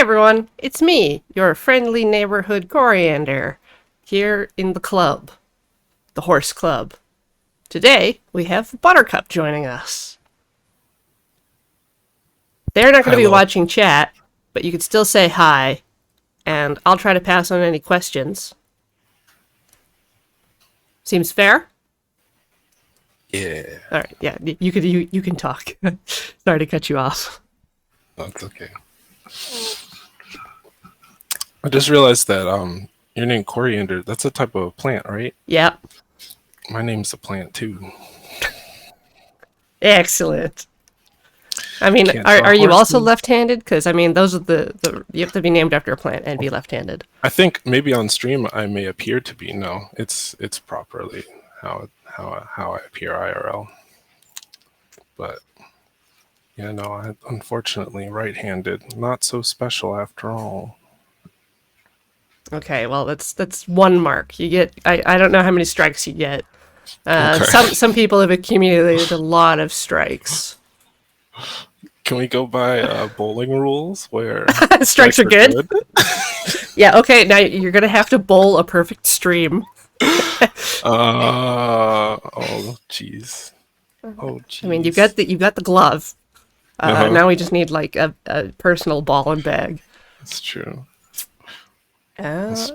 everyone, it's me, your friendly neighborhood Coriander, here in the club, the Horse Club. Today, we have Buttercup joining us. They're not going to be Hello. watching chat, but you could still say hi, and I'll try to pass on any questions. Seems fair? Yeah, All right, yeah, you can talk. Sorry to cut you off. that's okay. I just realized that your name coriander, that's a type of plant, right? Yep, My name's a plant too. excellent. I mean, Can't are draw you also horses. left-handed? Because I mean, those are the you have to be named after a plant and be left-handed. I think maybe on stream I may appear to be. No, it's properly how I appear IRL. But yeah, no, I unfortunately right-handed. Not so special after all. Okay, well that's one mark. You get I don't know how many strikes you get. Okay. Some people have accumulated a lot of strikes. Can we go by bowling rules where Strikes strikes are are good. good? Yeah, okay, now you're gonna have to bowl a perfect stream. Oh jeez. Oh I mean, jeez. you've got the glove. Uh-huh. Now we just need like a personal ball and bag. That's true. Uh, That's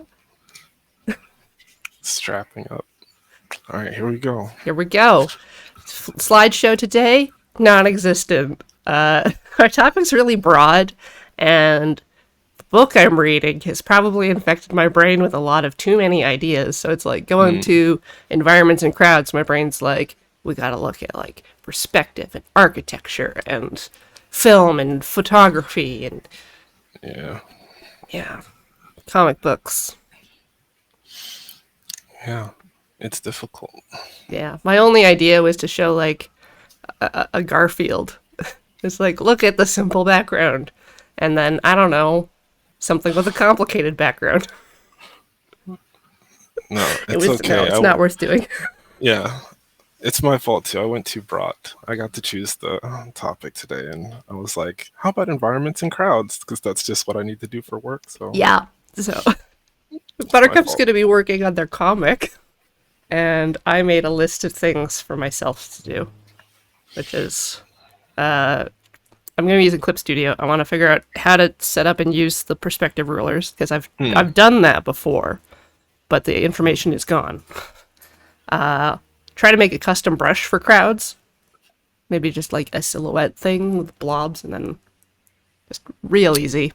strapping up. All right, here we go. Here we go. Slideshow today, non-existent. Our topic's really broad, and book I'm reading has probably infected my brain with a lot of too many ideas. So it's like going Mm, to environments and crowds, my brain's like, we gotta look at like perspective and architecture and film and photography and yeah, yeah, comic books. yeah. It's difficult. Yeah. My only idea was to show like a Garfield. It's like, look at the simple background. And then, I don't know, something with a complicated background. No, It it's was, no, okay. it's not worth doing. Yeah, it's my fault too. I went too broad. I got to choose the topic today, and I was like, "How about environments and crowds?" Because that's just what I need to do for work. So Yeah. So it's my Buttercup's fault. going to be working on their comic, and I made a list of things for myself to do, which is I'm going to use a Clip Studio. I want to figure out how to set up and use the perspective rulers because Hmm. I've done that before, but the information is gone. Try to make a custom brush for crowds, maybe just like a silhouette thing with blobs, and then just real easy.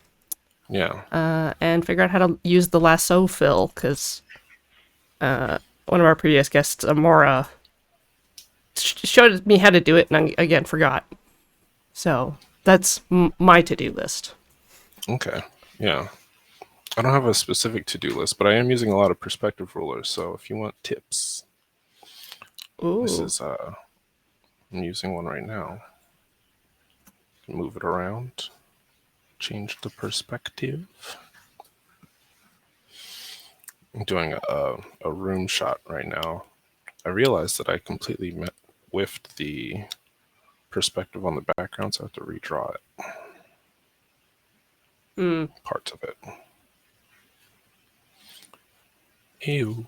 Yeah. And figure out how to use the lasso fill because one of our previous guests, Amora, showed me how to do it, and I again forgot. So that's my to-do list. Okay. Yeah. I don't have a specific to-do list, but I am using a lot of perspective rulers. So if you want tips, this Ooh. is I'm using one right now. Move it around, change the perspective. I'm doing a room shot right now. I realized that I completely whiffed the perspective on the background, so I have to redraw it, Mm. parts of it. Ew.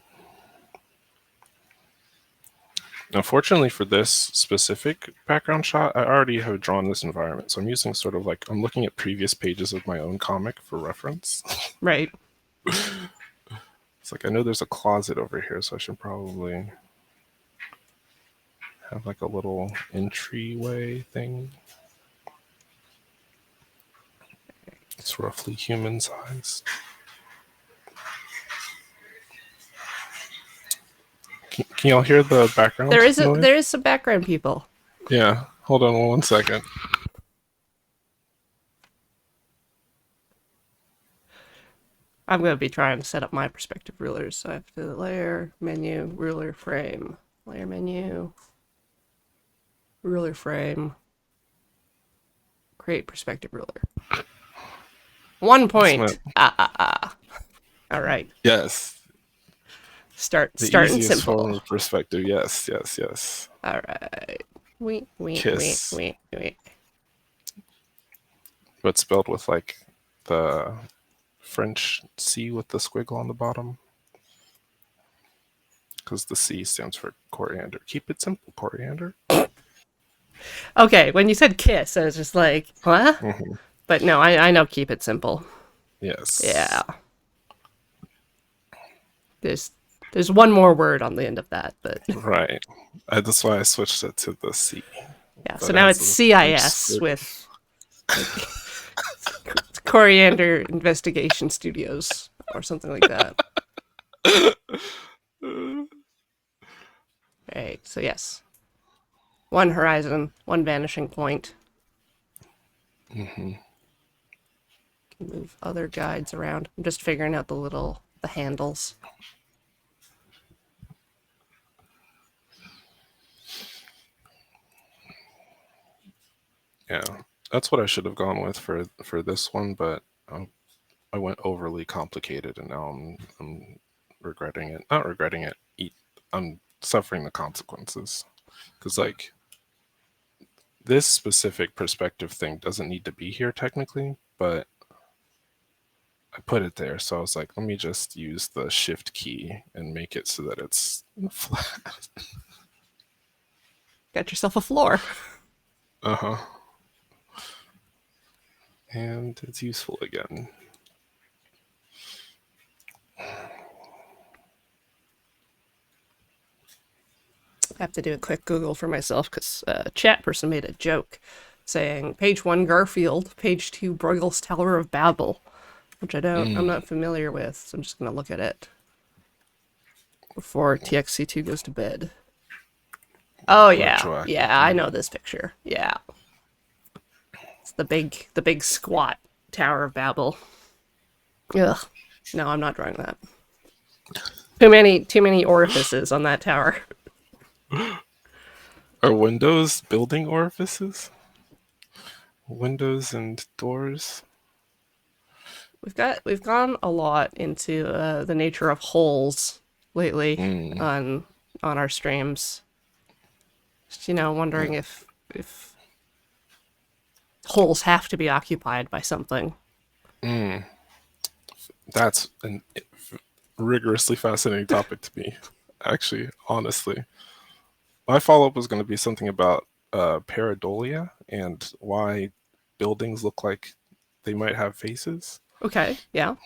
Now, fortunately for this specific background shot, I already have drawn this environment. So I'm using sort of like, I'm looking at previous pages of my own comic for reference. Right. It's like, I know there's a closet over here, so I should probably have like a little entryway thing. It's roughly human sized. Can y'all hear the background noise? There is some background people. Yeah. Hold on 1 second. I'm going to be trying to set up my perspective rulers. So I have to layer, menu, ruler, frame. Layer, menu, ruler, frame. Create perspective ruler. 1 point. All right. Yes. The Starting easiest form simple. of perspective. Yes, yes, yes. All right. Wait. Kiss, but spelled with like the French C with the squiggle on the bottom. Because the C stands for coriander. Keep it simple, coriander. Okay, when you said kiss, I was just like, what? Hmm. But no, I know keep it simple. Yeah. Yes. There's there's one more word on the end of that, but Right. That's why I switched it to the C. yeah. So But it now has it's a French CIS squiggle. with like Coriander Investigation Studios or something like that. Right. So yes, one horizon, one vanishing point. Hmm. Can move other guides around. I'm just figuring out the handles. Yeah, that's what I should have gone with for this one, but I went overly complicated, and now I'm regretting it. Not regretting it. I'm suffering the consequences because like this specific perspective thing doesn't need to be here technically, but I put it there, so I was like, let me just use the shift key and make it so that it's flat. Got yourself a floor. Uh huh. And it's useful again. I have to do a quick Google for myself because a chat person made a joke saying page one Garfield, page two Bruegel's Tower of Babel, which I'm Mm, not familiar with, so I'm just gonna look at it before TXC2 goes to bed. Oh yeah, retroactive. yeah, I know this picture. Yeah, it's the big squat Tower of Babel. Ugh, no, I'm not drawing that. Too many orifices on that tower. Are windows building orifices? Windows and doors? We've gone a lot into the nature of holes lately Mm, on our streams. Just, wondering yeah. if holes have to be occupied by something. Mm, that's a rigorously fascinating topic to me, actually, honestly. My follow up was going to be something about pareidolia and why buildings look like they might have faces. Okay, yeah.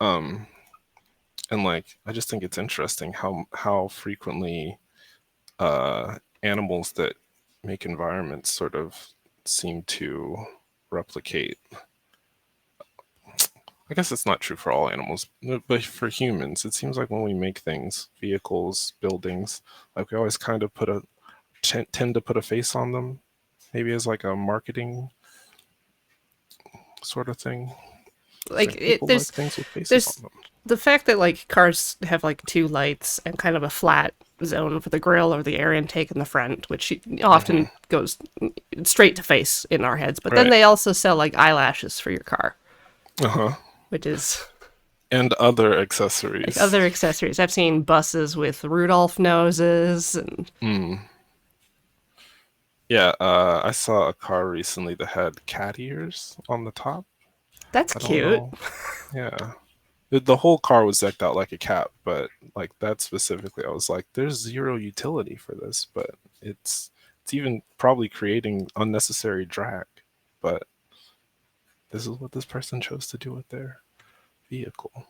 Um, and like, I just think it's interesting how frequently animals that make environments sort of seem to replicate. I guess it's not true for all animals, but for humans, it seems like when we make things, vehicles, buildings, like we always kind of tend to put a face on them, maybe as like a marketing sort of thing. It's Like like people like things with faces there's on them. the fact that like cars have like two lights and kind of a flat zone for the grill or the air intake in the front, which Hmm. often goes straight to face in our heads. But then Right. they also sell like eyelashes for your car, Uh huh. which is And other like accessories. other accessories. I've seen buses with Rudolph noses and Mm. Yeah, I saw a car recently that had cat ears on the top. that's I don't cute. know. Yeah. The whole car was decked out like a cat, but like that specifically, I was like, there's zero utility for this, but it's even probably creating unnecessary drag. But this is what this person chose to do with their vehicle.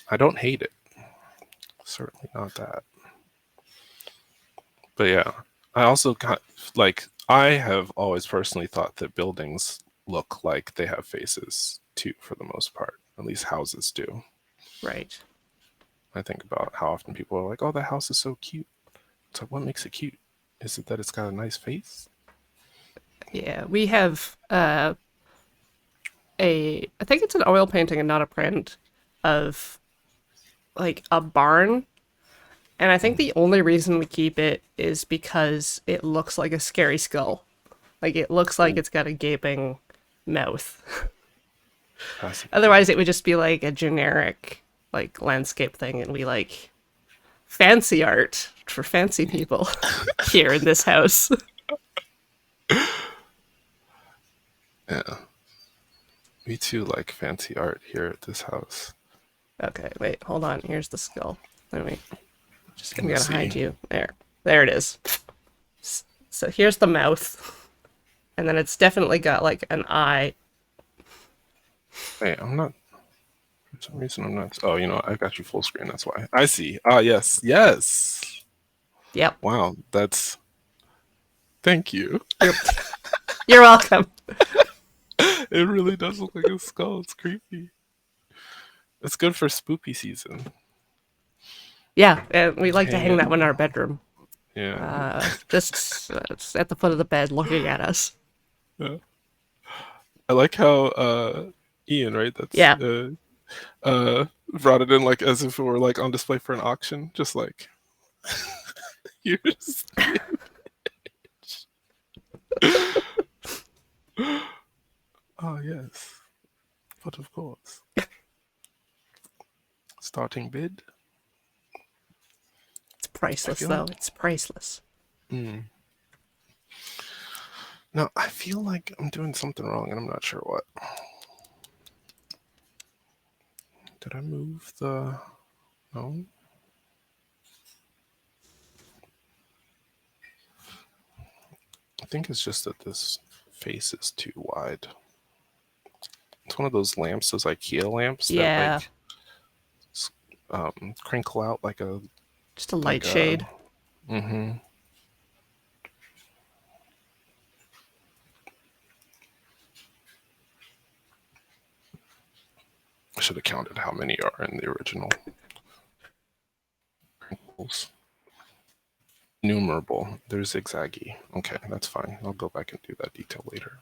I don't hate it. Certainly not that. But yeah, I also got like I have always personally thought that buildings look like they have faces too, for the most part. At least houses do. Right. I think about how often people are like, "Oh, the house is so cute." So what makes it cute? Is it that it's got a nice face? Yeah, we have I think it's an oil painting and not a print of like a barn. And I think the only reason we keep it is because it looks like a scary skull. Like it looks like Ooh, it's got a gaping mouth. fascinating. Otherwise it would just be like a generic like landscape thing and we like fancy art for fancy people here in this house. Yeah. We too like fancy art here at this house. Okay, wait, hold on. Here's the skull. Let me just. Let I'm me gonna hide see. you. There it is. So here's the mouth, and then it's definitely got like an eye. Hey, I'm not. For some reason, I'm not. Oh, you know, I got you full screen. That's why. I see. Ah, yes, yes. Yep. Wow, that's. Thank you. You're you're welcome. It really does look like a skull. It's creepy. It's good for spoopy season. Yeah, and we like to Hang hang it. that one in our bedroom. Yeah. Just it's at the foot of the bed, looking at us. Yeah. I like how Ian, right? That's Yeah, brought it in like as if it were like on display for an auction. Just like here's the oh yes, but of course. Starting bid. it's I priceless feel though. like It's priceless. mm, no, I feel like I'm doing something wrong and I'm not sure what. Did I move the no? I think it's just that this face is too wide. It's one of those lamps, those IKEA lamps that Yeah, like crinkle out like a just a light like a. shade. Mm-hmm. I should have counted how many are in the original crinkles. Numerable. They're zigzaggy. Okay, that's fine. I'll go back and do that detail later.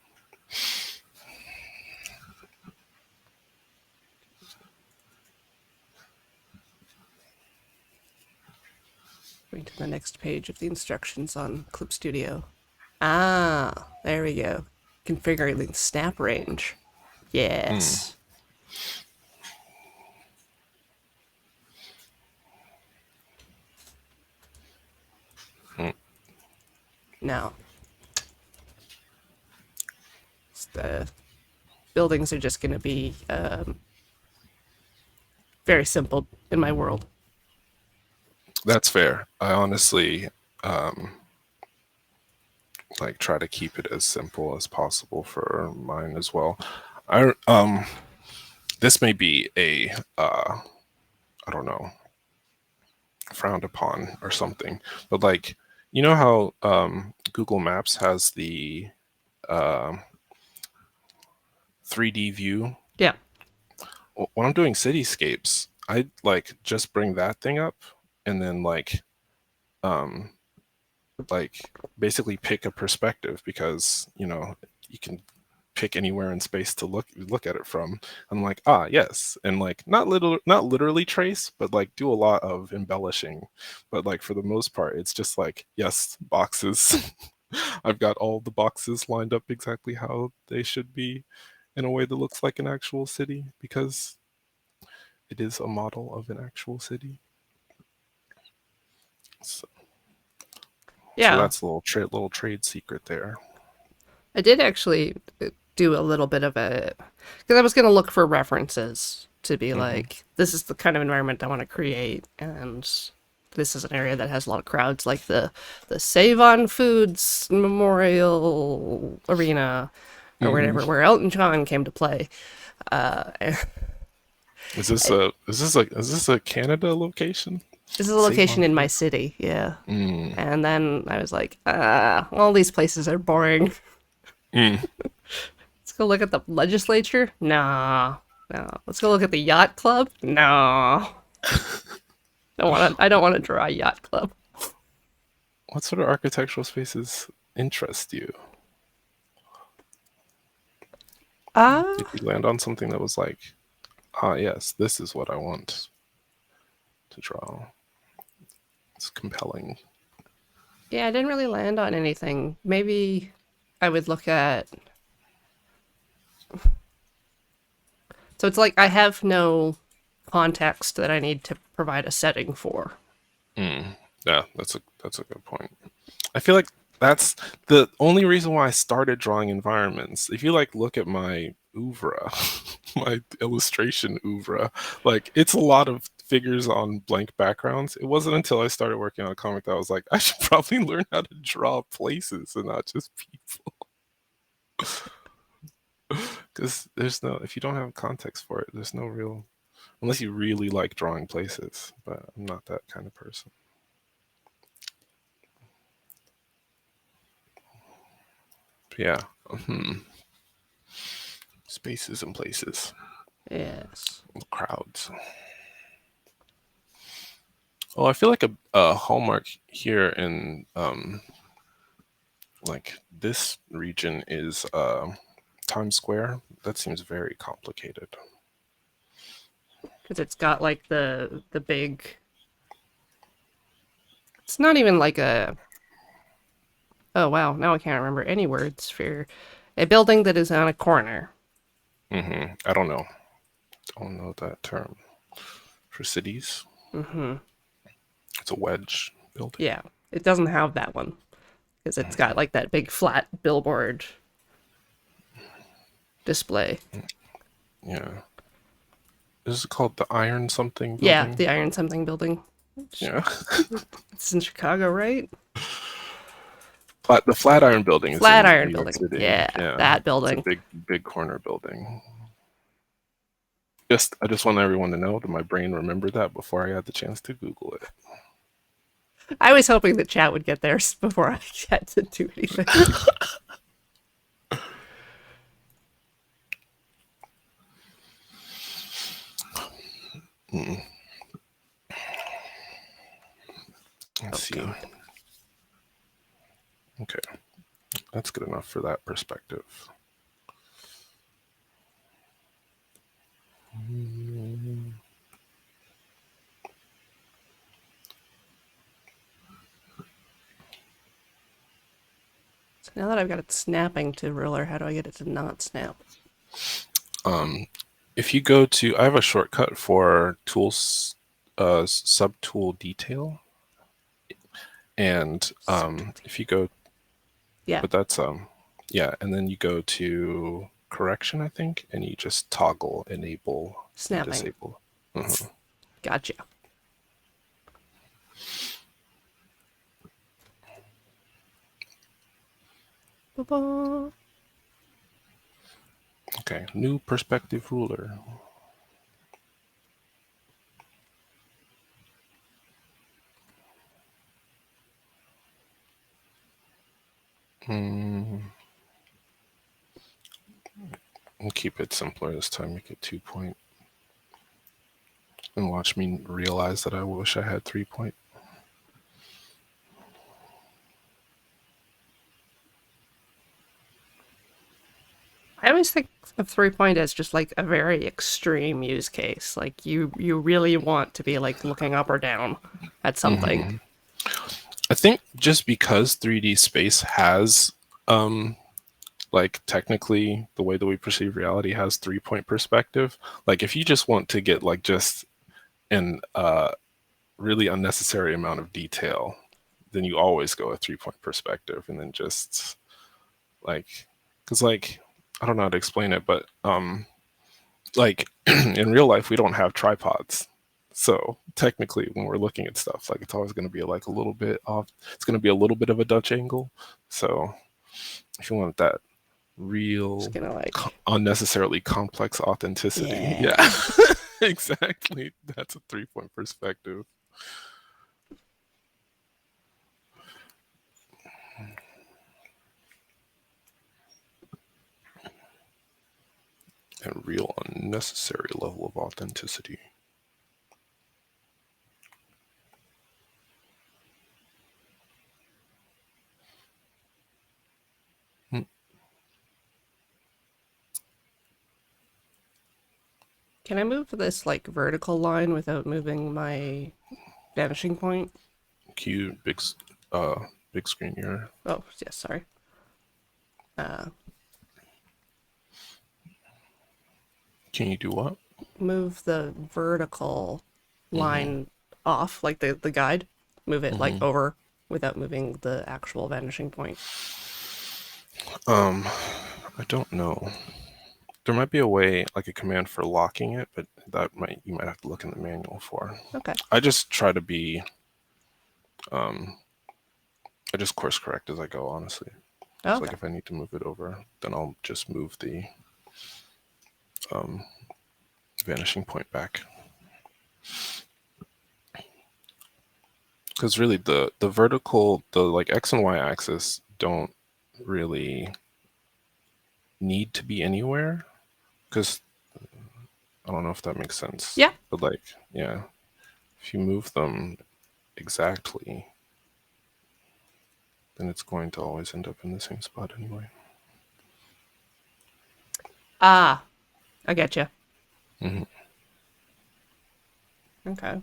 Going to the next page of the instructions on Clip Studio. Ah, there we go. Configuring the snap range. Mm. Yes. Mm. Now, the buildings are just going to be very simple in my world. That's fair. I honestly like try to keep it as simple as possible for mine as well. I this may be a I don't know, frowned upon or something, but like you know how Google Maps has the uh, 3D view. Yeah. When I'm doing cityscapes, I like just bring that thing up and then um like basically pick a perspective because you know you can pick anywhere in space to look at it from. I'm like, ah, yes, and like not literally trace, but like do a lot of embellishing. But like for the most part, it's just like yes, boxes. I've got all the boxes lined up exactly how they should be in a way that looks like an actual city because it is a model of an actual city. So, so Yeah. that's a little trade secret there. I did actually do a little bit of a because I was going to look for references to be Hmm. like, this is the kind of environment I want to create, and this is an area that has a lot of crowds, like the Save on Foods Memorial Arena or Hmm. whatever, where Elton John came to play. Is this a Canada location? This is a Save location on in my food. city, yeah. Mm. And then I was like, all these places are boring. Mm. Let's go look at the legislature. Nah, no. Let's go look at the yacht club. No, don't want to. I don't want to draw a yacht club. What sort of architectural spaces interest you? Ah, Did you land on something that was like, ah, yes, this is what I want to draw? It's compelling. yeah. I didn't really land on anything. Maybe I would look at. So it's like I have no context that I need to provide a setting for. Mm. Yeah, that's a good point. I feel like that's the only reason why I started drawing environments. If you like look at my oeuvre, my illustration oeuvre. Like, it's a lot of figures on blank backgrounds. It wasn't until I started working on a comic that I was like, I should probably learn how to draw places and not just people. Because there's no, if you don't have context for it, there's no real, unless you really like drawing places. But I'm not that kind of person. But yeah. Spaces and places. Yes. Crowds. Well, I feel like a hallmark here in like this region is Times Square. That seems very complicated. Because it's got like the big. It's not even like a. Oh wow! Now I can't remember any words for a building that is on a corner. I don't know. Don't know that term for cities. It's a wedge building. Yeah, it doesn't have that one because it's got like that big flat billboard display. Yeah. Is it called the Iron something Yeah, building? the Iron something building. Yeah. It's in Chicago, right? The Flatiron building is in Flatiron New York building. City. Yeah, that It's building. a big corner building. I just want everyone to know that my brain remembered that before I had the chance to Google it. I was hoping the chat would get there before I had to do anything. Let's see. God. Okay. That's good enough for that perspective. So now that I've got it snapping to ruler, how do I get it to not snap? If you go to, I have a shortcut for tools, subtool detail, and if you go, Yeah. but that's yeah, and then you go to correction, I think, and you just toggle enable, Snapping. disable. Gotcha. Ba-ba. Okay, new perspective ruler. We'll keep it simpler this time, make it 2-point. And watch me realize that I wish I had 3-point. I always think of 3-point as just like a very extreme use case. Like you really want to be like looking up or down at something. I think just because 3D space has like technically the way that we perceive reality has 3-point perspective. Like if you just want to get like just an really unnecessary amount of detail, then you always go a 3-point perspective, and then just like, because like I don't know how to explain it, but like in real life we don't have tripods. So technically when we're looking at stuff, like it's always going to be like a little bit off. It's going to be a little bit of a Dutch angle. So if you want that real Like unnecessarily complex authenticity, yeah. exactly, that's a 3-point perspective. A real unnecessary level of authenticity. Can I move this like vertical line without moving my vanishing point? Cue big screen here. Oh, yes, sorry. Can you do what? Move the vertical line off, like the guide. Move it like over without moving the actual vanishing point. I don't know. There might be a way, like a command for locking it, but you might have to look in the manual for. Okay. I just try to be, I just course correct as I go, honestly. So Okay. like if I need to move it over, then I'll just move the vanishing point back. Because really the vertical, the like X and Y axis don't really need to be anywhere. Because I don't know if that makes sense. Yeah. But like, yeah, if you move them exactly, then it's going to always end up in the same spot anyway. Ah, I get you. Mm-hmm. Okay.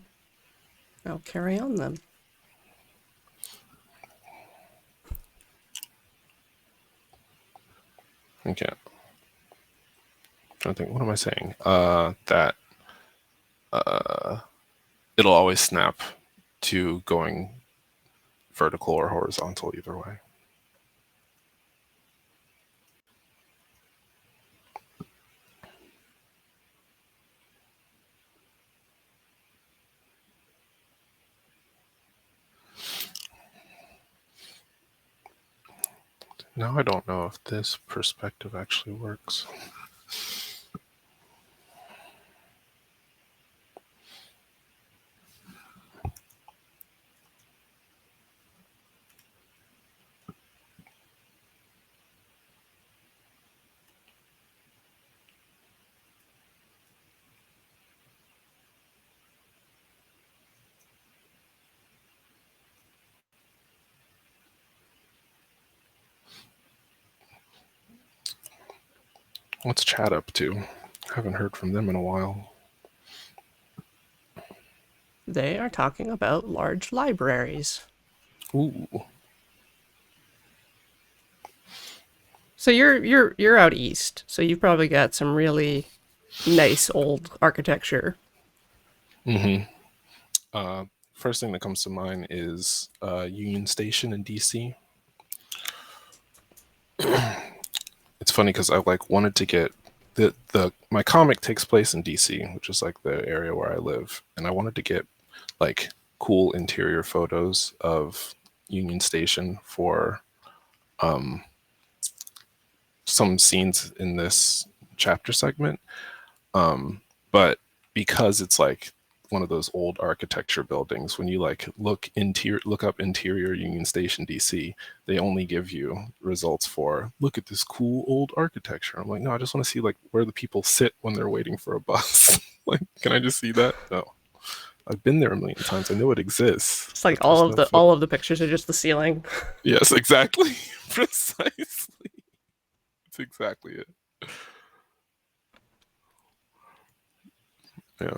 I'll carry on then. Okay. I think, what am I saying? That it'll always snap to going vertical or horizontal either way. Now I don't know if this perspective actually works. What's chat up to? Haven't heard from them in a while. They are talking about large libraries. Ooh. So you're out east, so you've probably got some really nice old architecture. Mm-hmm. First thing that comes to mind is Union Station in DC. It's funny because I like wanted to get the my comic takes place in DC, which is like the area where I live, and I wanted to get like cool interior photos of Union Station for some scenes in this chapter segment. But because it's like one of those old architecture buildings, when you like look up interior Union Station DC, they only give you results for look at this cool old architecture. I'm like, no, I just want to see like where the people sit when they're waiting for a bus. Like, can I just see that? No. I've been there a million times. I know it exists. It's like But there's no all of the pictures are just the ceiling. Yes, exactly. Precisely. It's exactly it. Yeah.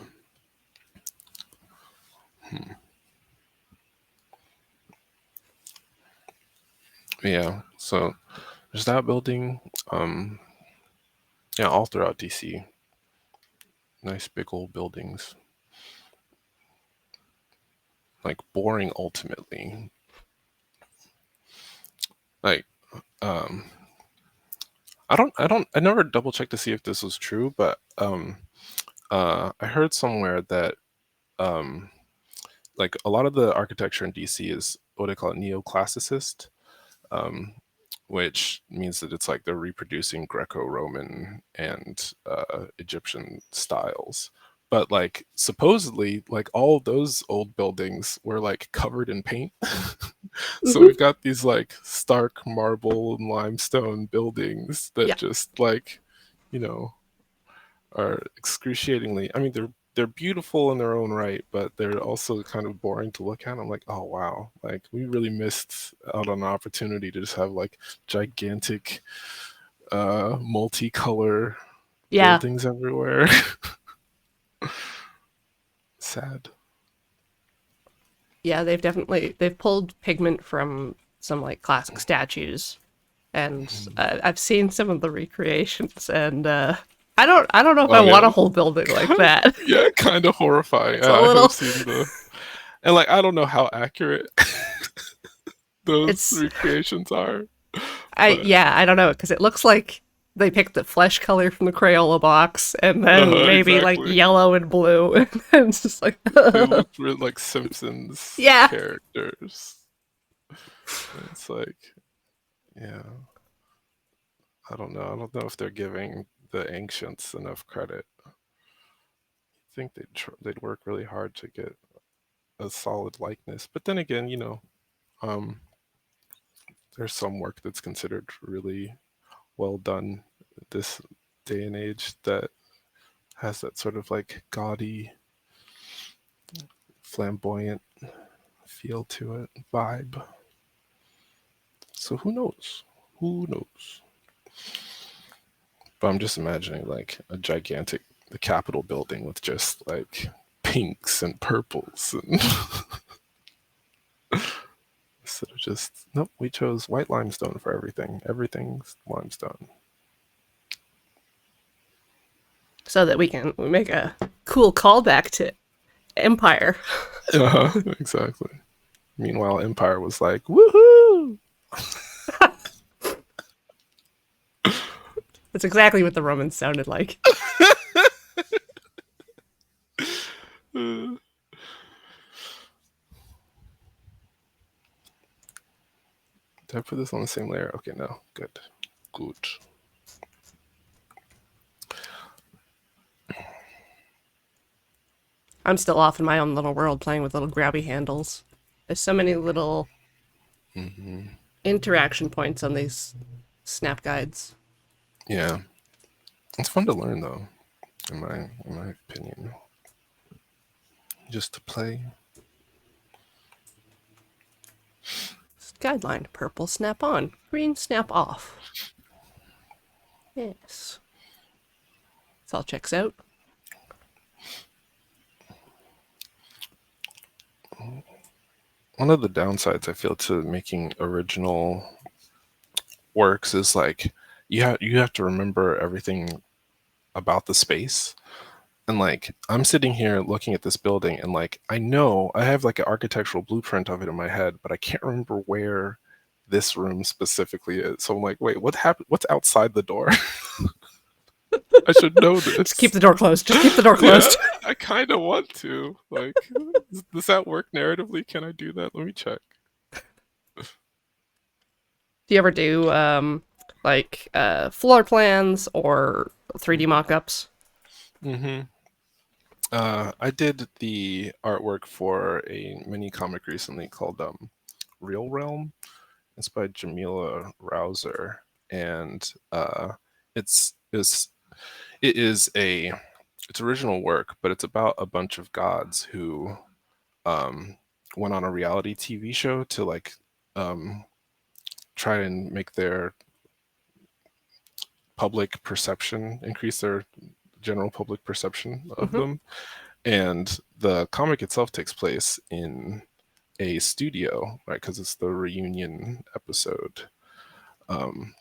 Yeah. So there's that building. Yeah, all throughout DC. Nice big old buildings. Like boring ultimately. Like I never double checked to see if this was true, but I heard somewhere that like a lot of the architecture in DC is what they call it neoclassicist, which means that it's like they're reproducing Greco-Roman and Egyptian styles. But like supposedly, like all of those old buildings were like covered in paint. So we've got these like stark marble and limestone buildings that Yeah. just like, you know, are excruciatingly. I mean, they're beautiful in their own right, but they're also kind of boring to look at. I'm like, oh wow, like we really missed out on an opportunity to just have like gigantic, multicolor Yeah. buildings everywhere. Sad. Yeah, they've pulled pigment from some like classic statues, and I've seen some of the recreations, and I don't know if I Oh want a yeah, whole building like that. yeah, kind of horrifying. It's a I little. have seen and like I don't know how accurate those It's recreations are, but I don't know because it looks like they pick the flesh color from the Crayola box, and then maybe like Exactly. yellow and blue, and then it's just like, They look like Simpsons yeah. characters. And it's like, yeah, I don't know. I don't know if they're giving the ancients enough credit. I think they'd work really hard to get a solid likeness. But then again, um, there's some work that's considered really well done this day and age that has that sort of like gaudy, flamboyant feel to it, vibe. So who knows? Who knows? But I'm just imagining like a gigantic the Capitol building with just like pinks and purples and instead of just nope, we chose white limestone for everything. Everything's limestone. So that we make a cool callback to Empire. Exactly. Meanwhile, Empire was like, woohoo! That's exactly what the Romans sounded like. Did I put this on the same layer? Okay, no. Good. Good. I'm still off in my own little world playing with little grabby handles. There's so many little interaction points on these snap guides. Yeah. It's fun to learn though, in my opinion. Just to play. Guideline: purple snap on, green snap off. Yes. This all checks out. One of the downsides I feel to making original works is like you have to remember everything about the space. And like I'm sitting here looking at this building and like I know I have like an architectural blueprint of it in my head, but I can't remember where this room specifically is. So I'm like, wait, what happened? What's outside the door? I should know Just keep this. the door closed. Just keep the door Yeah, closed. I kind of want to. Like, does that work narratively? Can I do that? Let me check. Do you ever do floor plans or 3D mock-ups? hmm I did the artwork for a mini comic recently called Real Realm. It's by Jamila Rouser, and it's is it is a it's original work, but it's about a bunch of gods who um, went on a reality TV show to like um, try and make their public perception increase their general public perception of Mm-hmm. them. And the comic itself takes place in a studio, right? Because it's the reunion episode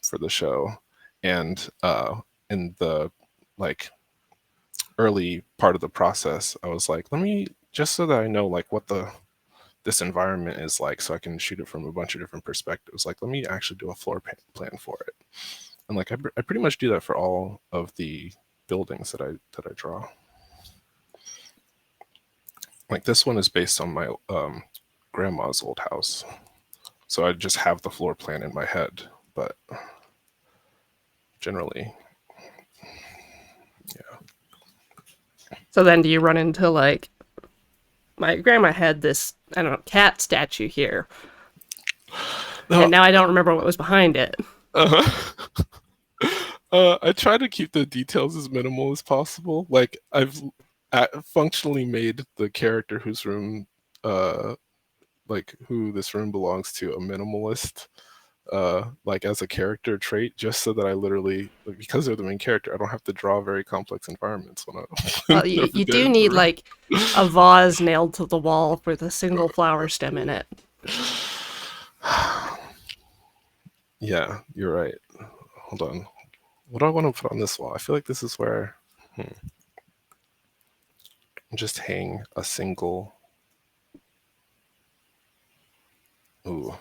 for the show, and in the like early part of the process, I was like, let me just so that I know like what the this environment is like, so I can shoot it from a bunch of different perspectives. Like, let me actually do a plan for it, and like I pretty much do that for all of the buildings that I draw. Like this one is based on my grandma's old house, so I just have the floor plan in my head, but generally, yeah. So then do you run into like my grandma had this, I don't know, cat statue here, No, and now I don't remember what was behind it. uh-huh. I try to keep the details as minimal as possible. Like I've functionally made the character whose room, uh, like who this room belongs to, a minimalist. Like as a character trait, just so that I literally, like, because they're the main character, I don't have to draw very complex environments when I Well, you navigate do in the need room. like a vase nailed to the wall with a single flower stem in it. Yeah, you're right. Hold on. What do I want to put on this wall? I feel like this is where just hang a single. Ooh,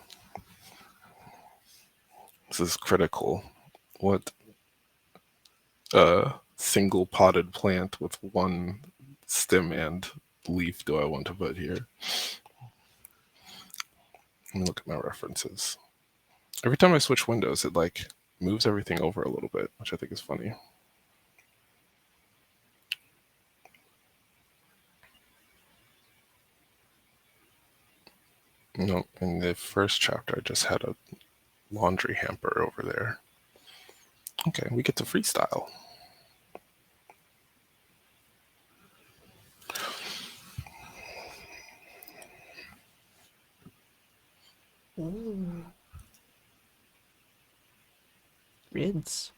this is critical. What single potted plant with one stem and leaf do I want to put here? Let me look at my references. Every time I switch windows, it like moves everything over a little bit, which I think is funny. No, in the first chapter, I just had a laundry hamper over there. Okay, we get to freestyle. Ooh. Rids.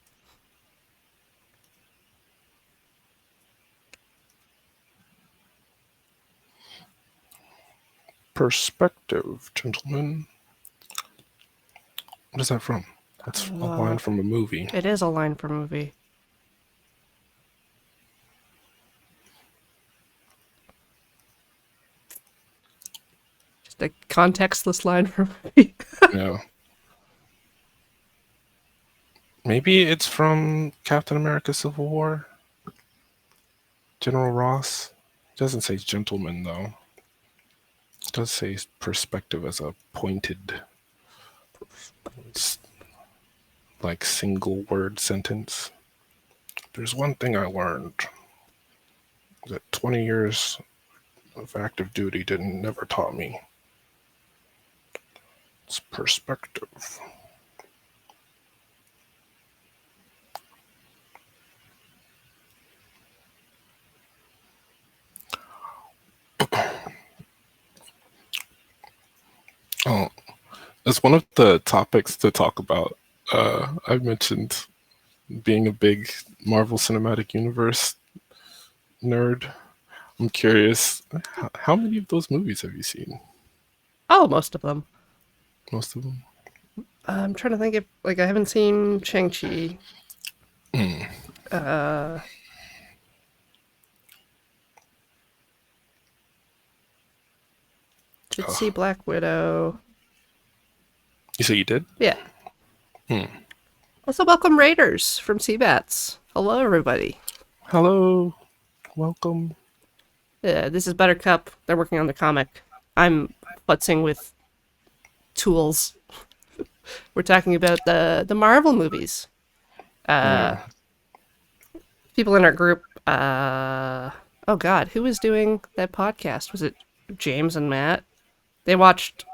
Perspective, gentlemen. What is that from? That's a line from a movie. It is a line from a movie. Just a contextless line from a movie. Yeah. Maybe it's from Captain America Civil War. General Ross. It doesn't say gentleman, though. It does say perspective as a pointed, like, single word sentence. There's one thing I learned that 20 years of active duty never taught me. It's perspective. Oh, as one of the topics to talk about, I mentioned being a big Marvel Cinematic Universe nerd. I'm curious, how many of those movies have you seen? Oh, most of them. Most of them? I'm trying to think if, like, I haven't seen Shang-Chi. Did see Black Widow. You say you did? Yeah. Also, welcome Raiders from Seabats. Hello, everybody. Hello. Welcome. This is Buttercup. They're working on the comic. I'm futzing with tools. We're talking about the Marvel movies. People in our group. Oh God, who was doing that podcast? Was it James and Matt? They watched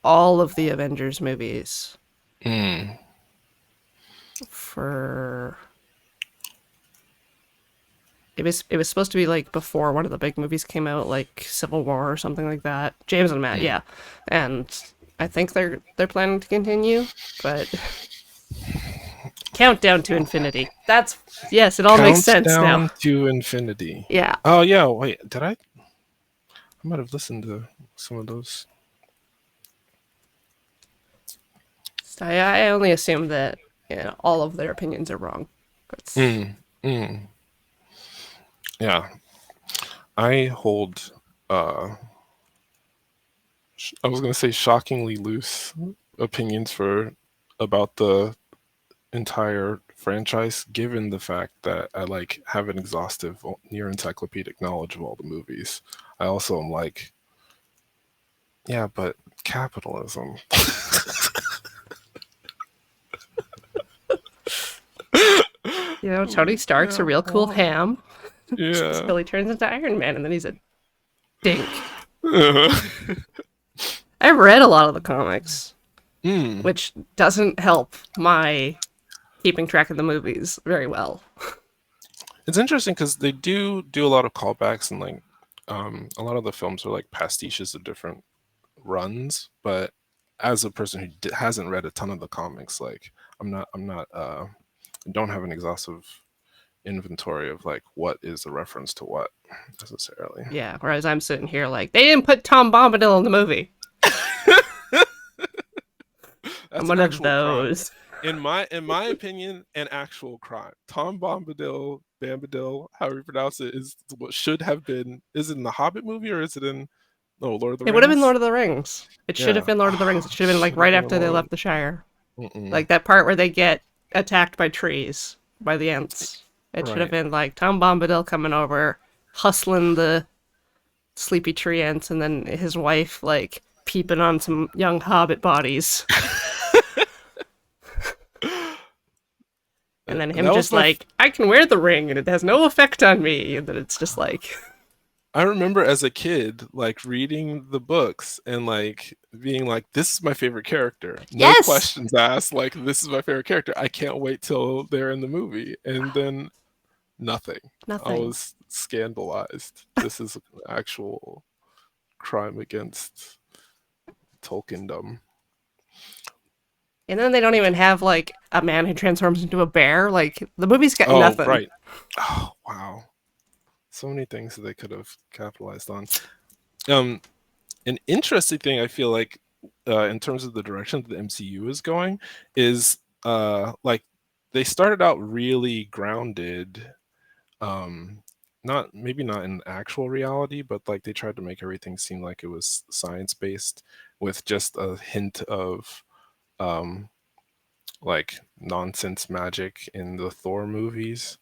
all of the Avengers movies. For it was supposed to be like before one of the big movies came out, like Civil War or something like that. James and Matt, yeah, and I think they're planning to continue, but Countdown to Infinity. That's yes, it all makes sense now. Countdown to Infinity. Yeah. Oh yeah. Wait, did I? I might have listened to some of those. I only assume that all of their opinions are wrong. That's... Yeah, I hold. I was gonna say shockingly loose opinions about the entire franchise, given the fact that I like have an exhaustive, near encyclopedic knowledge of all the movies. I also am like, yeah, but capitalism. Tony Stark's a real cool ham. Yeah. Until he turns into Iron Man, and then he's a dink. I've read a lot of the comics, which doesn't help my keeping track of the movies very well. It's interesting because they do a lot of callbacks, and like a lot of the films are like pastiches of different runs. But as a person who hasn't read a ton of the comics, like I don't have an exhaustive inventory of like what is a reference to what necessarily. Yeah, whereas I'm sitting here like, they didn't put Tom Bombadil in the movie. I'm one of those. Crime. In my opinion, an actual crime. Tom Bombadil, however you pronounce it, is what should have been. Is it in the Hobbit movie or is it in Lord of the Rings? It would have been Lord of the Rings. It should have been Lord of the Rings. It should have been like right after they left the Shire. Like that part where they get attacked by trees. by the Ents. It should have Right. been like Tom Bombadil coming over, hustling the sleepy tree Ents, and then his wife like peeping on some young hobbit bodies. And then him That was just like, I can wear the ring and it has no effect on me. And then it's just like, I remember as a kid, like reading the books and like being like, "This is my favorite character." No yes! questions asked. Like, "This is my favorite character." I can't wait till they're in the movie, and then nothing. I Nothing. was scandalized. This is an actual crime against Tolkiendom. And then they don't even have like a man who transforms into a bear. Like, the movie's got Oh, nothing. right. Oh, wow. So many things that they could have capitalized on. Um, an interesting thing I feel like in terms of the direction that the MCU is going is like they started out really grounded, um not maybe not in actual reality, but like they tried to make everything seem like it was science based with just a hint of um like nonsense magic in the Thor movies.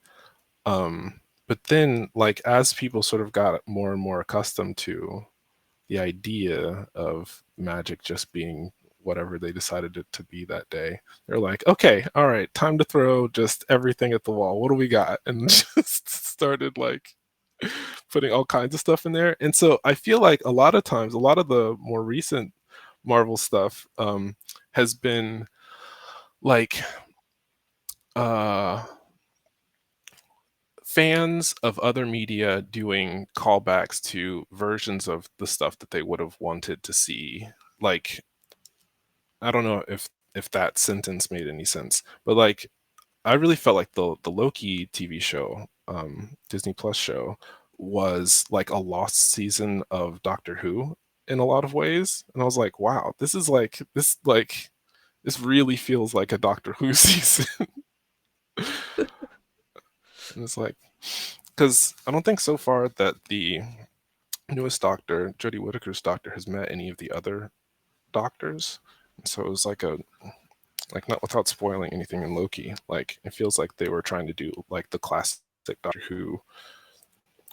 But then like as people sort of got more and more accustomed to the idea of magic just being whatever they decided it to be that day. They're like, okay, all right, time to throw just everything at the wall. What do we got? And just started like putting all kinds of stuff in there. And so I feel like a lot of times, a lot of the more recent Marvel stuff has been like uh fans of other media doing callbacks to versions of the stuff that they would have wanted to see. Like I don't know if that sentence made any sense, but like I really felt like the Loki TV show, Disney Plus show, was like a lost season of Doctor Who in a lot of ways, and I was like, wow, this really feels like a Doctor Who season. And it's like because I don't think so far that the newest Doctor, Jodie Whittaker's Doctor, has met any of the other Doctors. So it was like a like not without spoiling anything in Loki. Like it feels like they were trying to do like the classic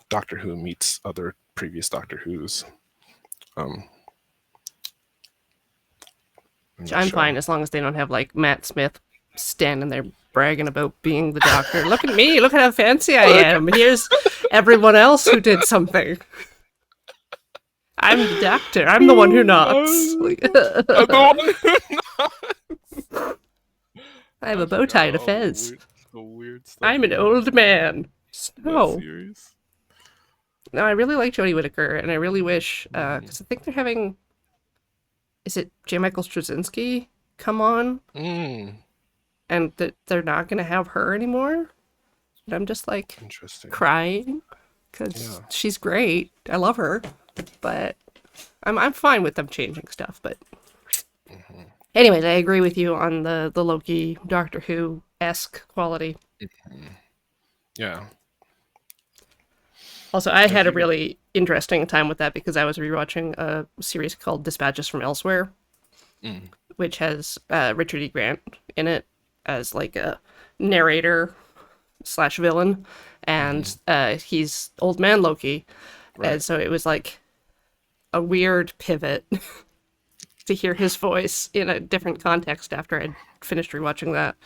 Doctor Who meets other previous Doctor Who's um in the I'm show. fine as long as they don't have like Matt Smith standing there bragging about being the doctor. Look at me, look at how fancy I am. Here's everyone else who did something. I'm the doctor. I'm the one who nods. Like, I'm the one. I have I a bow forgot tie and a all fez. the weird stuff I'm an he had old man. in that Snow. series. No, I really like Jodie Whittaker, and I really wish, Mm. because I think they're having, is it J. Michael Straczynski come on, Mm. and they're not going to have her anymore? And I'm just like Interesting. crying because Yeah. she's great. I love her, but I'm fine with them changing stuff. But Hmm. anyways, I agree with you on the Loki Doctor Who esque quality. Yeah. Also, I Like had a even. really interesting time with that because I was rewatching a series called Dispatches from Elsewhere, Mm. which has Richard E. Grant in it as like a narrator slash villain, Hmm. and he's old man Loki, and Right. so it was like a weird pivot to hear his voice in a different context after I'd finished rewatching that.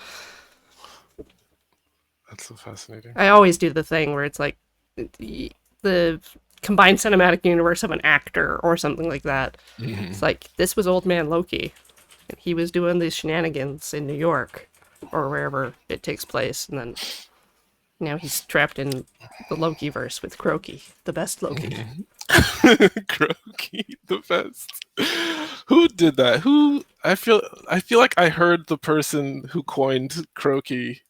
That's so fascinating. I always do the thing where it's like the combined cinematic universe of an actor or something like that. It's Hmm. like this was old man Loki, and he was doing these shenanigans in New York or wherever it takes place, and then now he's trapped in the Loki verse with Crokey, the best Loki. Hmm. Croaky, the best. Who did that? Who I feel like I heard the person who coined croaky.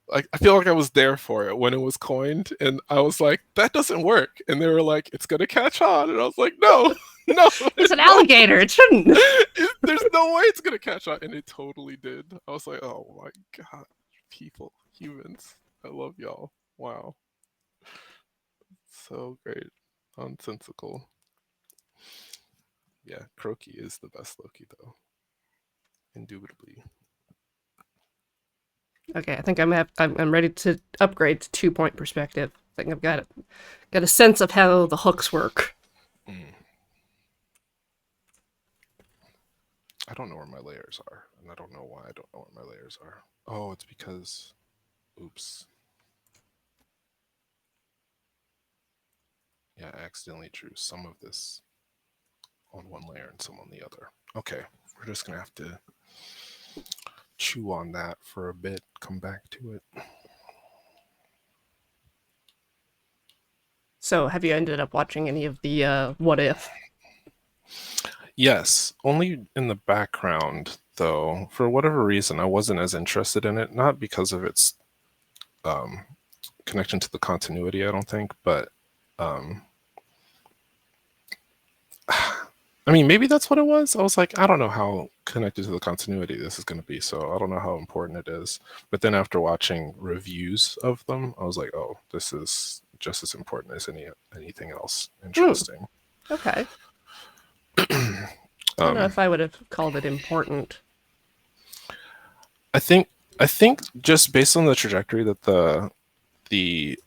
Like I feel like I was there for it when it was coined, and I was like, "That doesn't work." And they were like, "It's gonna catch on," and I was like, "No, no, It's it an won't. alligator. It shouldn't. There's no way it's gonna catch on," and it totally did. I was like, "Oh my god, people, humans, I love y'all. Wow, so great, nonsensical." Yeah, Croaky is the best Loki though, indubitably. Okay, I think I'm ready to upgrade to 2 point perspective. I think I've got a sense of how the hooks work. Mm. I don't know where my layers are, and I don't know why I don't know where my layers are. Oh, it's because, oops. Yeah, I accidentally drew some of this on one layer and some on the other. Okay, we're just gonna have to chew on that for a bit, come back to it. So, have you ended up watching any of the What If? Yes, only in the background, though. For whatever reason, I wasn't as interested in it, not because of its um, connection to the continuity, I don't think, but um, I mean, maybe that's what it was. I was like, I don't know how connected to the continuity this is going to be, so I don't know how important it is. But then after watching reviews of them, I was like, oh, this is just as important as anything else Hmm. interesting. Okay. I don't know Um, if I would have called it important. I think I think just based on the trajectory that the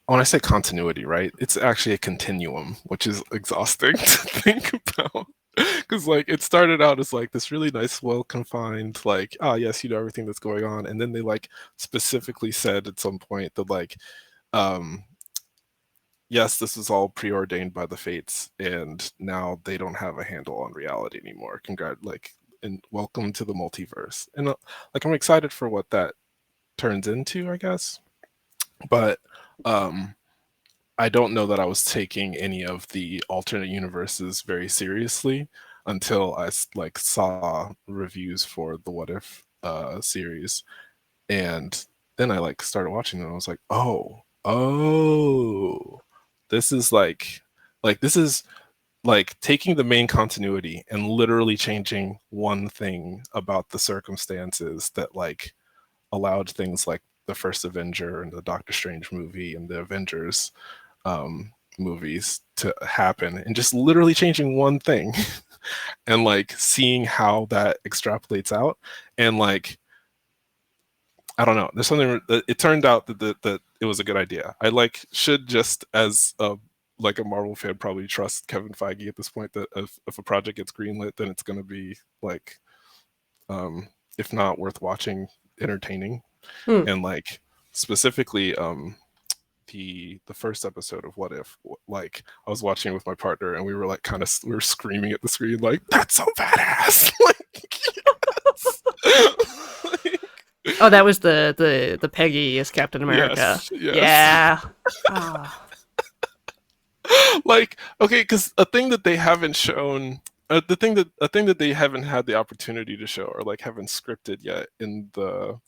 when I say continuity, right, it's actually a continuum, which is exhausting to think about. Because like it started out as like this really nice, well confined, like, ah, yes, you know everything that's going on, and then they like specifically said at some point that like, um, yes, this is all preordained by the fates, and now they don't have a handle on reality anymore. Like, and welcome to the multiverse. And like, I'm excited for what that turns into, I guess. But um, I don't know that I was taking any of the alternate universes very seriously until I like saw reviews for the What If series, and then I like started watching them. And I was like, oh, this is like this is like taking the main continuity and literally changing one thing about the circumstances that like allowed things like the first Avenger and the Doctor Strange movie and the Avengers movies to happen, and just literally changing one thing and like seeing how that extrapolates out. And like, I don't know, there's something that it turned out that it was a good idea. I like should just as a like a Marvel fan probably trust Kevin Feige at this point that if a project gets greenlit, then it's going to be like, um, if not worth watching, entertaining. Hmm. And like specifically, the first episode of What If, like I was watching it with my partner, and we were like we were screaming at the screen like, "That's so badass!" Like, yes. Like, Oh, that was the Peggy as Captain America. yes, yes. Yeah. Ah. Like, okay, because a thing that they haven't shown. A thing that they haven't had the opportunity to show or like haven't scripted yet in the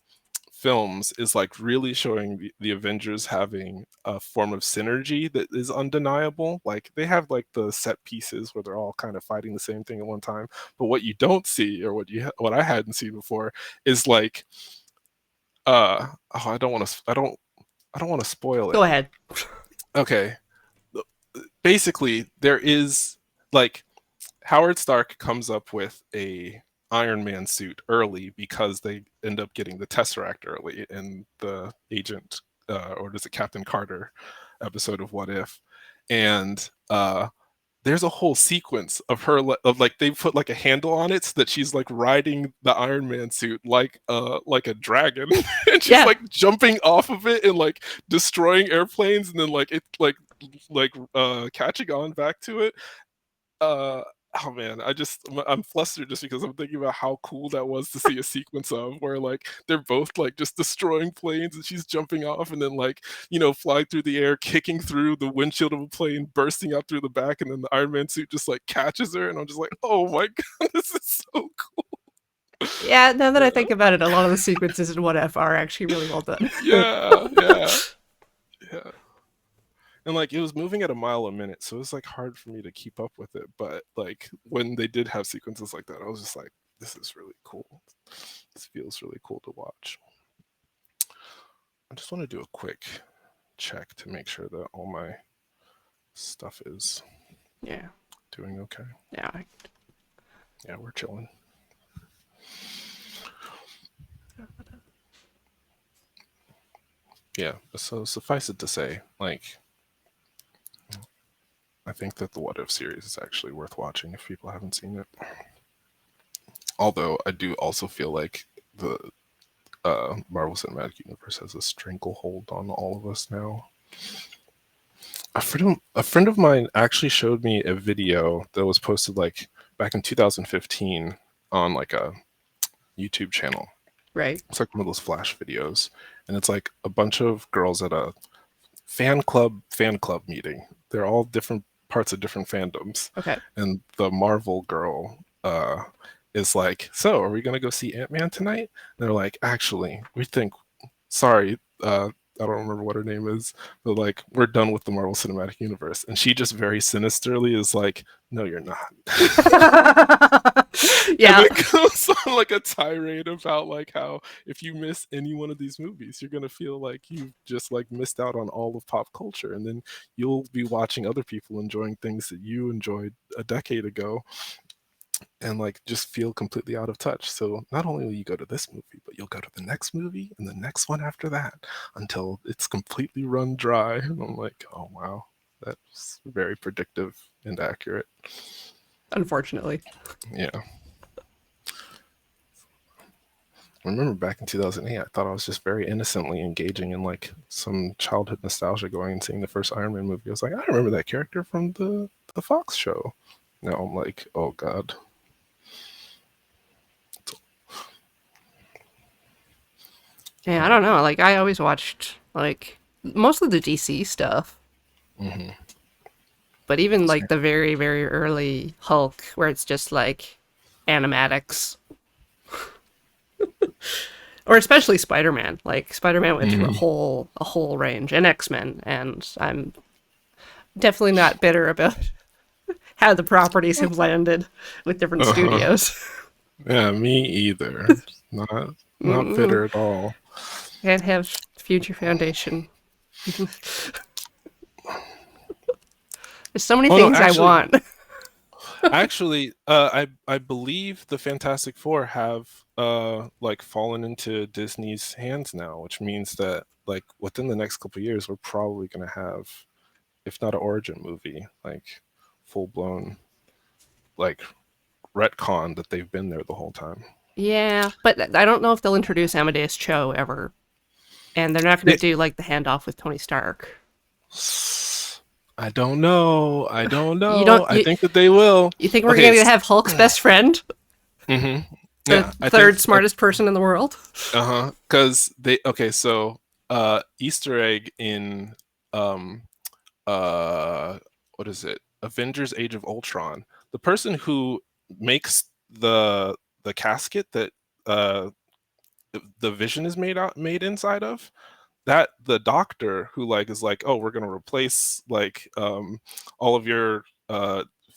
films is like really showing the Avengers having a form of synergy that is undeniable. Like they have like the set pieces where they're all kind of fighting the same thing at one time, but what you don't see, or what I hadn't seen before, is like, oh, I don't want to spoil Go it. ahead. Okay, basically there is like Howard Stark comes up with a Iron Man suit early because they end up getting the Tesseract early in the Agent, or is it Captain Carter episode of What If, and there's a whole sequence of her of like they put like a handle on it so that she's like riding the Iron Man suit like a dragon, and she's Yeah. like jumping off of it and like destroying airplanes, and then like it catching on back to it. uh oh man, I'm flustered just because I'm thinking about how cool that was to see a sequence of where like they're both like just destroying planes, and she's jumping off and then like, flying through the air, kicking through the windshield of a plane, bursting out through the back, and then the Iron Man suit just like catches her, and I'm just like, oh my god, this is so cool. Yeah, now that I Yeah, think about it, a lot of the sequences in What If are actually really well done. yeah, yeah, yeah. And like it was moving at a mile a minute, so it was like hard for me to keep up with it. But like when they did have sequences like that, I was just like, this is really cool. This feels really cool to watch. I just want to do a quick check to make sure that all my stuff is Yeah. doing okay. Yeah. Yeah, we're chilling. yeah. So suffice it to say, like, I think that the What If series is actually worth watching if people haven't seen it. Although I do also feel like the Marvel Cinematic Universe has a stranglehold on all of us now. A friend of mine actually showed me a video that was posted like back in 2015 on like a YouTube channel. Right. It's like one of those flash videos, and it's like a bunch of girls at a fan club meeting. They're all different parts of different fandoms, Okay. and the Marvel girl is like, "So, are we gonna go see Ant-Man tonight?" And they're like, "Actually, we think, sorry, I don't remember what her name is, but like, we're done with the Marvel Cinematic Universe." And she just very sinisterly is like, "No, you're not." And Yeah. then goes on like a tirade about like how if you miss any one of these movies, you're gonna feel like you've just like missed out on all of pop culture, and then you'll be watching other people enjoying things that you enjoyed a decade ago, and like just feel completely out of touch. So not only will you go to this movie, but you'll go to the next movie and the next one after that until it's completely run dry. And I'm like, oh wow, that's very predictive and accurate. Unfortunately. Yeah. I remember back in 2008, I thought I was just very innocently engaging in like some childhood nostalgia going and seeing the first Iron Man movie. I was like, I remember that character from the Fox show. Now I'm like, oh god. Yeah, I don't know. Like I always watched like most of the DC stuff, Hmm. but even like the very, very early Hulk, where it's just like animatics, or especially Spider-Man. Like Spider-Man went through Hmm. a whole range, and X-Men, and I'm definitely not bitter about how the properties have landed with different Uh-huh. studios. Yeah, me either. Not Mm-mm. bitter at all. Can't have Future Foundation. There's so many Oh no, things I want. I believe the Fantastic Four have like fallen into Disney's hands now, which means that like within the next couple of years, we're probably gonna have, if not an origin movie, like full blown like retcon that they've been there the whole time. Yeah, but I don't know if they'll introduce Amadeus Cho ever, and they're not going to They, do like the handoff with Tony Stark. I don't know. I don't You know. don't I think that they will. you think we're Okay. going to have Hulk's best friend, Hmm. the Yeah, I think. third smartest person in the world? Uh-huh. Because they okay, so Easter egg in um uh what is it? Avengers Age of Ultron. The person who makes the casket that uh the Vision is made inside of, that the doctor who like is like, oh, we're gonna replace like all of your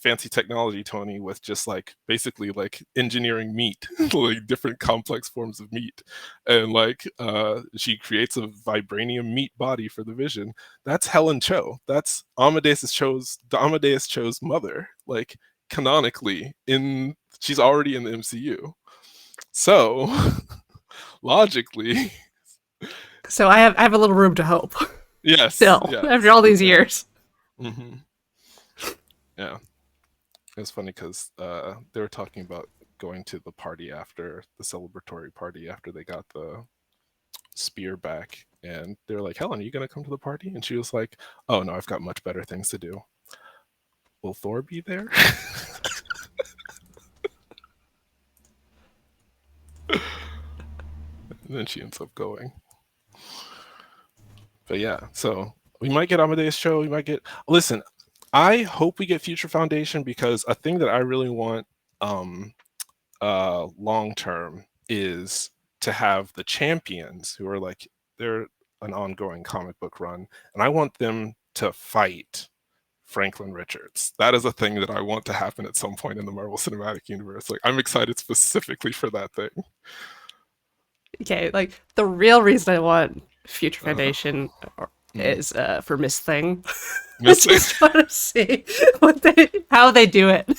fancy technology, Tony, with just like basically like engineering meat, like different complex forms of meat, and like she creates a vibranium meat body for the Vision. That's Helen Cho. That's Amadeus Cho's mother. Like canonically, in she's already in the MCU. So logically, So I have a little room to hope yes, still after yes, all these yeah. years. Hmm. Yeah, it was funny because they were talking about going to the party after the celebratory party after they got the spear back, and they were like, "Helen, are you gonna come to the party?" And she was like, "Oh no, I've got much better things to do." Will Thor be there? And then she ends up going. But yeah, so we might get Amadeus Cho. We might get. Listen, I hope we get Future Foundation because a thing that I really want um, long term is to have the champions who are like they're an ongoing comic book run, and I want them to fight Franklin Richards. That is a thing that I want to happen at some point in the Marvel Cinematic Universe. Like I'm excited specifically for that thing. Okay, like the real reason I want Future Uh, Foundation mm. is for Miss Thing. I Miss just want to see how they do it.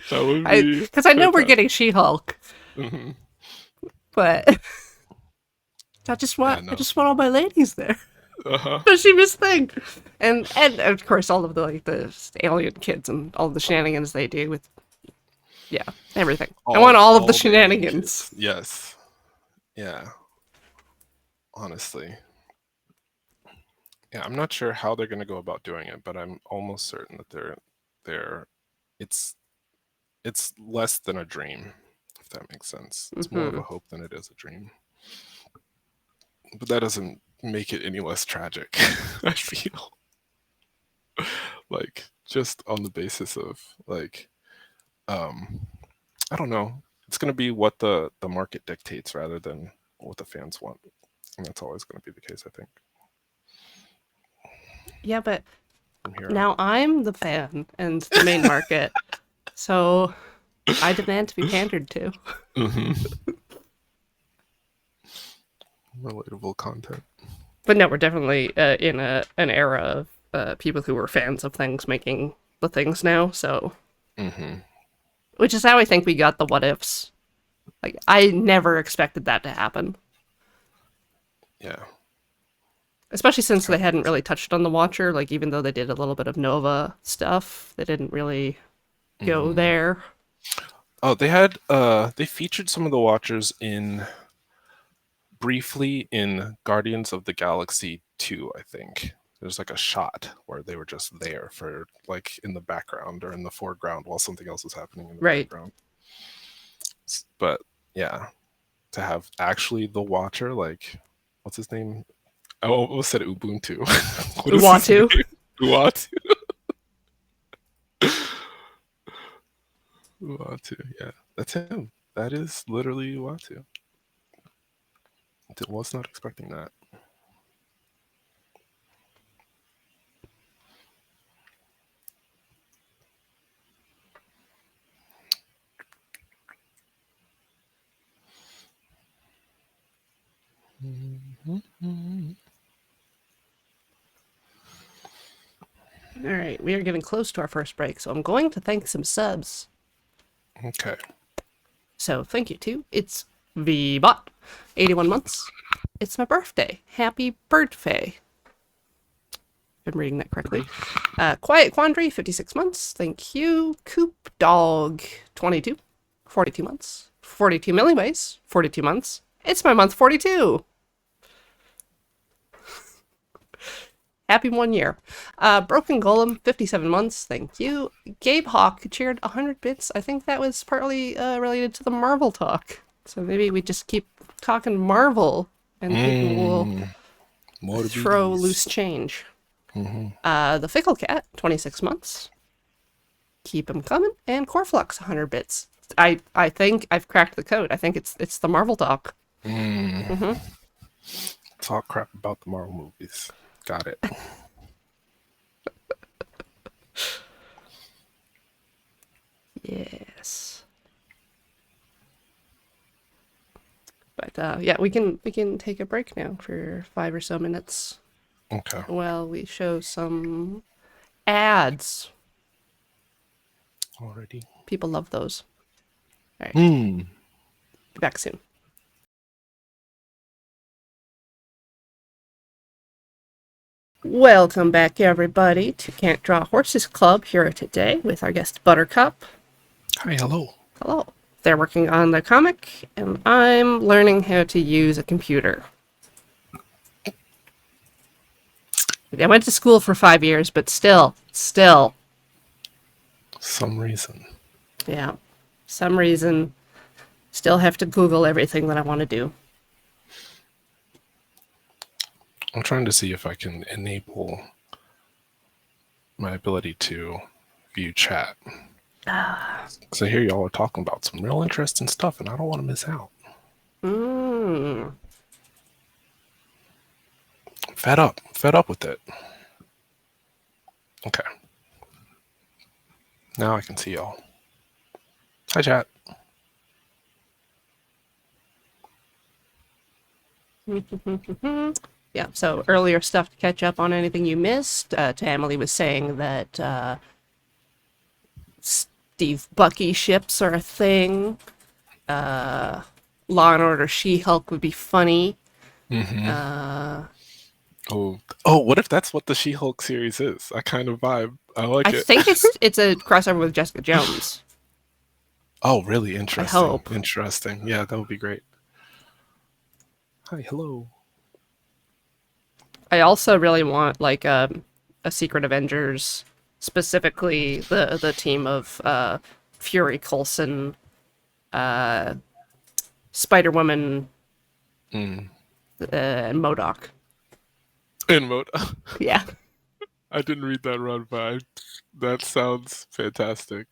that would I be because I know we're fantastic. getting She Hulk, Hmm. but I just Yeah, want no. all my ladies there. Uh-huh. Mischievous thing, and of course all of the the alien kids and all the shenanigans they do with everything. I want all of the the alien shenanigans. kids. Yes. Yeah. Honestly. Yeah, I'm not sure how they're gonna go about doing it, but I'm almost certain that they're it's it's less than a dream, if that makes sense. It's more of Hmm. a hope than it is a dream. But that doesn't make it any less tragic, I feel. Like just on the basis of like um I don't know. It's gonna be what the market dictates rather than what the fans want. And that's always gonna be the case, I think, Yeah, but from here out. now I'm the fan and the main market, so I demand to be pandered to. Hmm. Relatable content. But no, we're definitely in an era of people who were fans of things making the things now. So, Hmm. which is how I think we got the what ifs. Like, I never expected that to happen, Yeah. especially since Kind they of hadn't crazy. really touched on the Watcher. Like, even though they did a little bit of Nova stuff, they didn't really go Hmm. there. Oh, they featured some of the Watchers in briefly in Guardians of the Galaxy 2, I think. There's like a shot where they were just there for like in the background or in the foreground while something else was happening in the Right. background. But yeah, to have actually the Watcher, like what's his name? I almost said Ubuntu. What is his Uatu. name? Uatu. Uatu. Yeah, that's him. That is literally Uatu. Was not expecting that. All right, we are getting close to our first break, so I'm going to thank some subs. Okay. So thank you to It's VBot, 81 months. It's my birthday. Happy birthday. If I'm reading that correctly. Quiet Quandary, 56 months. Thank you. Coop Dog, 22, 42 months. 42 Milliways, 42 months. It's my month 42. Happy 1 year. Broken Golem, 57 months. Thank you. Gabe Hawk cheered 100 bits. I think that was partly related to the Marvel talk. So maybe we just keep talking Marvel and people will More throw bees. loose change. Hmm. The Fickle Cat, 26 months. Keep them coming. And Coreflux, 100 bits. I think I've cracked the code. I think it's the Marvel talk. Mm. Talk crap about the Marvel movies. Got it. Yes. But yeah, we can take a break now for 5 or so minutes Okay. while we show some ads. Already. People love those. All right, Hmm. be back soon. Welcome back, everybody, to Can't Draw Horses Club here today with our guest Buttercup. Hi. Hello. Hello. They're working on the comic, and I'm learning how to use a computer. I went to school for 5 years, but still, Some reason. yeah, some reason, still have to Google everything that I want to do. I'm trying to see if I can enable my ability to view chat. Because I hear y'all are talking about some real interesting stuff, and I don't want to miss out. Mm. I'm fed up. Fed up with it. Okay. Now I can see y'all. Hi, chat. Yeah, so earlier stuff to catch up on anything you missed. Tamily was saying that Steve Bucky ships are a thing. Law and Order She-Hulk would be funny. Hmm. Uh, Oh, what if that's what the She-Hulk series is? That kind of vibe. I I like it. think it's a crossover with Jessica Jones. Oh, really I interesting. hope. Interesting. Yeah, that would be great. Hi, hello. I also really want like a Secret Avengers, specifically the team of Fury, Coulson, Spider Woman, Mm. and Modoc. In mode. Yeah. I didn't read that run, but that sounds fantastic.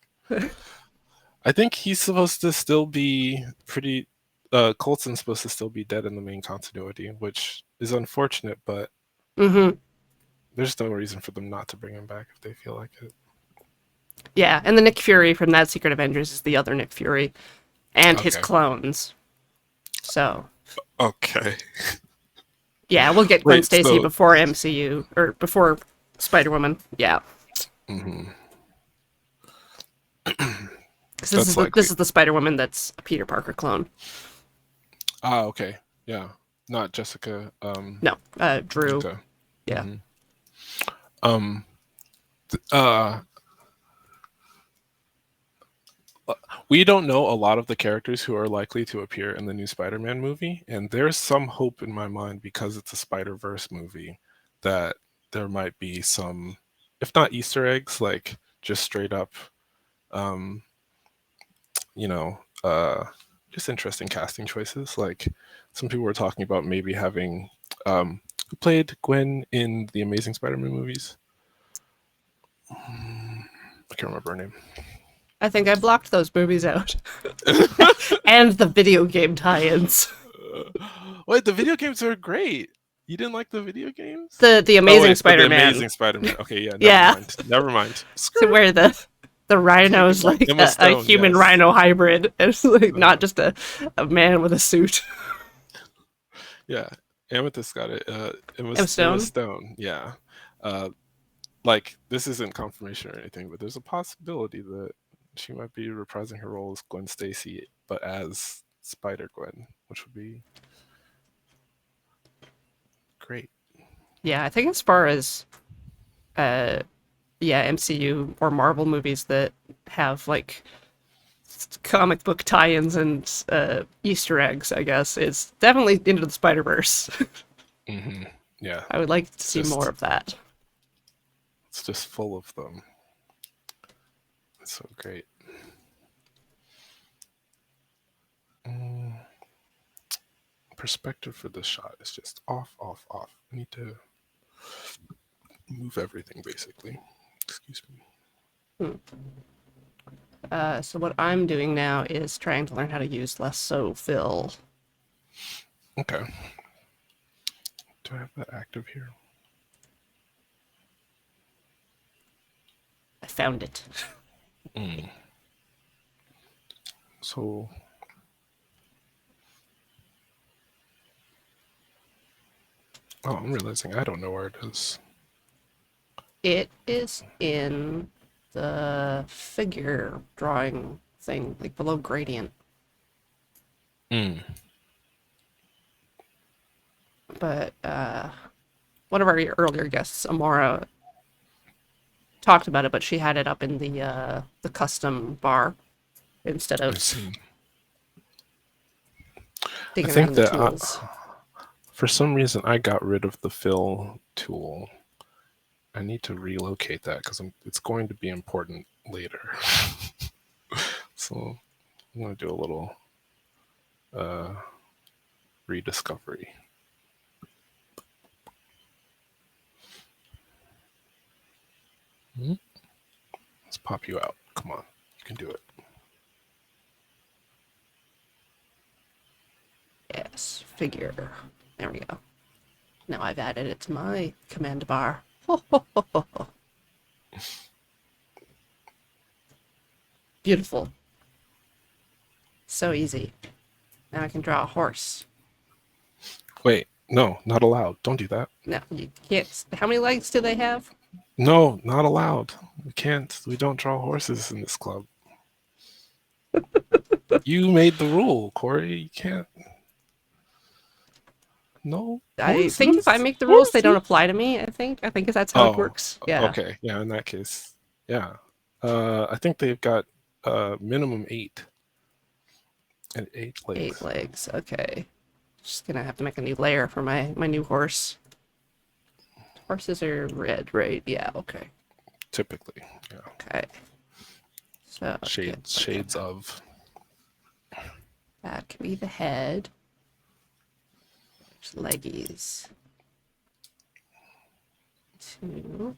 I think he's supposed to still be pretty. Colson's supposed to still be dead in the main continuity, which is unfortunate, but hmm there's no reason for them not to bring him back if they feel like it. Yeah, and the Nick Fury from that Secret Avengers is the other Nick Fury, and his Okay. clones. So Okay. yeah, we'll get Gwen Wait, Stacy so before MCU or before Spider Woman. Yeah, mhm, because that's this likely. is the Spider Woman that's a Peter Parker clone. Ah, okay. Yeah. Not Jessica No, Drew. Juta. Yeah. Hmm. Um uh we don't know a lot of the characters who are likely to appear in the new Spider-Man movie, and there's some hope in my mind because it's a Spider-Verse movie that there might be some, if not Easter eggs, like just straight up um you know, just interesting casting choices. Like some people were talking about maybe having who played Gwen in the Amazing Spider-Man movies. I can't remember her name. I think I blocked those movies out. And the video game tie-ins. Wait, the video games are great. You didn't like the video games? The Oh Amazing wait, for the Spider-Man. Amazing Spider-Man. Okay, yeah, never Yeah. mind. Never mind. So where the rhino's Like like Emma a Stone, human yes. rhino hybrid. It's like not just a man with a suit. Yeah, Amethyst got it. Emma Emma Stone. Stone. Yeah. Uh, like this isn't confirmation or anything, but there's a possibility that she might be reprising her role as Gwen Stacy, but as Spider Gwen, which would be great. Yeah, I think as far as uh yeah, MCU or Marvel movies that have like comic book tie-ins and Easter eggs, I guess, it's definitely Into the Spider-Verse. Hmm. Yeah, I would like to it's see more just of that. it's just full of them. It's so great. Mm, perspective for this shot is just off, off, off. I need to move everything basically. Excuse me. So what I'm doing now is trying to learn how to use lasso fill. Okay. Do I have that active here? I found it. Mm. So oh, I'm realizing I don't know where it is. It is in the figure drawing thing, like below gradient. Mm. But one of our earlier guests, Amora, talked about it, but she had it up in the custom bar instead I of see. I digging around think in the that tools. for some reason I got rid of the fill tool. I need to relocate that because it's going to be important later. So I'm going to do a little uh, rediscovery. Mhm. Let's pop you out. Come on, you can do it. Yes, figure. There we go. Now I've added it to my command bar. Beautiful. So easy. Now I can draw a horse. Wait, no, not allowed. Don't do that. No, you can't. How many legs do they have? No, not allowed. We can't. We don't draw horses in this club. You made the rule, Corey. You can't. No I think if I horses. make the rules, they don't Horses. apply to me. I think that's how it Oh, works. Yeah, okay. Yeah, in that case, yeah. I think they've got minimum 8 and 8 8 legs. legs. Okay, just gonna have to make a new layer for my new horse. Horses are red, right? Yeah. Okay. Typically, yeah. Okay. So get Shades of. that can be the head. There's leggies. 2.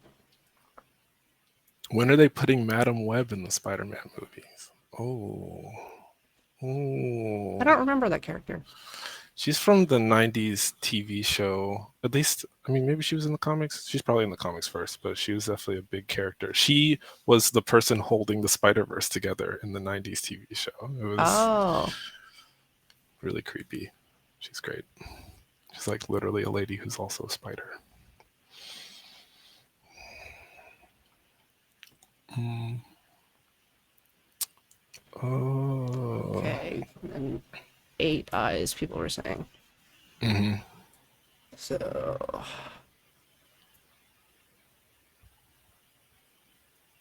When are they putting Madam Web in the Spider-Man movies? Oh, I oh. don't remember that character. She's from the '90s TV show. At least, I mean, maybe she was in the comics. She's probably in the comics first, but she was definitely a big character. She was the person holding the Spider-Verse together in the '90s TV show. It was Oh, really creepy. She's great. She's like literally a lady who's also a spider. Mm. Oh. okay. And 8 eyes, people were saying. Hmm. So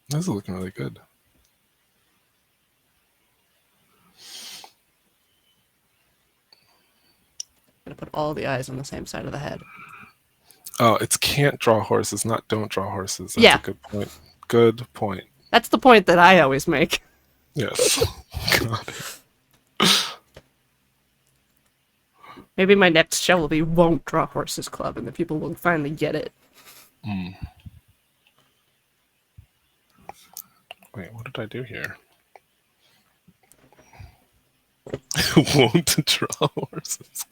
This is looking really good. I'm gonna put all the eyes on the same side of the head. Oh, it's can't draw horses, not don't draw horses. That's Yeah, a good point. Good point. that's the point that I always make. Yes. Got it. Maybe my next show will be Won't Draw Horses Club, and the people will finally get it. Mm. Wait, what did I do here? Won't draw horses.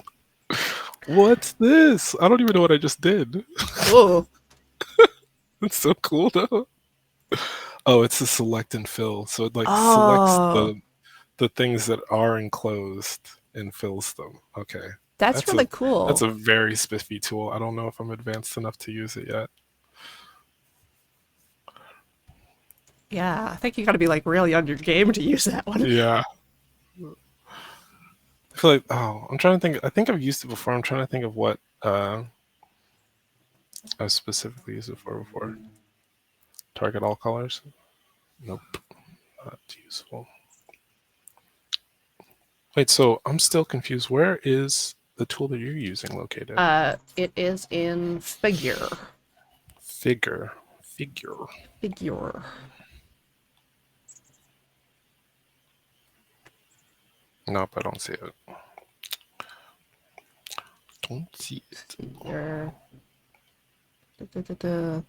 What's this? I don't even know what I just did. Oh, It's so cool though. Oh, it's a select and fill. So it like selects oh, the things that are enclosed and fills them. Okay. that's That's really that's cool. a very spiffy tool. I don't know if I'm advanced enough to use it yet. Yeah, I think you got to be like really on your game to use that one. Yeah. I feel like I'm trying to think. I think I've used it before. I'm trying to think of what I specifically used it for before. Target all colors? Nope. Not useful. Wait, so I'm still confused. Where is the tool that you're using located? It is in figure. Figure. Figure. Figure. Nope, I don't see it. Don't see it. Figure. Da, da, da, da.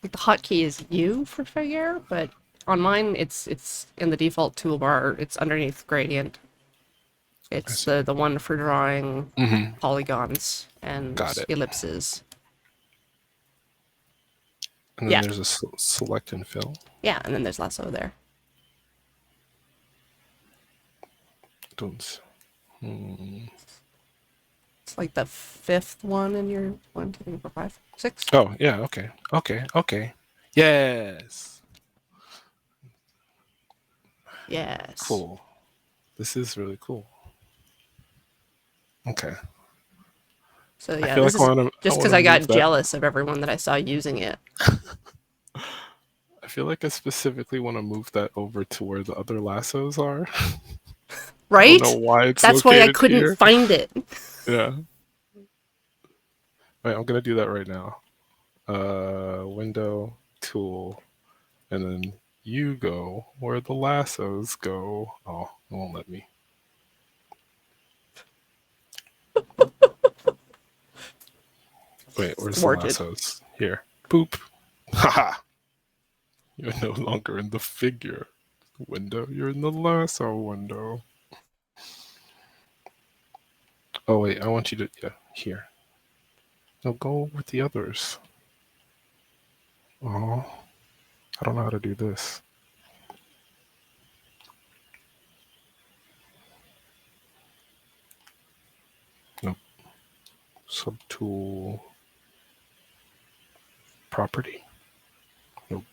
The hotkey is U for figure, but on mine it's in the default toolbar. It's underneath gradient. I It's see. the one for drawing Mm-hmm. polygons and Got it. ellipses. And then Yeah, there's a select and fill. yeah, and then there's lasso there. Don't. Hmm. It's like the 5th one in your 1, 2, 3, 4, 5, 6. Oh, yeah, okay. Okay, okay. Yes. Yes. Cool. This is really cool. Okay. So I yeah, feel this like is I just want because to I move got that. jealous of everyone that I saw using it. I feel like I specifically want to move that over to where the other lassos are. I don't know Right? why it's That's why I located couldn't here. find it. Yeah. Wait, I'm gonna do that right now. Window, tool, and then you go where the lassos go. Oh, it won't let me. Wait, where's the Thwarted. lassos? Here. Boop. Haha. You're no longer in the figure window. You're in the lasso window. Oh wait, I want you to here. No, go with the others. Oh, I don't know how to do this. Nope. Subtool. Property. Nope.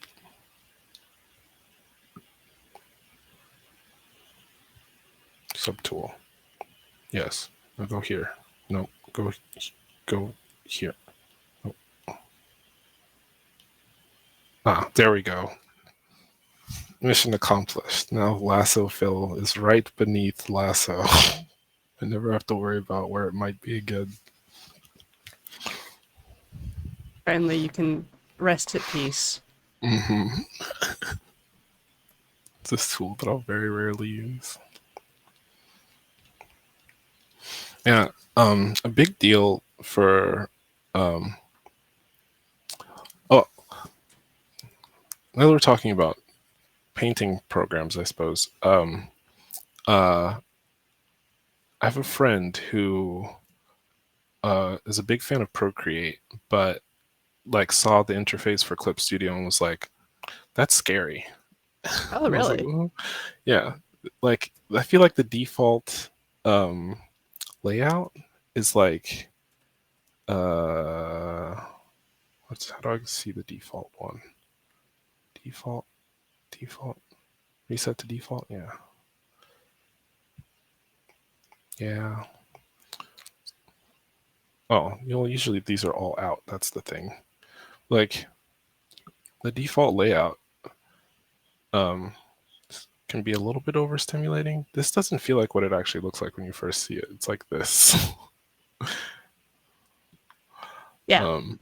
subtool. Yes. Now go here. No, go here. Oh. Ah, there we go. Mission accomplished. Now lasso fill is right beneath lasso. I never have to worry about where it might be again. Finally, you can rest at peace. It's this tool that I'll very rarely use. Yeah, a big deal for oh, now that we're talking about painting programs, I suppose. I have a friend who is a big fan of Procreate, but like saw the interface for Clip Studio and was like, "That's scary." Oh, And I was like, really? "Well," yeah, like I feel like the default layout is like how do I see the default one? Default, reset to default. Yeah. Oh, usually these are all out. That's the thing. Like the default layout um, can be a little bit overstimulating. This doesn't feel like what it actually looks like when you first see it. It's like this. Yeah. um,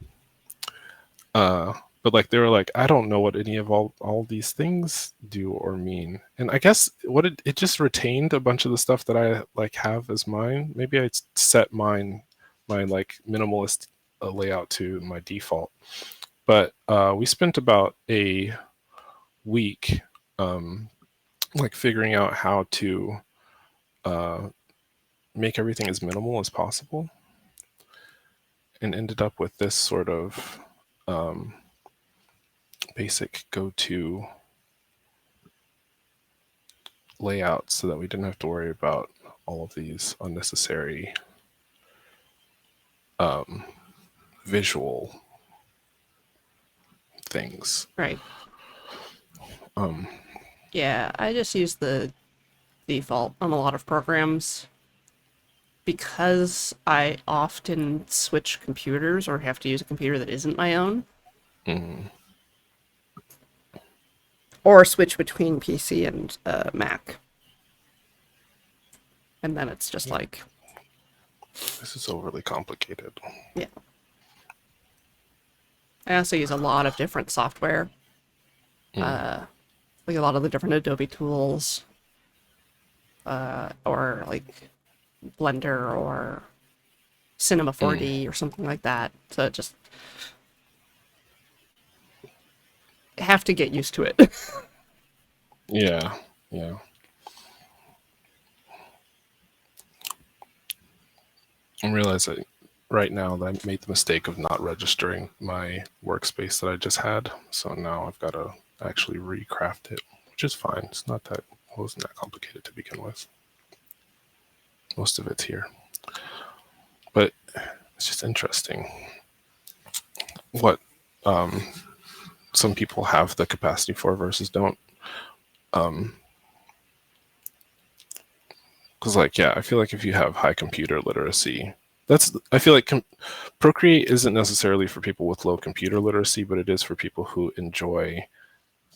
but like they were like, I don't know what any of all these things do or mean. And I guess what it just retained a bunch of the stuff that I like have as mine. Maybe I set my like minimalist layout to my default. But we spent about a week like figuring out how to make everything as minimal as possible, and ended up with this sort of basic go-to layout so that we didn't have to worry about all of these unnecessary visual things. Right. Um, Yeah, I just use the default on a lot of programs because I often switch computers or have to use a computer that isn't my own, or switch between PC and Mac. And then it's just like, this is overly complicated. yeah. I also use a lot of different software, like a lot of the different Adobe tools, or like Blender or Cinema 4D or something like that. So it just have to get used to it. Yeah. I'm realizing right now that I made the mistake of not registering my workspace that I just had. So now I've got to actually recraft it, which is fine. It wasn't that complicated to begin with. Most of it's here. But it's just interesting what some people have the capacity for versus don't. Because I feel like if you have high computer literacy, I feel like Procreate isn't necessarily for people with low computer literacy, but it is for people who enjoy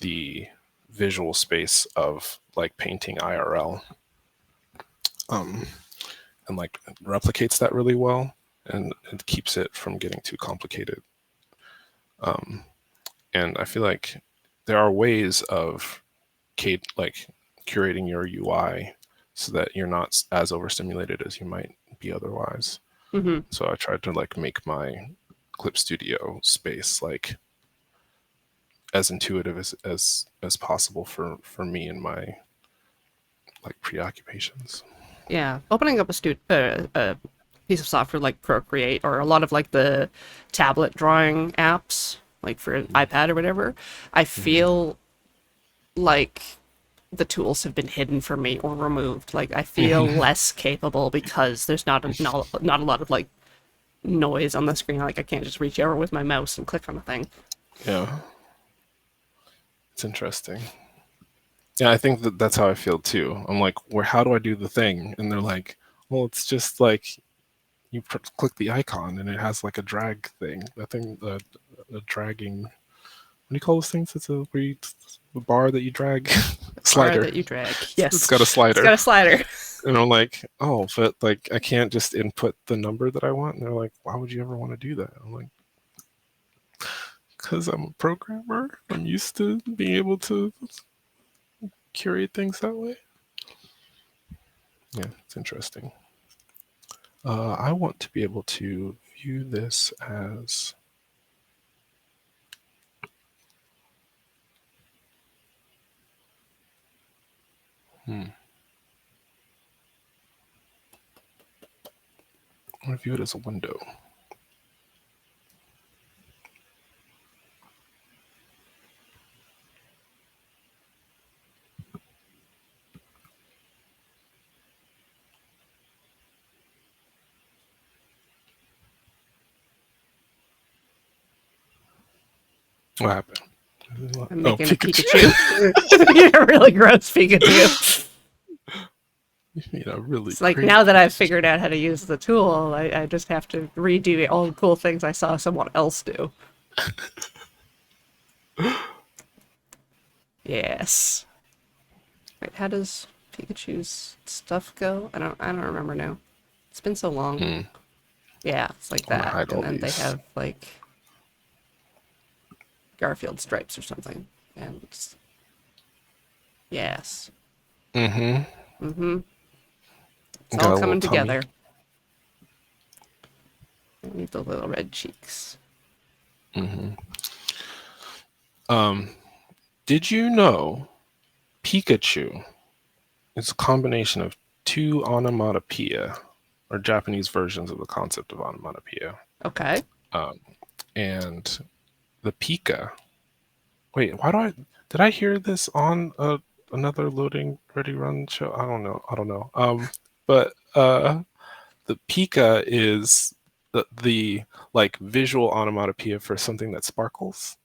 the visual space of like painting IRL, and like replicates that really well, and it keeps it from getting too complicated. And I feel like there are ways of like curating your UI so that you're not as overstimulated as you might be otherwise. So I tried to like make my Clip Studio space like as intuitive as possible for me and my like preoccupations. Yeah, opening up a piece of software like Procreate or a lot of like the tablet drawing apps, like for an iPad or whatever, I feel like the tools have been hidden from me or removed. Like I feel less capable because there's not a lot of like noise on the screen. Like I can't just reach over with my mouse and click on a thing. Yeah, it's interesting. Yeah, I think that that's how I feel too. I'm like, where? How do I do the thing? And they're like, well, it's just like you click the icon and it has like a drag thing. That thing, a dragging. What do you call those things? It's a bar that you drag, Bar slider. that you drag. It's Yes. got a It's slider, got a slider. and I'm like, oh, but like I can't just input the number that I want. And they're like, why would you ever want to do that? I'm like, because I'm a programmer. I'm used to being able to curate things that way. Yeah, it's interesting. I want to be able to view this as. I want to view it as a window. What happened? I'm Oh, making a Pikachu. Pikachu. You're a really gross Pikachu. Really It's like great now that I've Pikachu. figured out how to use the tool, I just have to redo all the cool things I saw someone else do. Yes. Wait, how does Pikachu's stuff go? I don't remember now. It's been so long. Hmm. Yeah, it's like I want to that. hide And all then they these. have like Garfield stripes or something. And yes. Mm-hmm. Mm-hmm. It's Got all a little coming tummy. together. I need the little red cheeks. Mm-hmm. Um, did you know Pikachu is a combination of two onomatopoeia, or Japanese versions of the concept of onomatopoeia? Okay. Um, and the Pika. Wait, why do I did I hear this on another loading ready run show? I don't know. I don't know. But the Pika is the like visual onomatopoeia for something that sparkles,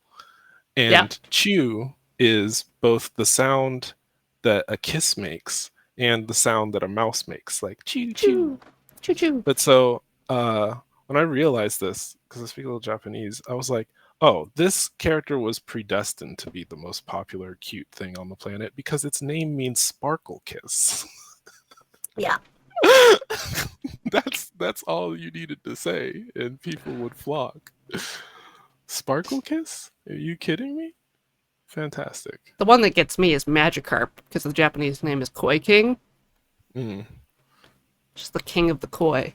Yeah. and chew is both the sound that a kiss makes and the sound that a mouse makes, like chew chew. Choo. Choo choo. But so when I realized this, because I speak a little Japanese, I was like, oh, this character was predestined to be the most popular cute thing on the planet because its name means sparkle kiss. Yeah. That's all you needed to say, and people would flock. Sparkle kiss? Are you kidding me? Fantastic. The one that gets me is Magikarp, because the Japanese name is Koi King. Mm. Just the king of the koi.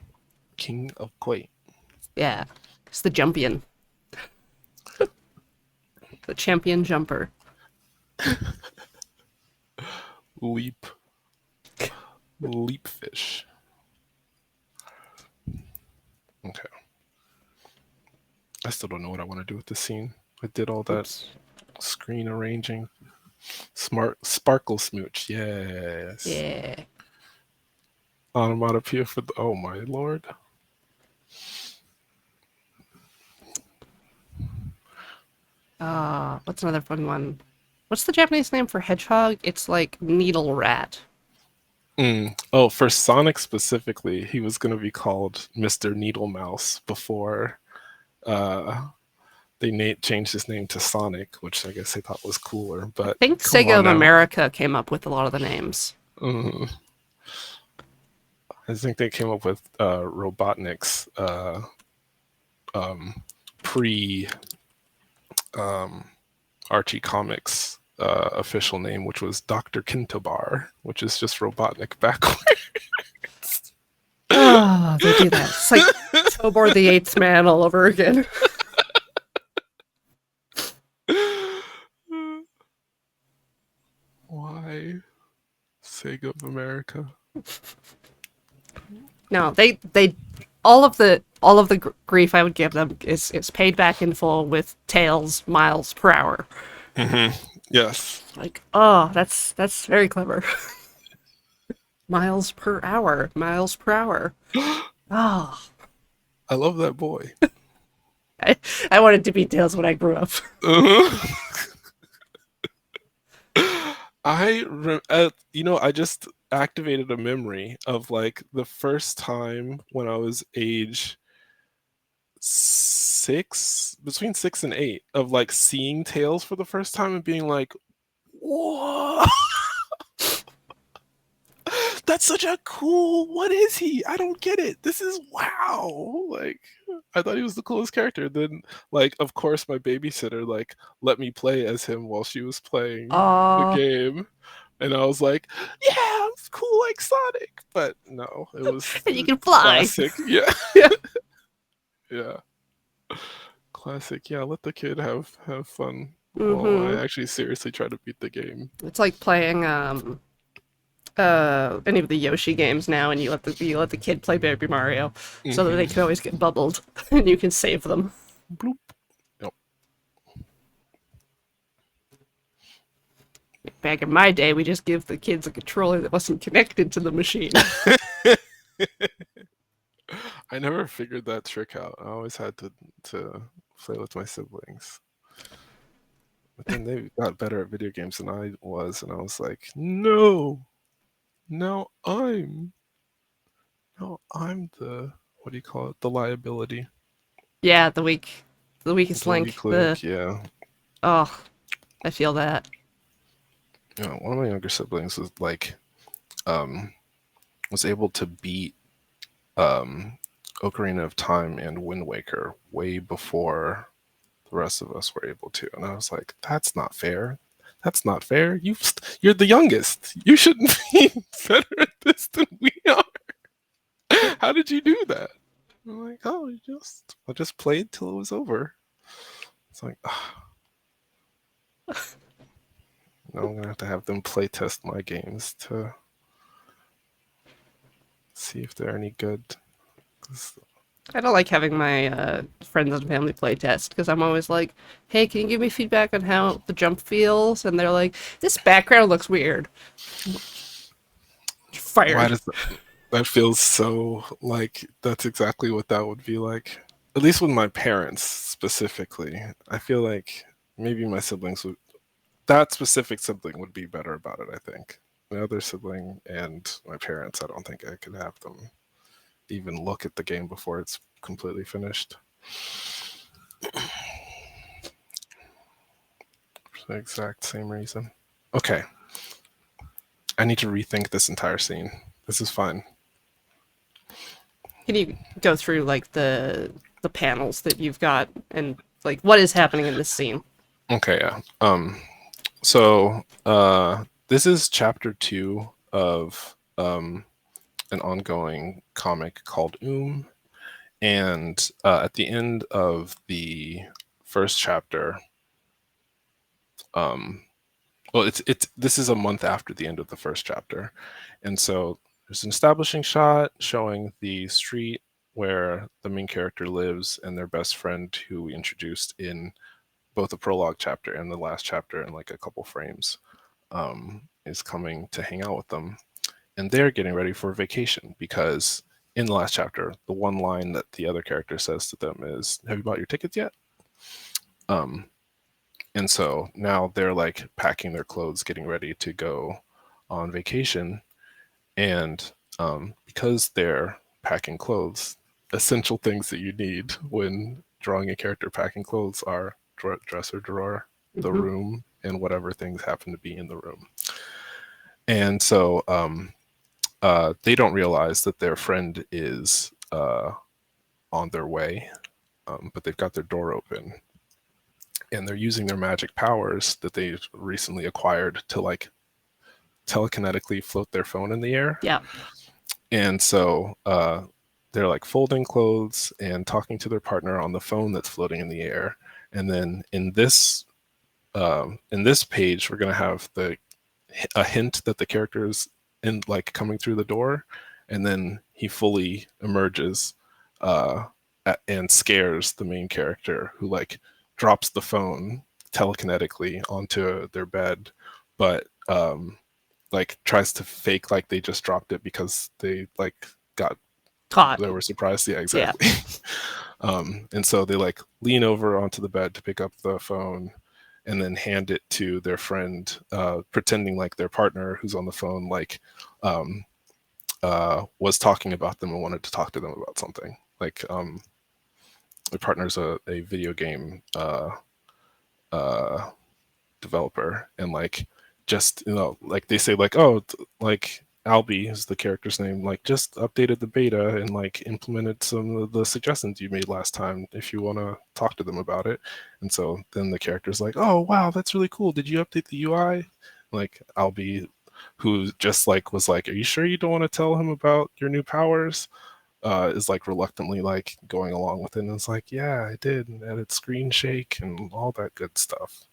King of Koi. Yeah. It's the Jumpion. The champion jumper. Leap. Leap fish. Okay. I still don't know what I want to do with this scene. I did all that Oops. screen arranging. Smart sparkle smooch. Yes. Yeah. Onomatopoeia for the. Oh my lord. What's another fun one? What's the Japanese name for hedgehog? It's like needle rat. Oh, for Sonic specifically, he was going to be called Mr. Needle Mouse before uh, they changed his name to Sonic, which I guess they thought was cooler. I But think come Sega on of now. America came up with a lot of the names. Mm. I think they came up with Robotnik's pre Archie Comics official name, which was Dr. Kintobar, which is just Robotnik backwards. Oh, they do that. It's like Tobor the Eighth Man all over again. Why? Sega of America. No, they all of the grief I would give them is paid back in full with Tails miles per hour. Yes. Like, oh, that's very clever. Miles per hour, miles per hour. Oh, I love that boy. I, I wanted to be Tails when I grew up. Uh-huh. I just activated a memory of like the first time when I was age 6, between 6 and 8, of like seeing Tails for the first time and being like, "Whoa, that's such a cool. What is he? I don't get it. This is wow." Like, I thought he was the coolest character. Then, like, of course, my babysitter like let me play as him while she was playing the Uh, game, and I was like, "Yeah, it's cool like Sonic." But no, it was and you can fly. classic. Yeah, Yeah. yeah, classic. Yeah, let the kid have fun while I Mm-hmm. actually seriously try to beat the game. It's like playing any of the Yoshi games now, and you let the kid play Baby Mario, so that they Hmm. can always get bubbled, and you can save them. Bloop. Yep. Back in my day, we just give the kids a controller that wasn't connected to the machine. I never figured that trick out. I always had to play with my siblings. But then they got better at video games than I was, and I was like, no, now I'm the, what do you call it? The liability. Yeah, the weakest The link. weak link, yeah. Oh, I feel that. One of my younger siblings was like, um, was able to beat um, Ocarina of Time and Wind Waker way before the rest of us were able to. And I was like, that's not fair. That's not fair. You're the youngest. You shouldn't be better at this than we are. How did you do that? I'm like, oh, I just played till it was over. It's like, oh, now I'm gonna have to have them play test my games to see if they're any good. 'Cause I don't like having my friends and family play test because I'm always like, "Hey, can you give me feedback on how the jump feels?" And they're like, "This background looks weird." why Fired. does that feels so like that's exactly what that would be like? At least with my parents specifically. I feel like maybe my siblings would, that specific sibling would be better about it, I think. My other sibling and my parents, I don't think I could have them even look at the game before it's completely finished. For the exact same reason. Okay, I need to rethink this entire scene. This is fine. Can you go through like the panels that you've got and like what is happening in this scene? Okay, yeah. So this is chapter 2 of an ongoing comic called and at the end of the first chapter, um, well, it's this is a month after the end of the first chapter, and so there's an establishing shot showing the street where the main character lives and their best friend, who we introduced in both the prologue chapter and the last chapter in like a couple frames, is coming to hang out with them, and they're getting ready for vacation because in the last chapter, the one line that the other character says to them is, "Have you bought your tickets yet?" Um, and so now they're like packing their clothes, getting ready to go on vacation. And because they're packing clothes, essential things that you need when drawing a character packing clothes are dresser drawer, the Hmm. room, and whatever things happen to be in the room. And so they don't realize that their friend is on their way, but they've got their door open and they're using their magic powers that they recently acquired to like telekinetically float their phone in the air. Yeah. And so they're like folding clothes and talking to their partner on the phone that's floating in the air. And then in this page, we're going to have a hint that the character is in like coming through the door, and then he fully emerges uh, and scares the main character, who like drops the phone telekinetically onto their bed, but like tries to fake like they just dropped it because they like got Caught. they were surprised. Yeah, Yeah. exactly. And so they like lean over onto the bed to pick up the phone, and then hand it to their friend, pretending like their partner who's on the phone, like was talking about them and wanted to talk to them about something. Like their partner's a video game developer, and like just like they say like, oh, like Albie is the character's name, like just updated the beta and like implemented some of the suggestions you made last time if you want to talk to them about it. And so then the character's like, oh wow, that's really cool, did you update the UI? Like Albie, who just like was like, are you sure you don't want to tell him about your new powers, is like reluctantly like going along with it, and it's like, yeah, I did, and added screen shake and all that good stuff.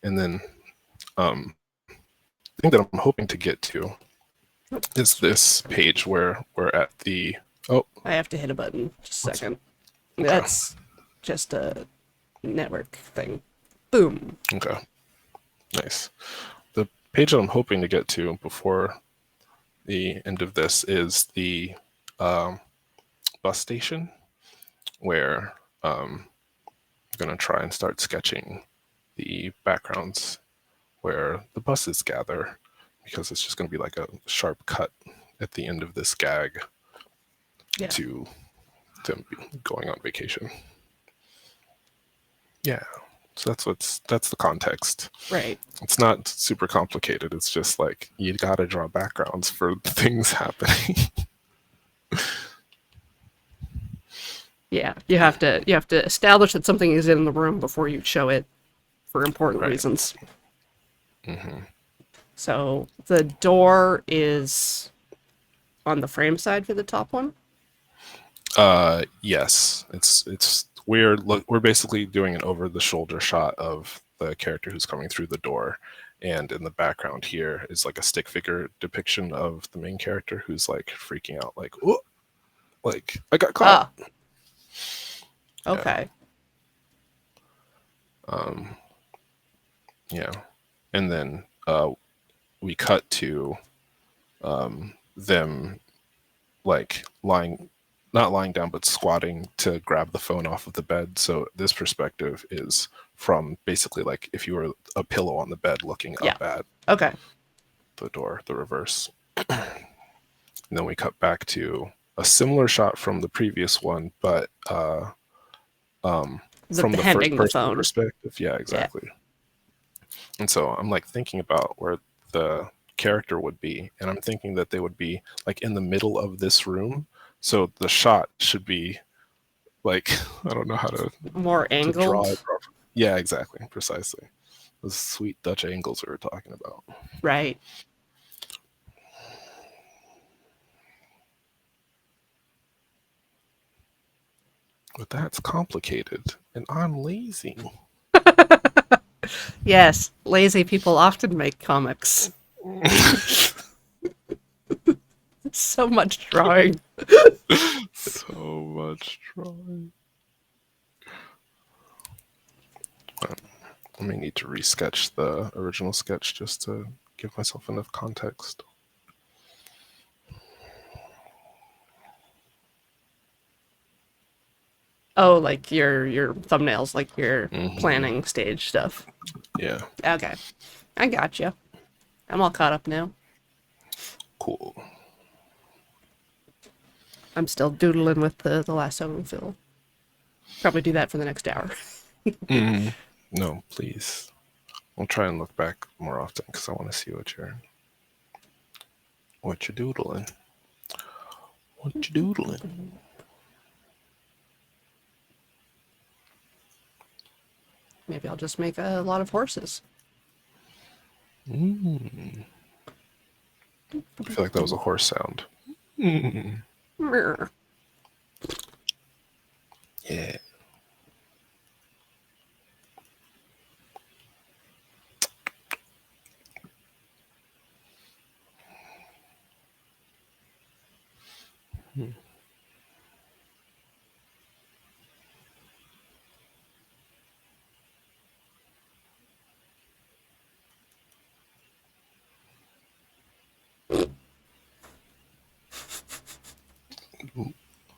And then the thing that I'm hoping to get to is this page where we're at the, oh, I have to hit a button. Just a second. okay. That's just a network thing. Boom. Okay, nice. The page that I'm hoping to get to before the end of this is the bus station, where I'm going to try and start sketching the backgrounds where the buses gather, because it's just going to be like a sharp cut at the end of this gag to them going on vacation. Yeah, so that's the context. Right. It's not super complicated. It's just like you got to draw backgrounds for things happening. Yeah, you have to establish that something is in the room before you show it for important reasons. Mm-hmm. So the door is on the frame side for the top one. Yes, we're basically doing an over the shoulder shot of the character who's coming through the door, and in the background here is like a stick figure depiction of the main character who's like freaking out, like, oh, like I got caught. Okay. Yeah, and then we cut to them like not lying down, but squatting to grab the phone off of the bed. So this perspective is from basically like if you were a pillow on the bed looking up at the door, the reverse. And then we cut back to a similar shot from the previous one, but from the first person perspective. Yeah, exactly. Yeah. And so I'm like thinking about where the character would be, and I'm thinking that they would be like in the middle of this room. So the shot should be like, I don't know how to more angled. To draw it properly. Yeah, exactly, precisely. Those sweet Dutch angles we were talking about. Right. But that's complicated, and I'm lazy. Yes, lazy people often make comics. So much drawing. So much drawing. I may need to resketch the original sketch just to give myself enough context. Oh, like your thumbnails, like your planning stage stuff. Yeah. Okay. I got you. I'm all caught up now. Cool. I'm still doodling with the lasso fill. Probably do that for the next hour. No, please. I'll try and look back more often because I want to see what you're doodling. What you doodling? Maybe I'll just make a lot of horses. I feel like that was a horse sound. Yeah.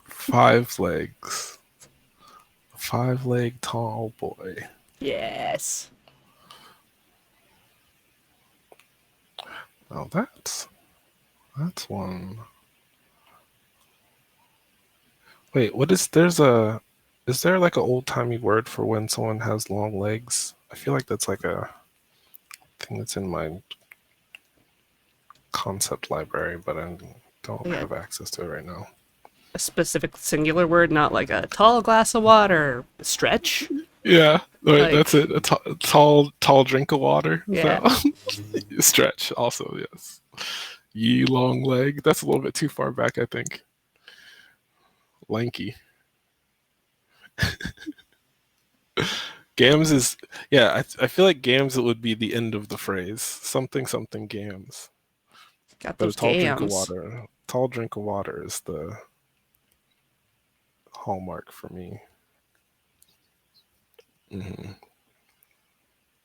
Five legs. 5-leg tall boy. Yes. Oh, that's one. Wait, what is there's a is there like an old timey word for when someone has long legs? I feel like that's like a thing that's in my concept library, but I don't Yeah. have access to it right now. A specific singular word, not like a tall glass of water. Stretch. Yeah, right, that's Like, it. A tall drink of water. Is that yeah. stretch? Also, yes. Ye long leg. That's a little bit too far back, I think. Lanky. Gams is yeah. I feel like gams would be the end of the phrase. Something something gams. Got But a those tall drink of gams. water. Tall drink of water is the hallmark for me. Hmm.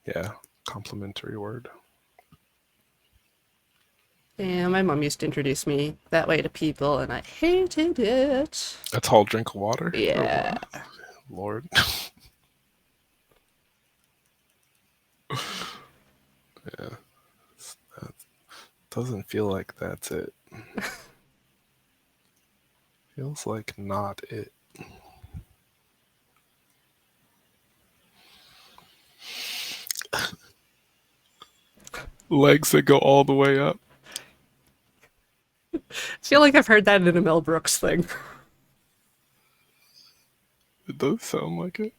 Yeah, complimentary word. Yeah, my mom used to introduce me that way to people, and I hated it. A tall drink of water. Oh Yeah. Lord. Yeah, that doesn't feel like that's it. Feels like not it. Legs that go all the way up. I feel like I've heard that in a Mel Brooks thing. It does sound like it.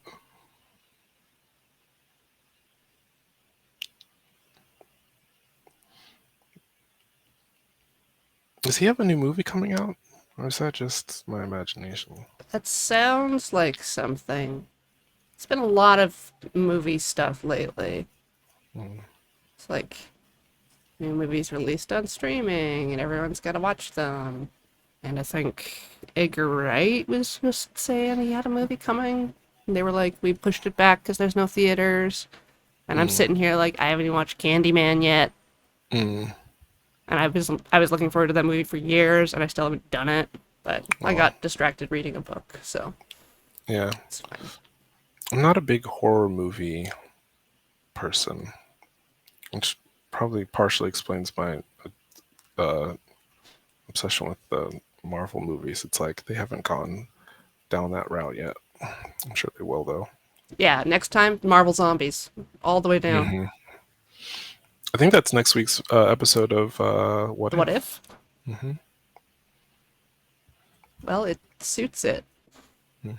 Does he have a new movie coming out? Or is that just my imagination? That sounds like something. It's been a lot of movie stuff lately. Hmm. It's like new movies released on streaming, and everyone's got to watch them. And I think Edgar Wright was just saying he had a movie coming. And they were like, we pushed it back because there's no theaters. And I'm Mm. sitting here like, I haven't even watched Candyman yet. Mm. And I was looking forward to that movie for years, and I still haven't done it. But I Oh, got distracted reading a book, so yeah. it's fine. I'm not a big horror movie person, which probably partially explains my uh, obsession with the Marvel movies. It's like they haven't gone down that route yet. I'm sure they will, though. Yeah, next time, Marvel Zombies, all the way down. Hmm. I think that's next week's episode of What The What If. If? Hmm. Well, it suits it. Hmm.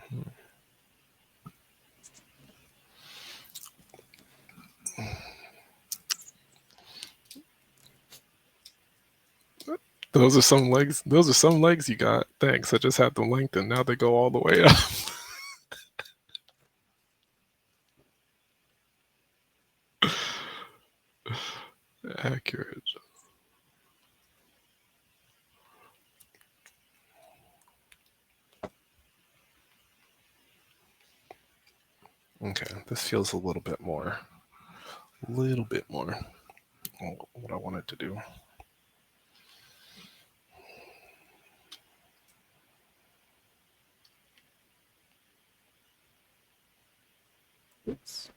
Those are some legs. Those are some legs you got. Thanks. I just had them lengthened. Now they go all the way up. Accurate. Okay, this feels a little bit more what I wanted to do. Oops.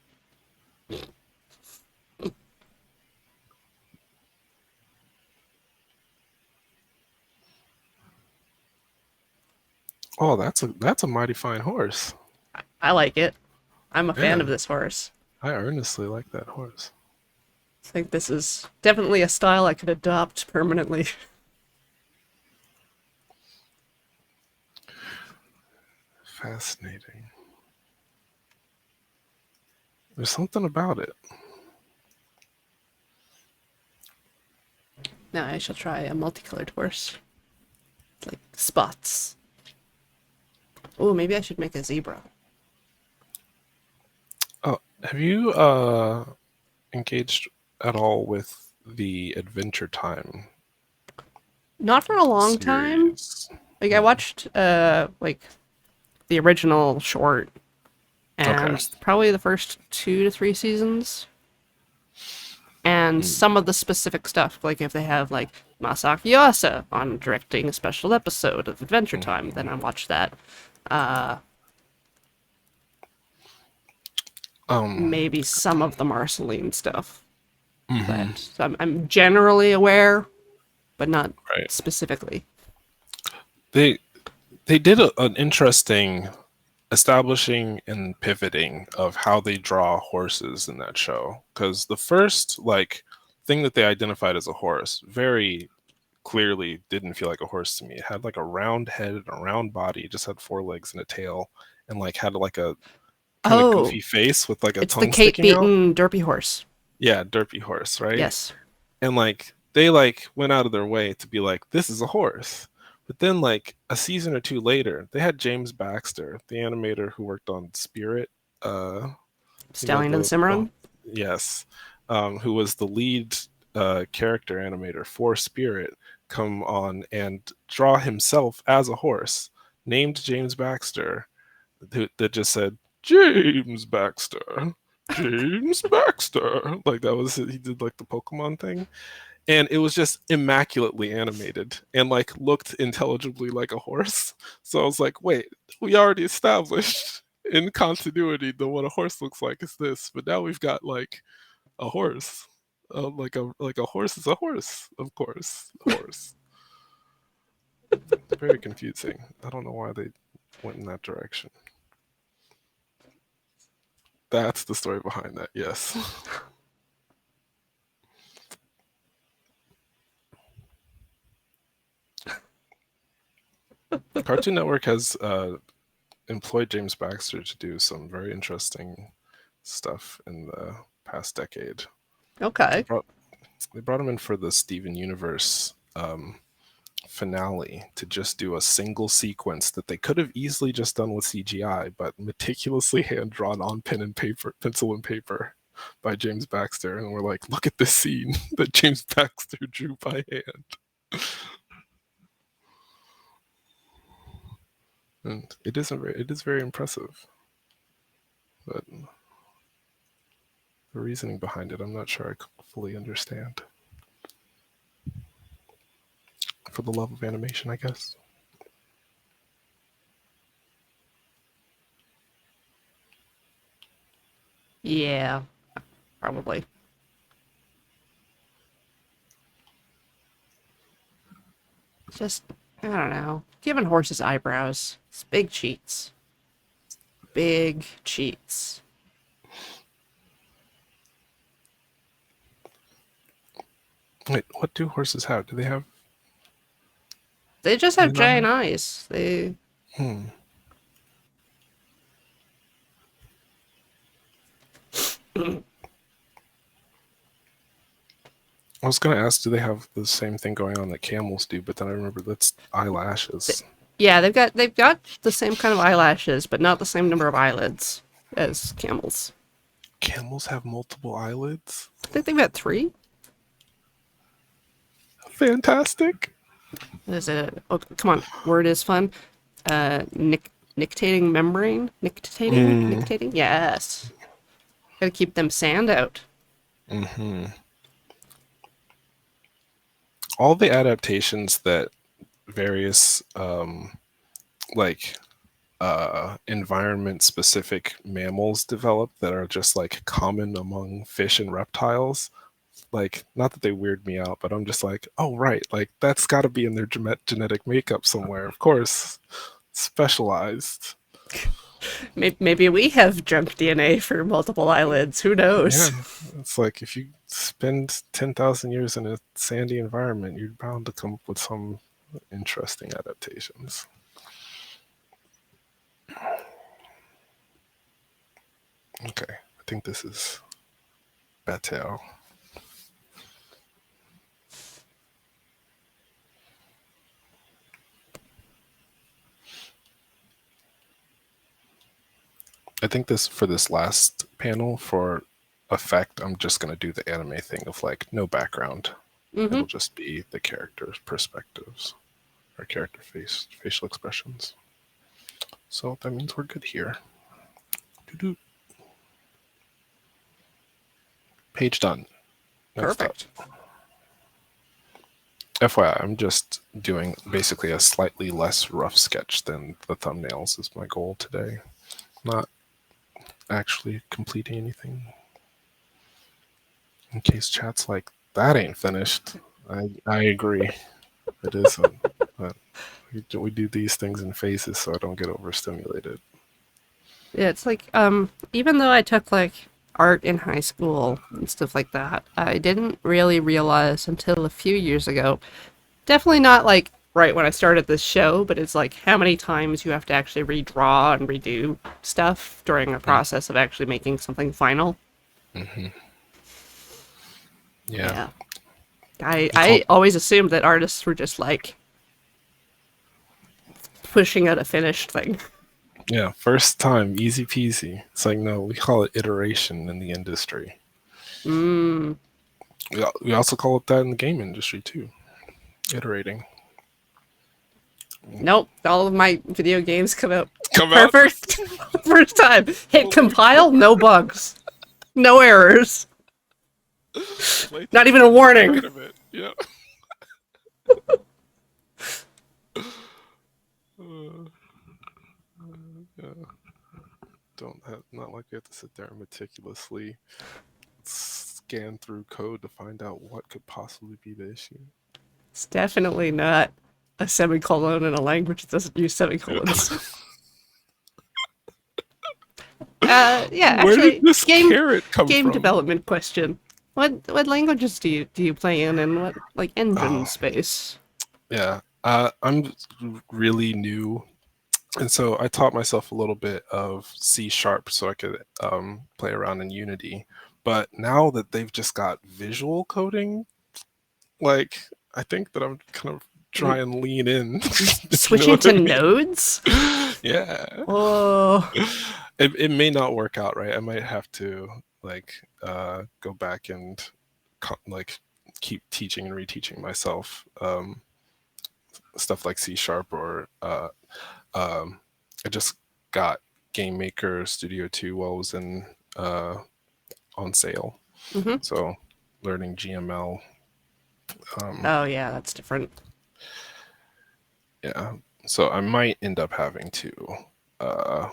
Oh, that's a mighty fine horse. I like it. I'm a fan of Man, this horse. I earnestly like that horse. I think this is definitely a style I could adopt permanently. Fascinating. There's something about it. Now I shall try a multicolored horse. Like spots. Oh, maybe I should make a zebra. Oh, have you engaged at all with the Adventure Time Not for a long time. series? Like I Hmm. watched like the original short Okay. and probably the first 2 to 3 seasons. And Hmm. some of the specific stuff, like if they have like Masaki Yuasa on directing a special episode of Adventure Time, then I watch that. Uh, Um, maybe some of the Marceline stuff. mhm, But I'm generally aware, but not right. specifically. They they did an interesting establishing and pivoting of how they draw horses in that show. Because the first like thing that they identified as a horse very clearly didn't feel like a horse to me. It had like a round head and a round body. It just had four legs and a tail, and like had like a kind of Oh, goofy face with like a it's the tongue Kate sticking out. Beaton Derpy horse. Yeah, derpy horse, right? Yes. And like they like went out of their way to be like, this is a horse. But then like a season or two later, they had James Baxter, the animator who worked on Spirit, uh, Stallion and the the Cimarron. yes, who was the lead character animator for Spirit, come on and draw himself as a horse named James Baxter, that just said James Baxter, James Baxter. Like that was it. He did like the Pokemon thing, and it was just immaculately animated and like looked intelligibly like a horse. So I was like, wait, we already established in continuity that what a horse looks like is this, but now we've got like a horse. Like a horse is a horse, of course, a horse. Very confusing. I don't know why they went in that direction. That's the story behind that. Yes. Cartoon Network has employed James Baxter to do some very interesting stuff in the past decade. They Okay. brought they brought him in for the Steven Universe finale to just do a single sequence that they could have easily just done with CGI, but meticulously hand drawn on pencil and paper by James Baxter. And we're like, look at this scene that James Baxter drew by hand. And it is very impressive. But the reasoning behind it, I'm not sure I fully understand. For the love of animation, I guess. Yeah, probably. Just, I don't know. Giving horses eyebrows. It's big cheats. Big cheats. Wait, what do horses have? Do they have? They just Do they have not giant have? eyes. They. Hmm. I was gonna ask, do they have the same thing going on that camels do? But then I remember that's eyelashes. Yeah, they've got the same kind of eyelashes, but not the same number of eyelids as camels. Camels have multiple eyelids. I think they've got three. Fantastic. Is it? Oh, come on, word is fun. Nictating membrane. Nictating. Mm. Nictating. Yes. Gotta keep them sand out. Hmm. All the adaptations that various like environment specific mammals develop that are just like common among fish and reptiles, like not that they weird me out, but I'm just like, oh right, like that's got to be in their genetic makeup somewhere, of course, specialized. Maybe we have junk DNA for multiple eyelids. Who Yeah, knows? it's like if you spend 10,000 years in a sandy environment, you're bound to come up with some interesting adaptations. Okay, I think this is better. I think this for this last panel for effect, I'm just gonna do the anime thing of like no background. Mm-hmm. It'll just be the characters' perspectives or facial expressions. So that means we're good here. Doo-doo. Page done. Next up. Perfect. FYI, I'm just doing basically a slightly less rough sketch than the thumbnails is my goal today. Not actually completing anything. In case chat's like, that ain't finished. I agree. It isn't. But we do these things in phases so I don't get overstimulated. Yeah, it's like even though I took like art in high school and stuff like that, I didn't really realize until a few years ago. Definitely not like right when I started this show, but it's like how many times you have to actually redraw and redo stuff during a Mm. process of actually making something final. Hmm. Yeah. Yeah. I We call I always assumed that artists were just like pushing out a finished thing. Yeah, first time, easy peasy. It's like, no, we call it iteration in the industry. Mm. We also call it that in the game industry too, iterating. Nope. All of my video games come out Come out. perfect first time. Hit compile, no bugs, no errors, not even a warning. Yeah. Yeah. Don't have not like you have to sit there and meticulously scan through code to find out what could possibly be the issue. It's definitely not a semicolon in a language that doesn't use semicolons. Yeah, Where did actually, this carrot come game from? development question. What languages do you play in, and what like engine Oh, space? yeah. I'm really new, and so I taught myself a little bit of C sharp so I could play around in Unity. But now that they've just got visual coding, like I think that I'm kind of try and lean in, if you know Switching what I to mean. nodes? Yeah. Oh, It may not work out, right? I might have to like go back and like keep teaching and reteaching myself stuff like C sharp or I just got Game Maker Studio 2 while I was in on sale. hmm. So learning GML. Oh yeah, that's different. Yeah. So I might end up having to uh,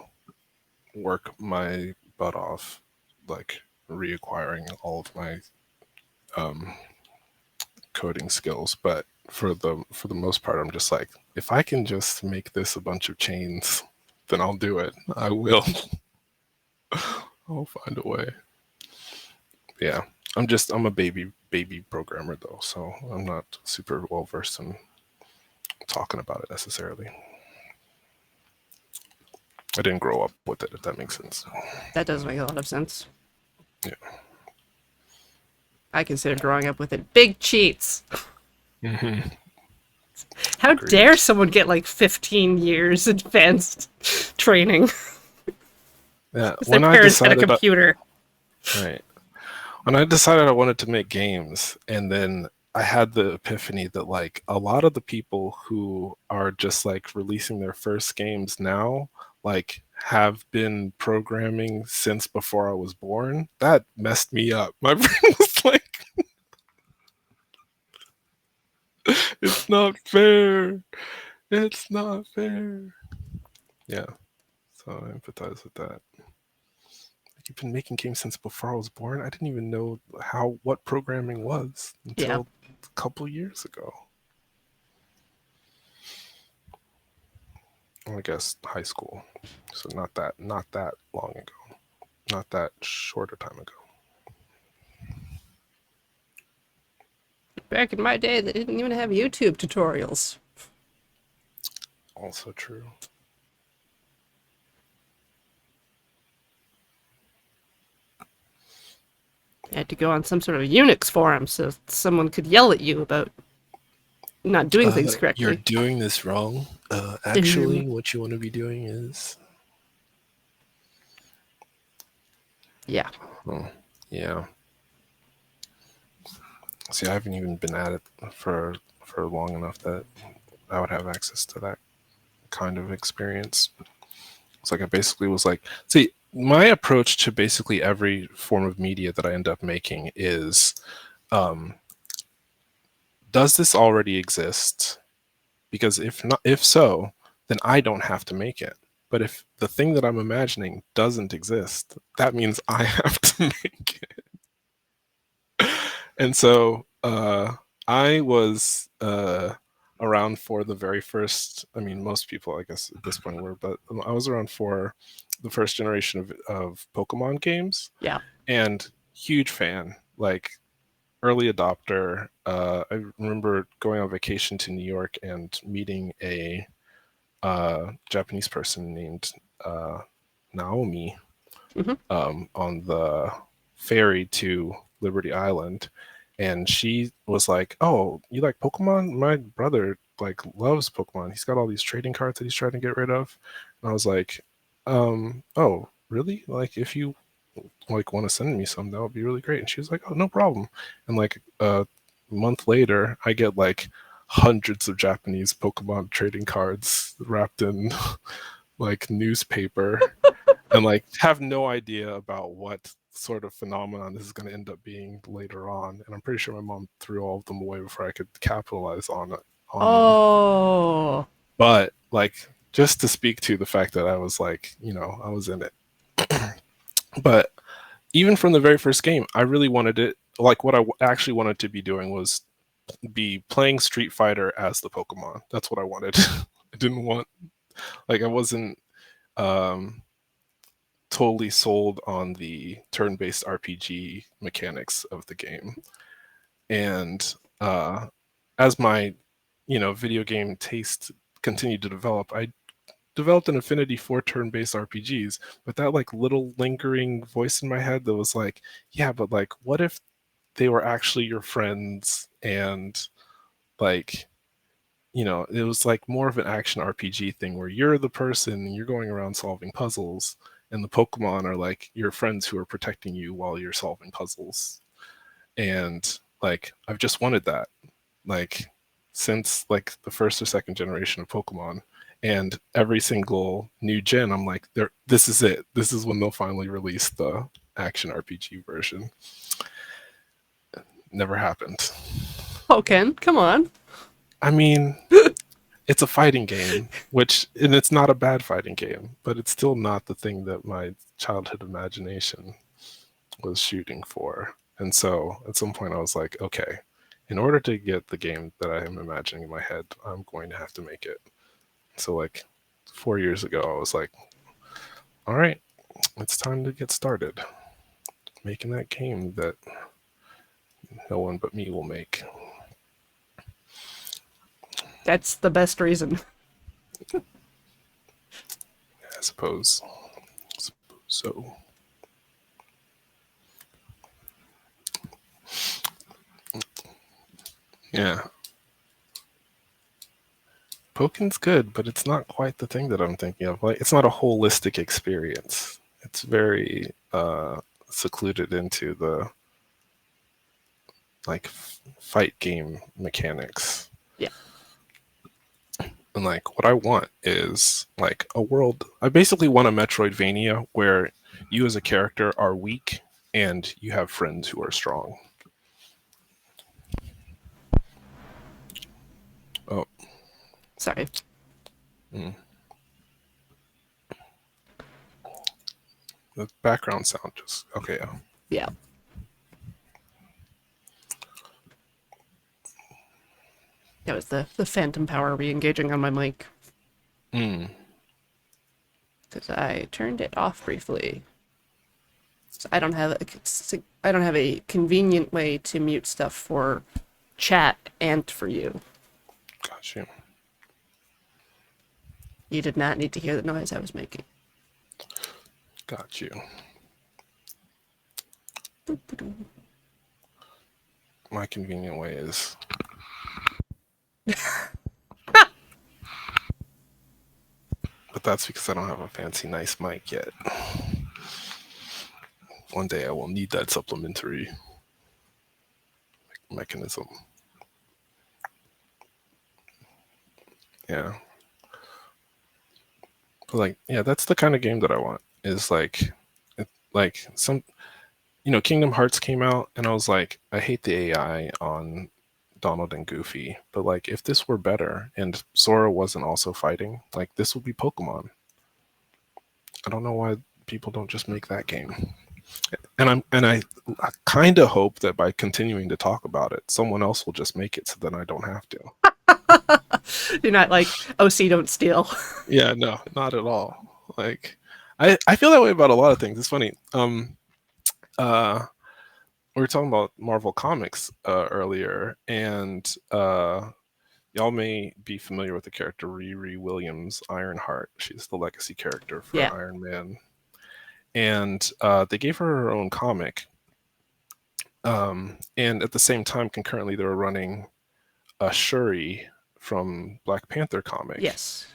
work my butt off, like reacquiring all of my coding skills. But for the most part, I'm just like, if I can just make this a bunch of chains, then I'll do it. I will. I'll find a way. Yeah. I'm a baby programmer though, so I'm not super well versed in talking about it necessarily. I didn't grow up with it, if that makes sense. That does make a lot of sense. Yeah. I consider growing up with it big cheats. Mm-hmm. How Agreed. dare someone get like 15 years advanced training Yeah. because their When I parents had a decided, computer? right. When I decided I wanted to make games, and then I had the epiphany that like a lot of the people who are just like releasing their first games now, like have been programming since before I was born. That messed me up. My brain was like, it's not fair. It's not fair. Yeah. So I empathize with that. Like, you've been making games since before I was born. I didn't even know what programming was Yeah. until a couple years ago. Well, I guess high school. So not that long ago. Not that short a time ago. Back in my day, they didn't even have YouTube tutorials. Also true. You had to go on some sort of Unix forum so someone could yell at you about not doing things You're correctly. doing this wrong. Actually, what you want to be doing is. Yeah. Oh, yeah. See, I haven't even been at it for long enough that I would have access to that kind of experience. It's like I basically was like, see, my approach to basically every form of media that I end up making is, does this already exist? Because if not, if so, then I don't have to make it. But if the thing that I'm imagining doesn't exist, that means I have to make it. And so I was around for the very first, I mean, most people, I guess, at this point were, but I was around for the first generation of Pokemon games. Yeah. And huge fan, like early adopter. I remember going on vacation to New York and meeting a Japanese person named Naomi Hmm. on the ferry to Liberty Island, and she was like, "Oh, you like Pokemon? My brother like loves Pokemon. He's got all these trading cards that he's trying to get rid of." And I was like, "Oh, really? Like, if you like want to send me some, that would be really great." And she was like, "Oh, no problem." And like a month later, I get like hundreds of Japanese Pokemon trading cards wrapped in like newspaper, and like have no idea about what sort of phenomenon this is going to end up being later on. And I'm pretty sure my mom threw all of them away before I could capitalize on them. Oh. But like, just to speak to the fact that I was like, you know, I was in it. But even from the very first game, I really wanted it. Like, what I actually wanted to be doing was be playing Street Fighter as the Pokemon. That's what I wanted. I didn't want, like, I wasn't um, totally sold on the turn-based RPG mechanics of the game. And as my, you know, video game taste continued to develop, I developed an affinity for turn-based RPGs, but that like little lingering voice in my head that was like, yeah, but like, what if they were actually your friends, and like, you know, it was like more of an action RPG thing where you're the person and you're going around solving puzzles, and the Pokemon are like your friends who are protecting you while you're solving puzzles. And like, I've just wanted that, like, since like the first or second generation of Pokemon. And every single new gen, I'm like, there, this is it. This is when they'll finally release the action RPG version. Never happened. Oh, Ken, come on. I mean, it's a fighting game, which, and it's not a bad fighting game, but it's still not the thing that my childhood imagination was shooting for. And so at some point I was like, okay, in order to get the game that I am imagining in my head, I'm going to have to make it. So like 4 years ago, I was like, all right, it's time to get started making that game that no one but me will make. That's the best reason. I suppose. So yeah, Pokemon's good, but it's not quite the thing that I'm thinking of. Like, it's not a holistic experience. It's very secluded into the like fight game mechanics. Yeah. And like, what I want is like a world. I basically want a Metroidvania where you as a character are weak and you have friends who are strong. Oh, Sorry. mm. The background sound just okay. Yeah. That was the phantom power re-engaging on my mic. Mm. Because I turned it off briefly. So I don't have a convenient way to mute stuff for chat and for you. Got you. You did not need to hear the noise I was making. Got you. My convenient way is but that's because I don't have a fancy nice mic yet. One day I will need that supplementary mechanism. Yeah. But like, yeah, that's the kind of game that I want. Is like, like some, you know, Kingdom Hearts came out, and I was like, I hate the AI on Donald and Goofy, but like, if this were better and Sora wasn't also fighting, like, this would be Pokemon. I don't know why people don't just make that game. And I kind of hope that by continuing to talk about it, someone else will just make it, so then I don't have to. You're not like OC don't steal. Yeah, no, not at all. Like, I feel that way about a lot of things. It's funny. Uh, we were talking about Marvel Comics earlier, and y'all may be familiar with the character Riri Williams, Ironheart. She's the legacy character for Yeah. Iron Man, and they gave her her own comic. And at the same time, concurrently, they were running a Shuri from Black Panther comic. Yes.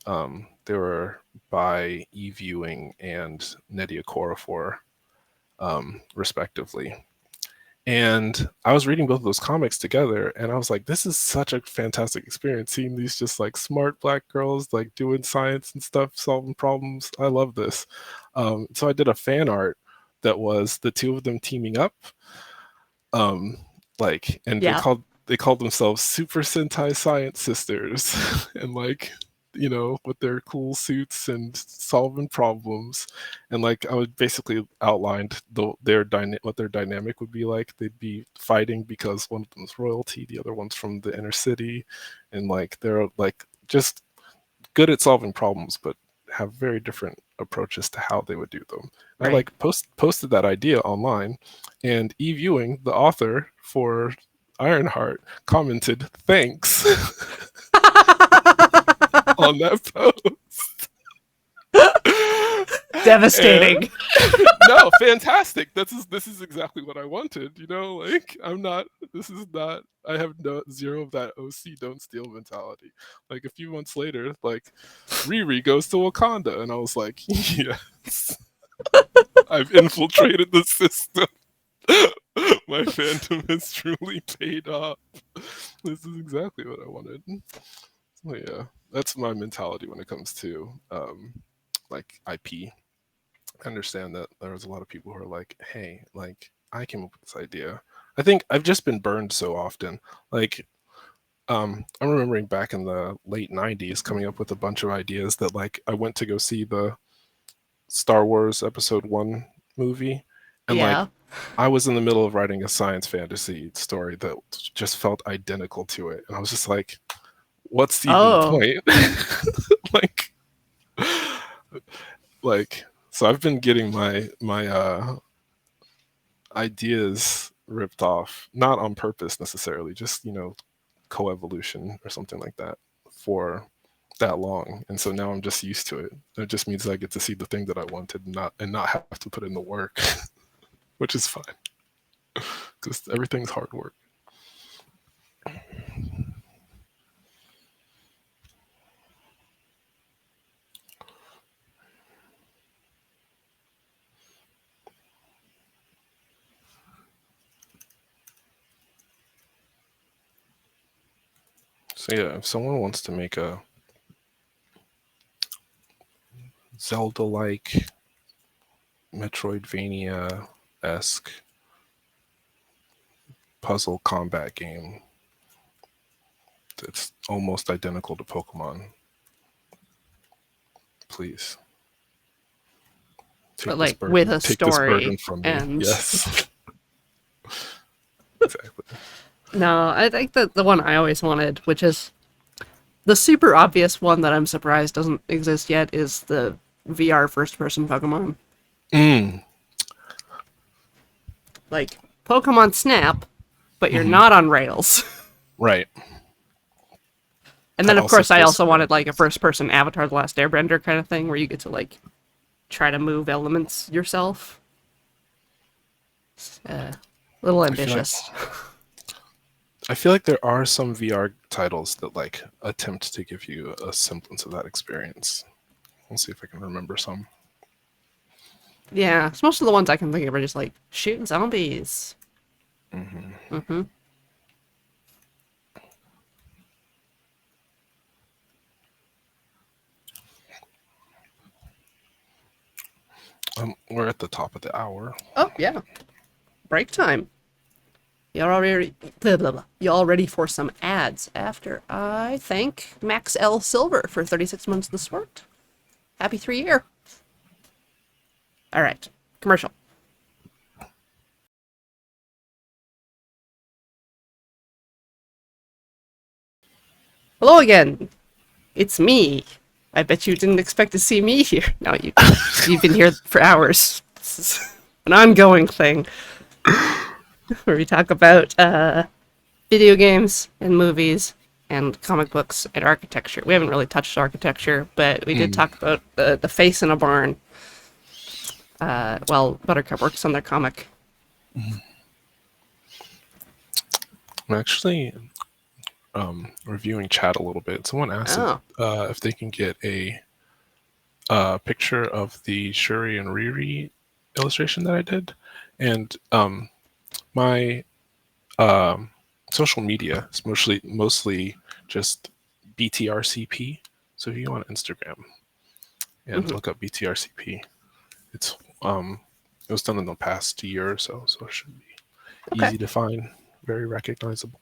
They were by Eve Ewing and Nnedi Okorafor, respectively. And I was reading both of those comics together, and I was like, this is such a fantastic experience, seeing these just like smart Black girls like doing science and stuff, solving problems. I love this. So I did a fan art that was the two of them teaming up. And Yeah. they called themselves Super Sentai Science Sisters, and like, you know, with their cool suits and solving problems. And like, I would basically outlined what their dynamic would be like. They'd be fighting because one of them's royalty, the other one's from the inner city, and like they're like just good at solving problems, but have very different approaches to how they would do them. Right. I like posted that idea online, and Eve Ewing, the author for Ironheart, commented "thanks" on that post. Devastating. No, fantastic. This is exactly what I wanted. You know, like I have zero of that OC don't steal mentality. Like a few months later, like Riri goes to Wakanda, and I was like, yes, I've infiltrated the system. My fandom has truly paid off. This is exactly what I wanted. So yeah, that's my mentality when it comes to like IP. I understand that there was a lot of people who are like, hey, like I came up with this idea. I think I've just been burned so often. Like, I'm remembering back in the late 90s coming up with a bunch of ideas that like I went to go see the Star Wars Episode 1 movie, and Yeah. like I was in the middle of writing a science fantasy story that just felt identical to it. And I was just like, what's even the point? like so I've been getting my ideas ripped off, not on purpose necessarily, just, you know, coevolution or something like that for that long. And so now I'm just used to it. It just means I get to see the thing that I wanted and not have to put in the work, which is fine. Because everything's hard work. So yeah, if someone wants to make a Zelda-like, Metroidvania-esque puzzle combat game that's almost identical to Pokemon, please. But like with a take this story burden from me. and Yes. Exactly. No, I think that the one I always wanted, which is the super obvious one that I'm surprised doesn't exist yet, is the VR first-person Pokemon. Like Pokemon Snap, but you're not on rails. Right. And then, of course, I also wanted like a first-person Avatar: The Last Airbender kind of thing, where you get to like try to move elements yourself. A little ambitious. I feel like there are some VR titles that like attempt to give you a semblance of that experience. I'll see if I can remember some. Yeah, so most of the ones I can think of are just like shooting zombies. We're at the top of the hour. Oh yeah, break time. You're already blah, blah, blah. You all ready for some ads after I thank Max L. Silver for 36 months of the sport. Happy 3 year. All right. Commercial. Hello again. It's me. I bet you didn't expect to see me here. No, you did. You've been here for hours. This is an ongoing thing where we talk about video games and movies and comic books and architecture. We haven't really touched architecture, but we did talk about the face in a barn while Buttercup works on their comic. I'm actually reviewing chat a little bit. Someone asked if they can get a picture of the Shuri and Riri illustration that I did, and my social media is mostly just BTRCP. So if you go on Instagram and look up BTRCP, it's it was done in the past year or so, so it should be easy to find, very recognizable.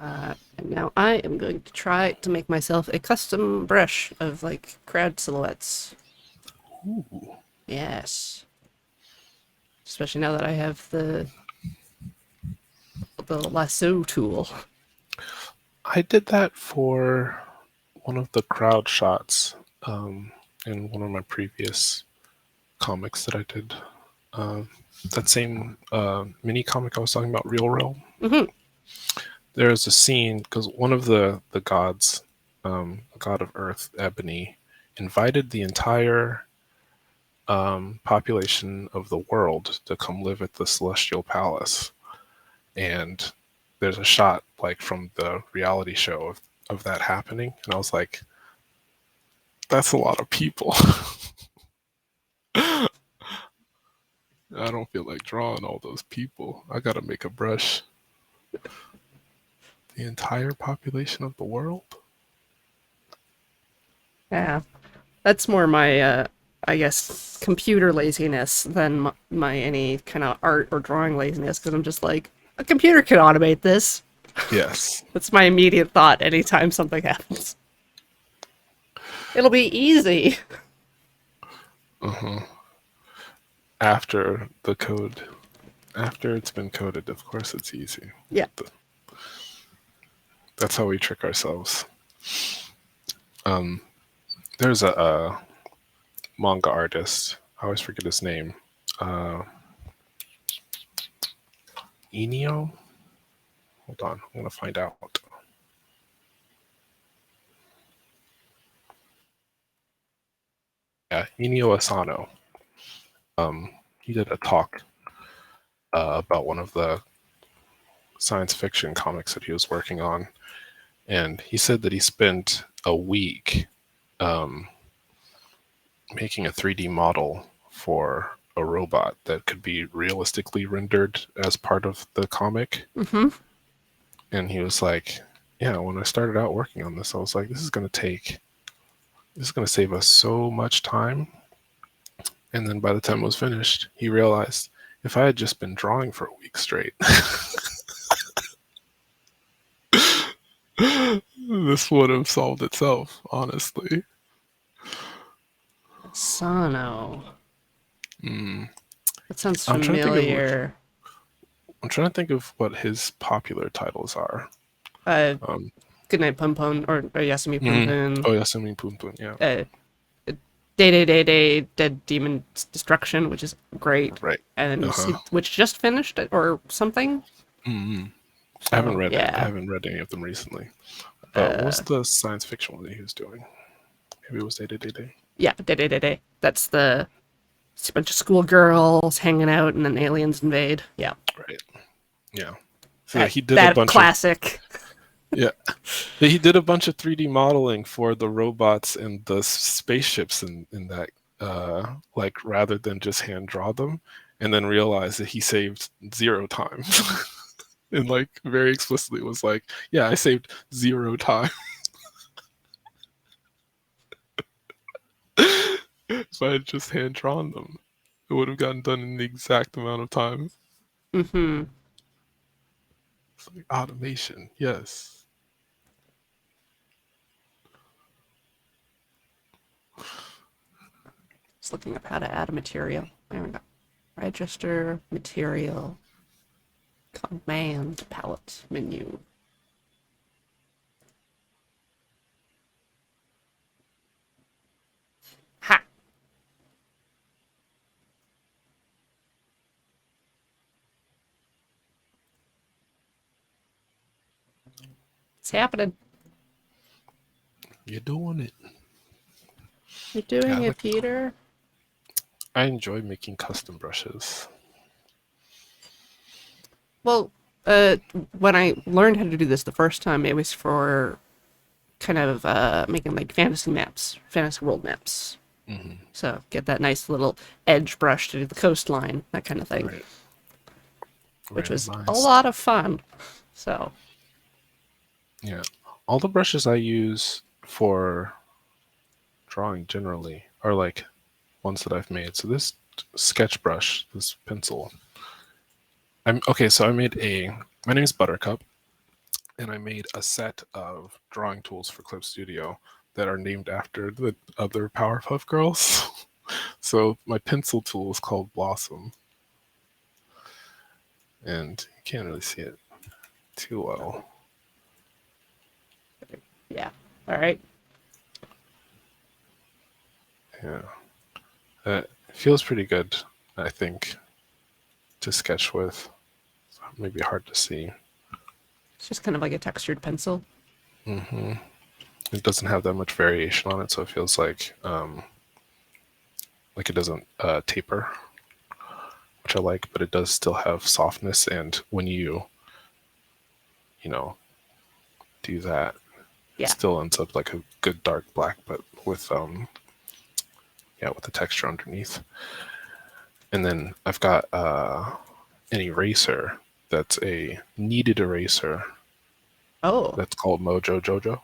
And now I am going to try to make myself a custom brush of like crowd silhouettes. Ooh. Yes. Especially now that I have the lasso tool. I did that for one of the crowd shots in one of my previous comics that I did. That same mini comic I was talking about, Real Realm. There's a scene because one of the gods, god of Earth, Ebony, invited the entire population of the world to come live at the Celestial Palace, and there's a shot like from the reality show of that happening, and I was like, that's a lot of people. I don't feel like drawing all those people. I gotta make a brush. The entire population of the world? Yeah. That's more my, I guess, computer laziness than my any kind of art or drawing laziness, because I'm just like, a computer can automate this. Yes. That's my immediate thought anytime something happens. It'll be easy. After the code, after it's been coded, of course it's easy. Yeah. That's how we trick ourselves. There's a manga artist. I always forget his name. Enio? Hold on, I'm gonna find out. Yeah, Enio Asano. He did a talk about one of the science fiction comics that he was working on, and he said that he spent a week making a 3D model for a robot that could be realistically rendered as part of the comic. And he was like, yeah, when I started out working on this, I was like, this is going to save us so much time. And then by the time it was finished, he realized if I had just been drawing for a week straight, this would have solved itself, honestly. Sano. That sounds I'm trying to think of familiar. I'm trying to think of what his popular titles are. Goodnight Pum Pum, or Yasumi Pum Pum. Oh, Yasumi Pum Pum, yeah. Day, Dead Demon Destruction, which is great. Right. And which just finished or something. I haven't read it. yeah. I haven't read any of them recently. But what was the science fiction one that he was doing? Maybe it was Day. Yeah, Day. That's it's a bunch of schoolgirls hanging out and then aliens invade. Yeah. Right. Yeah. So yeah, he did that a bunch classic. Yeah. He did a bunch of 3D modeling for the robots and the spaceships in that, like, rather than just hand draw them, and then realized that he saved 0 time. And, like, very explicitly was like, yeah, I saved 0 time. If I had just hand drawn them, it would have gotten done in the exact amount of time. Mm-hmm. It's like automation, yes. Just looking up how to add a material. There we go. Register material. Command palette menu. Ha! It's happening. You're doing it. You're doing Yeah, it, Peter. I enjoy making custom brushes. Well, when I learned how to do this the first time, it was for kind of making like fantasy maps, fantasy world maps. Mm-hmm. So get that nice little edge brush to do the coastline, that kind of thing, Right. which was a Randomized. lot of fun. So Yeah. All the brushes I use for drawing generally are like ones that I've made. So this sketch brush, this pencil. So I made my name is Buttercup, and I made a set of drawing tools for Clip Studio that are named after the other Powerpuff Girls. So my pencil tool is called Blossom, and you can't really see it too well. yeah, all right. Yeah, it feels pretty good, I think, to sketch with. Maybe hard to see. It's just kind of like a textured pencil. hmm It doesn't have that much variation on it, so it feels like it doesn't taper, which I like, but it does still have softness. And when you know, do that, it Yeah. still ends up like a good dark black, but with with the texture underneath. And then I've got an eraser that's a kneaded eraser Oh, that's called Mojo Jojo.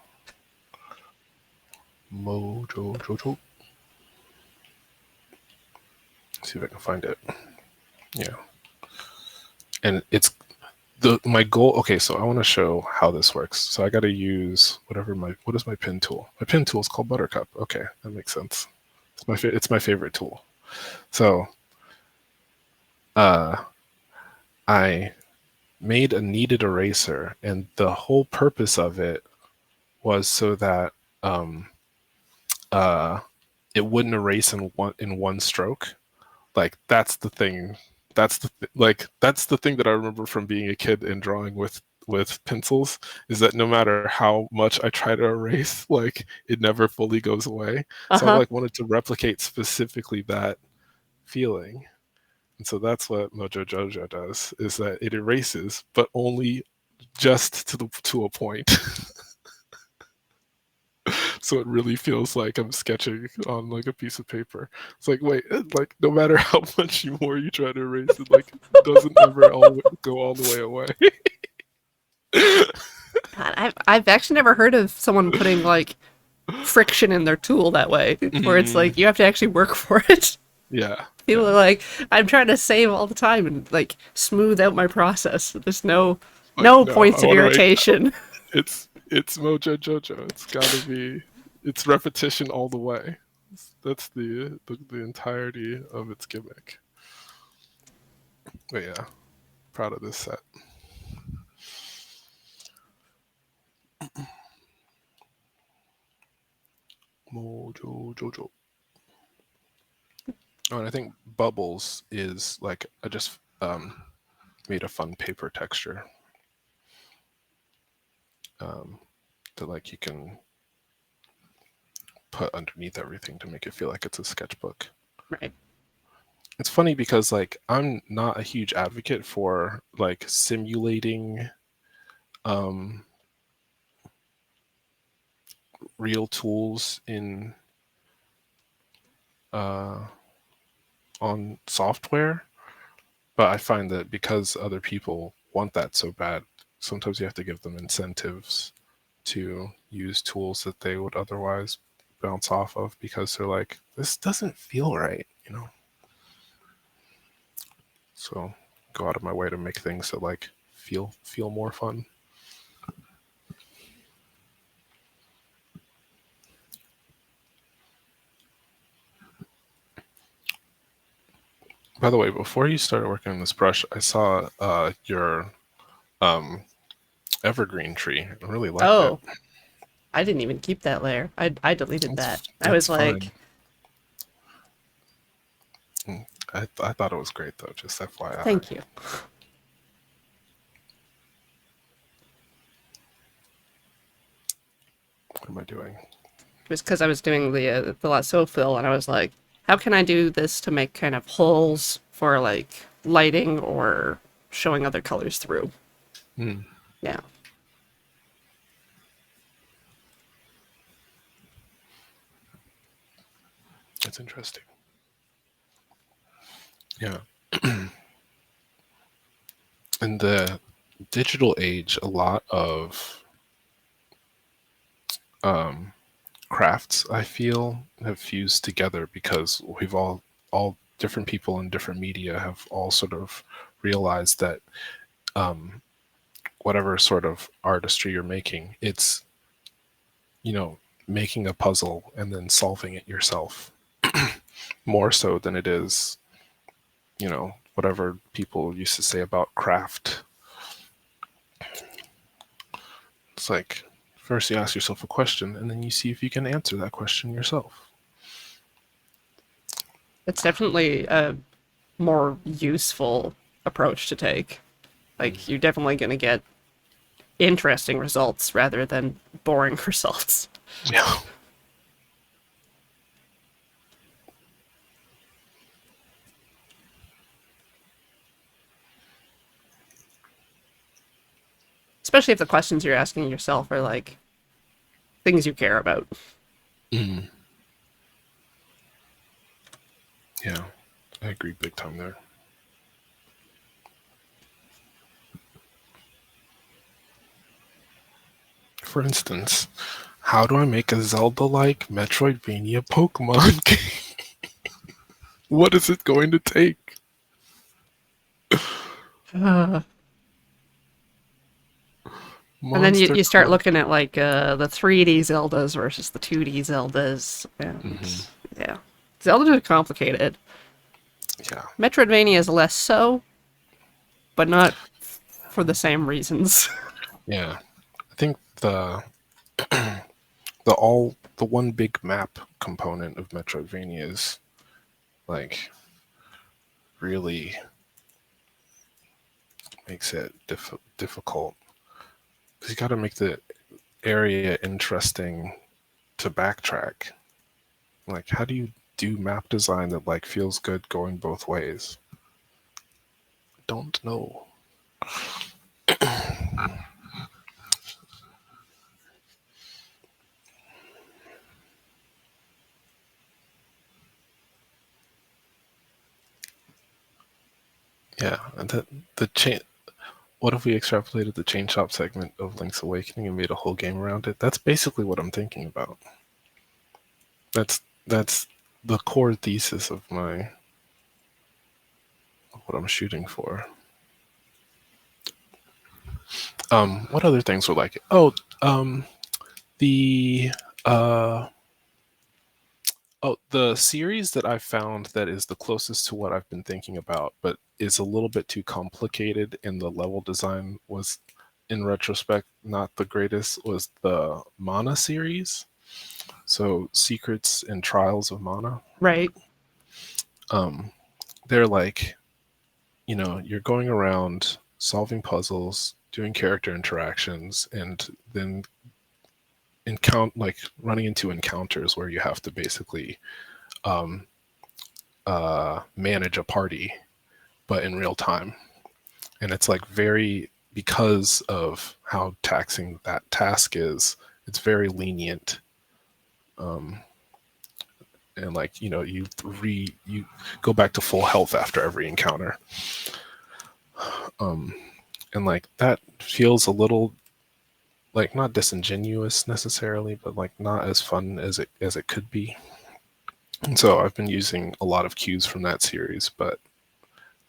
Mojo Jojo. See if I can find it. Yeah. And it's my goal. Okay, so I want to show how this works. So I got to use what is my pen tool? My pen tool is called Buttercup. Okay, that makes sense. It's my favorite tool. So uh, I made a kneaded eraser, and the whole purpose of it was so that um, uh, it wouldn't erase in one stroke. Like that's the thing. That's the thing that I remember from being a kid and drawing with pencils, is that no matter how much I try to erase, like it never fully goes away. uh So I huh. like wanted to replicate specifically that feeling. And so that's what Mojo Jojo does, is that it erases, but only just to a point. So it really feels like I'm sketching on like a piece of paper. It's like, wait, like no matter how much more you try to erase it, like doesn't ever go all the way away. God, I've actually never heard of someone putting like friction in their tool that way, where it's Mm, like you have to actually work for it. yeah, People are yeah. like, I'm trying to save all the time and like smooth out my process. There's Like no no, points I of want to write. irritation. It's Mojo Jojo. It's got to be. It's repetition all the way. That's the entirety of its gimmick. But yeah, proud of this set. Mojo Jojo. Oh, and I think bubbles is like I just made a fun paper texture um, that like you can put underneath everything to make it feel like it's a sketchbook. Right. It's funny because like I'm not a huge advocate for like simulating um, real tools in uh, on software, but I find that because other people want that so bad, sometimes you have to give them incentives to use tools that they would otherwise bounce off of, because they're like, this doesn't feel right. So go out of my way to make things that like feel more fun. By the way, before you started working on this brush, I saw your evergreen tree. I really liked it. Oh, I didn't even keep that layer. I deleted that. I That's was fine. like, I thought it was great though. Just FYI. thank you. What am I doing? It was because I was doing the lasso fill, and I was like, how can I do this to make kind of holes for like lighting or showing other colors through? Hmm. Yeah. That's interesting. Yeah. In the digital age, a lot of um, crafts I feel have fused together because we've all different people in different media have all sort of realized that um, whatever sort of artistry you're making, it's making a puzzle and then solving it yourself more so than it is whatever people used to say about craft. It's like first you ask yourself a question and then you see if you can answer that question yourself. It's definitely a more useful approach to take. Like, you're definitely going to get interesting results rather than boring results. Yeah. Especially if the questions you're asking yourself are like things you care about. Mm. Yeah, I agree big time there. For instance, how do I make a Zelda-like Metroidvania Pokemon game? What is it going to take? Uh, and then you, Monster you start Truck. looking at like the 3D Zeldas versus the 2D Zeldas, and Hmm. yeah, Zeldas are complicated. Yeah, Metroidvania is less so, but not for the same reasons. yeah. I think the one big map component of Metroidvania is like really makes it difficult because you got to make the area interesting to backtrack. Like, how do you do map design that like feels good going both ways? Don't know. Yeah, and the chain. What if we extrapolated the chain shop segment of Link's Awakening and made a whole game around it? That's basically what I'm thinking about. That's the core thesis of what I'm shooting for. What other things were like it? Oh, the uh, the series that I found that is the closest to what I've been thinking about, but is a little bit too complicated, and the level design was, in retrospect, not the greatest. Was the Mana series? So Secrets and Trials of Mana. Right. Um, they're like, you're going around solving puzzles, doing character interactions, and then running into encounters where you have to basically um, manage a party, but in real time. And it's like very because of how taxing that task is. It's very lenient. Um, and like you go back to full health after every encounter. Um, and like that feels a little like not disingenuous necessarily, but like not as fun as it could be. And so I've been using a lot of cues from that series, but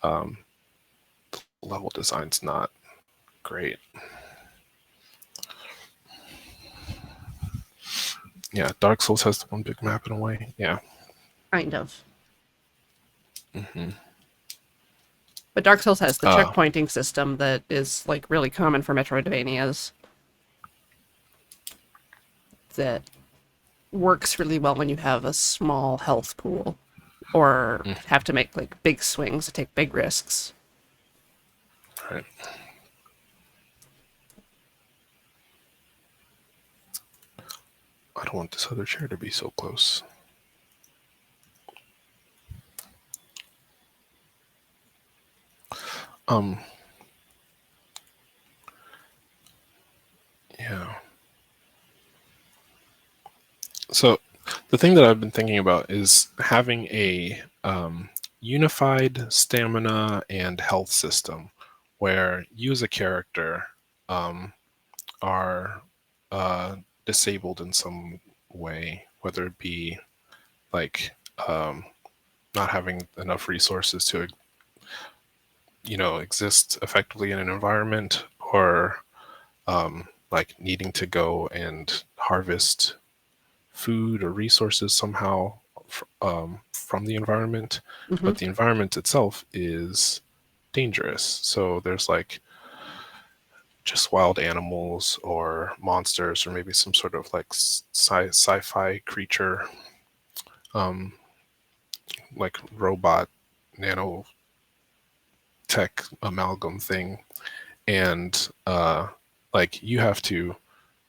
um, level design's not great. Yeah, Dark Souls has the one big map in a way. Yeah. Kind of. Hmm. But Dark Souls has the Uh, checkpointing system that is like really common for Metroidvanias that works really well when you have a small health pool or mm, have to make like big swings to take big risks. right. I don't want this other chair to be so close. Um, yeah. So the thing that I've been thinking about is having a unified stamina and health system where you as a character um, are disabled in some way, whether it be like um, not having enough resources to, exist effectively in an environment, or like needing to go and harvest food or resources somehow from the environment, Hmm. but the environment itself is dangerous. So there's like just wild animals or monsters, or maybe some sort of like sci-fi creature, um, like robot nanotech amalgam thing, and like you have to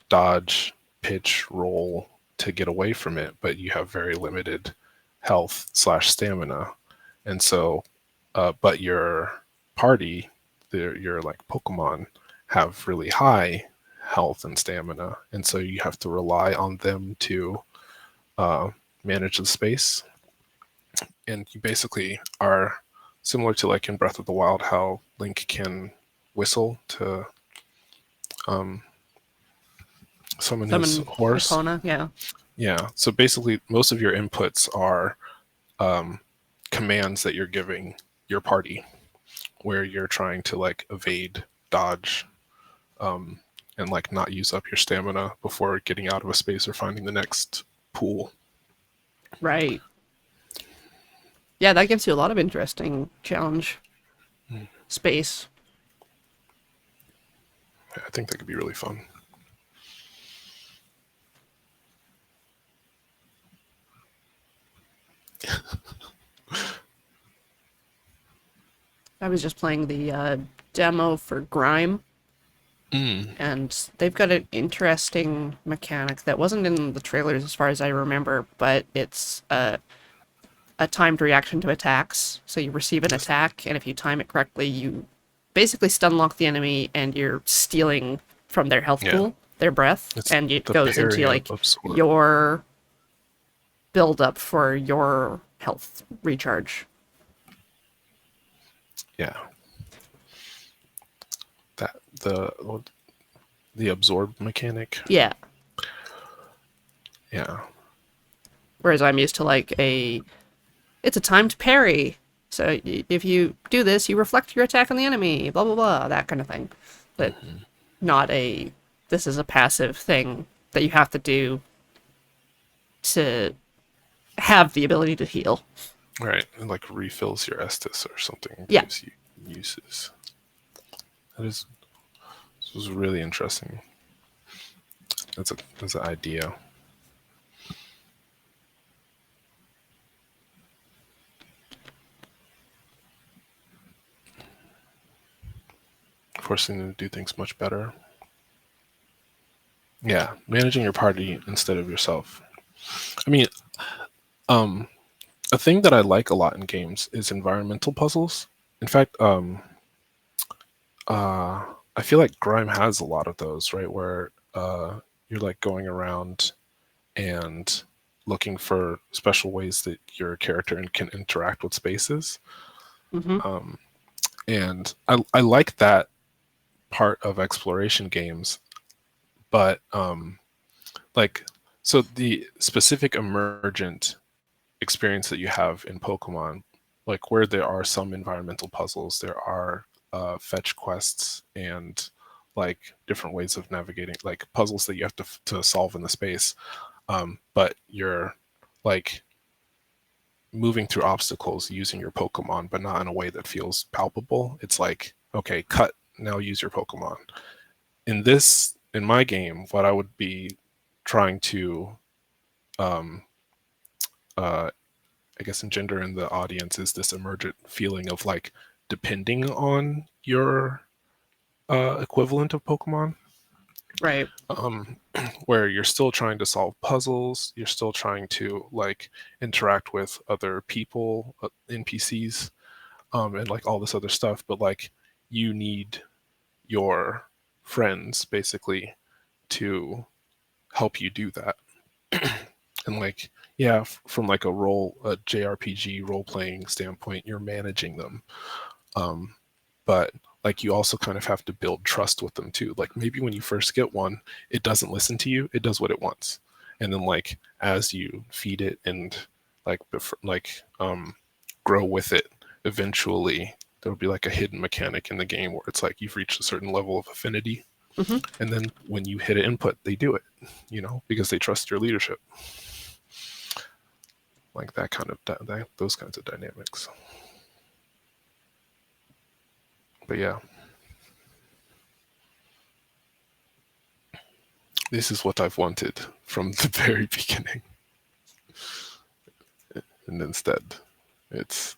dodge, pitch, roll to get away from it, but you have very limited health slash stamina. And so, but your party, your like Pokemon, have really high health and stamina. And so you have to rely on them to uh, manage the space. And you basically are similar to like in Breath of the Wild, how Link can whistle to um, summon his Summon horse. Epona, yeah. Yeah. So basically, most of your inputs are um, commands that you're giving your party, where you're trying to like evade, dodge, um, and like not use up your stamina before getting out of a space or finding the next pool. Right. Yeah, that gives you a lot of interesting challenge Mm. space. I think that could be really fun. I was just playing the demo for Grime, Mm. and they've got an interesting mechanic that wasn't in the trailers as far as I remember, but it's a timed reaction to attacks. So you receive an attack, and if you time it correctly, you basically stun lock the enemy, and you're stealing from their health Yeah, pool, their breath, it's and it the goes into parry like absorb. your build up for your health recharge. Yeah, that the absorb mechanic. Yeah. Yeah, Whereas I'm used to like it's a timed parry. So if you do this, you reflect your attack on the enemy, blah blah blah, that kind of thing. But not a this is a passive thing that you have to do to have the ability to heal. right. It like refills your Estus or something, Yeah. gives you uses. That is, this was really interesting. That's an idea. Forcing them to do things much better. Yeah, managing your party instead of yourself. I mean, um, a thing that I like a lot in games is environmental puzzles. In fact, I feel like Grime has a lot of those, right? Where you're like going around and looking for special ways that your character can interact with spaces. Hmm. Um, and I like that part of exploration games, but like, so the specific emergent experience that you have in Pokemon, like where there are some environmental puzzles, there are fetch quests and like different ways of navigating, like puzzles that you have to solve in the space. But you're like moving through obstacles using your Pokemon, but not in a way that feels palpable. It's like, okay, cut, now use your Pokemon. In my game, what I would be trying to, um, I guess, engender in the audience is this emergent feeling of like depending on your equivalent of Pokemon. Right. Where you're still trying to solve puzzles, you're still trying to like interact with other people, NPCs, and like all this other stuff, but like you need your friends basically to help you do that. And like, yeah, from like a JRPG role playing standpoint, you're managing them, but like you also kind of have to build trust with them too. Like maybe when you first get one, it doesn't listen to you, it does what it wants, and then like as you feed it and like grow with it, eventually there'll be like a hidden mechanic in the game where it's like you've reached a certain level of affinity, and then when you hit an input, they do it, because they trust your leadership. Like that kind of those kinds of dynamics. But yeah, this is what I've wanted from the very beginning. And instead, it's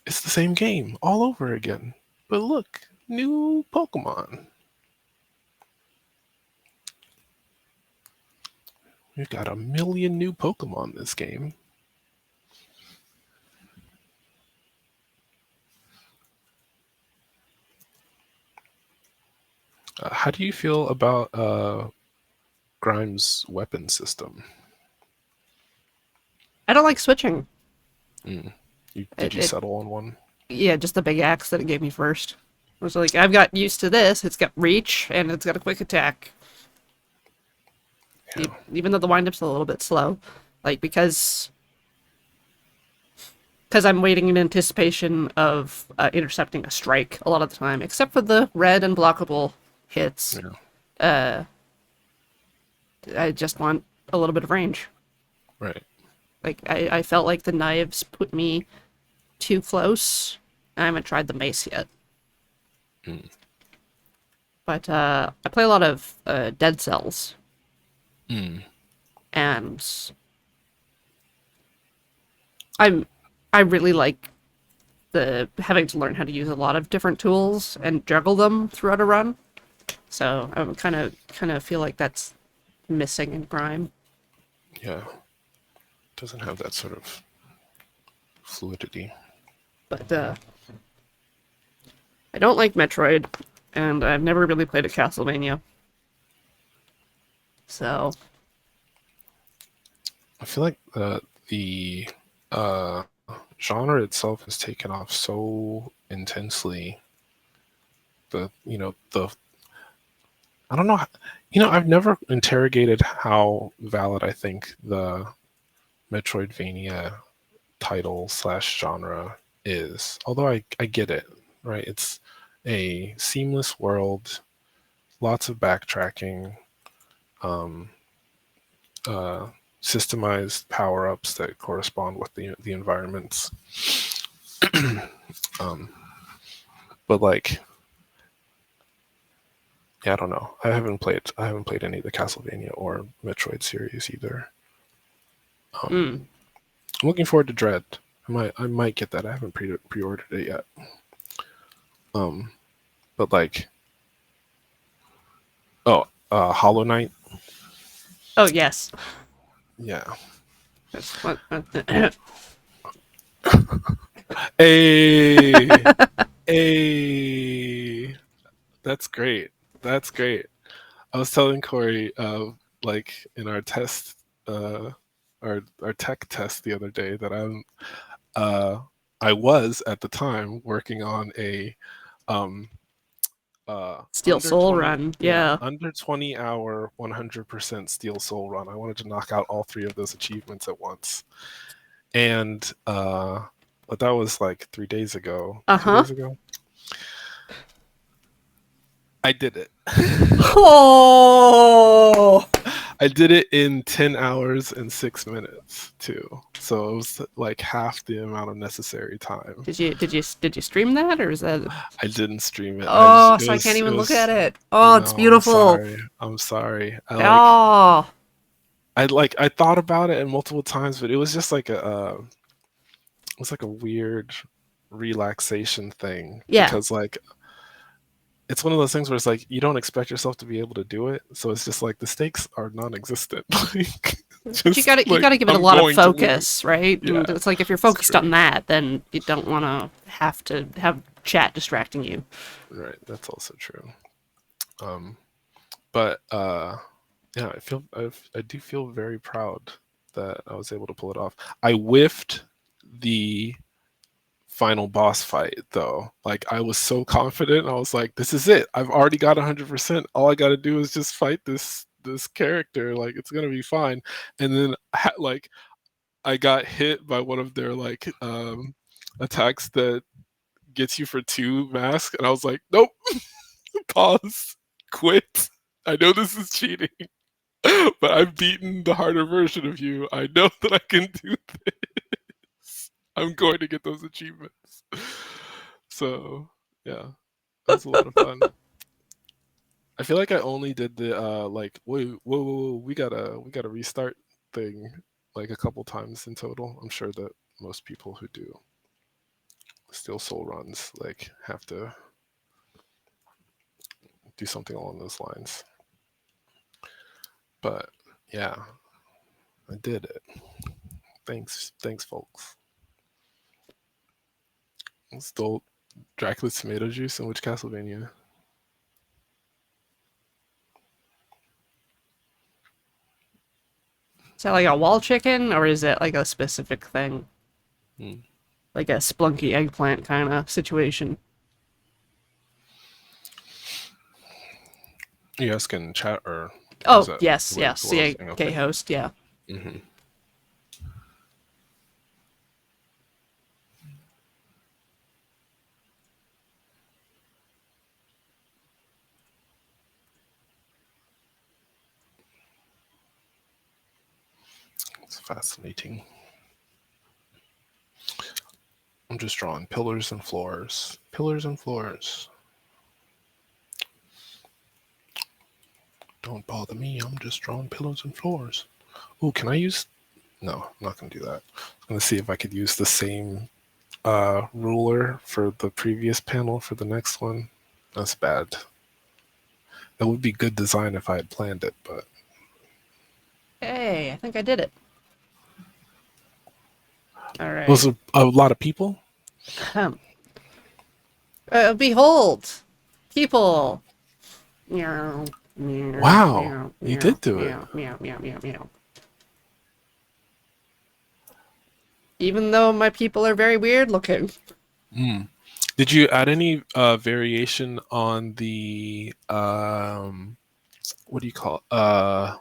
the same game all over again. But look, new Pokemon. We've got 1 million new Pokemon this game. How do you feel about Grimes' weapon system? I don't like switching. Did you It settle on one? Yeah, just the big axe that it gave me first. I was like, I've got used to this. It's got reach and it's got a quick attack. Yeah. Even though the windup's a little bit slow, like because I'm waiting in anticipation of intercepting a strike a lot of the time, except for the red and blockable hits. Yeah. I just want a little bit of range. Right. Like I felt like the knives put me too close. I haven't tried the mace yet. But I play a lot of Dead Cells. And I really like the having to learn how to use a lot of different tools and juggle them throughout a run. So I kind of feel like that's missing in Grime. Yeah. Doesn't have that sort of fluidity. But I don't like Metroid, and I've never really played a Castlevania. So I feel like the genre itself has taken off so intensely. I don't know. I've never interrogated how valid I think the Metroidvania title / genre is. Although I get it, right? It's a seamless world, lots of backtracking, systemized power-ups that correspond with the environments. But like, yeah, I don't know. I haven't played any of the Castlevania or Metroid series either. I'm looking forward to Dread. I might get that. I haven't pre-ordered it yet. But like, Hollow Knight. oh yes, Yeah. that's what. Hey, hey, that's great. That's great. I was telling Corey, like in our test, our tech test the other day, that I was at the time working on a Steel under Soul 20 run, yeah. under 20-hour 100% Steel Soul run. I wanted to knock out all 3 of those achievements at once, and but that was like 3 days ago. 2 days ago. I did it. Oh, I did it in 10 hours and 6 minutes too. So it was like half the amount of necessary time. Did you stream that, or is that? I didn't stream it. Oh, so I can't even It look at was it. Oh, it's no, I'm beautiful. sorry. I'm sorry. Oh, I thought about it multiple times, but it was just like it was like a weird relaxation thing yeah. because like it's one of those things where it's like you don't expect yourself to be able to do it, so it's just like the stakes are non-existent. Like But you just gotta you like gotta give it a I'm lot of going to win. focus, right? And Yeah, it's like if you're it's focused true. on that, then you don't want to have chat distracting you. Right, that's also true. Um, but yeah, I do feel very proud that I was able to pull it off. I whiffed the final boss fight though. Like I was so confident. I was like, this is it. I've already got 100%. All I got to do is just fight this character. Like it's gonna be fine. And then like I got hit by one of their like attacks that gets you for 2 masks, and I was like, nope, pause, quit. I know this is cheating, but I've beaten the harder version of you. I know that I can do this. I'm going to get those achievements. So yeah, that was a lot of fun. I feel like I only did the like whoa, we gotta restart thing like a couple times in total. I'm sure that most people who do Steel Soul runs like have to do something along those lines. But yeah, I did it. Thanks, folks. Stole Dracula's tomato juice in which Castlevania? Is that like a wall chicken, or is it like a specific thing, Hmm. like a Splunky eggplant kind of situation? Are you asking chat or is Oh, that yes, what, yes, what I was saying? CAK Okay. host, yeah. Hmm. It's fascinating. I'm just drawing pillars and floors. Pillars and floors. Don't bother me. I'm just drawing pillars and floors. Oh, can I use? No, I'm not gonna do that. I'm gonna see if I could use the same ruler for the previous panel for the next one. That's bad. That would be good design if I had planned it, but Hey, I think I did it. All right. those are a lot of people. Um, behold, people. Meow, meow, Wow, meow, you meow, did do it. meow, meow, meow, meow, meow. Even though my people are very weird looking. Mm. Did you add any variation on the what do you call it?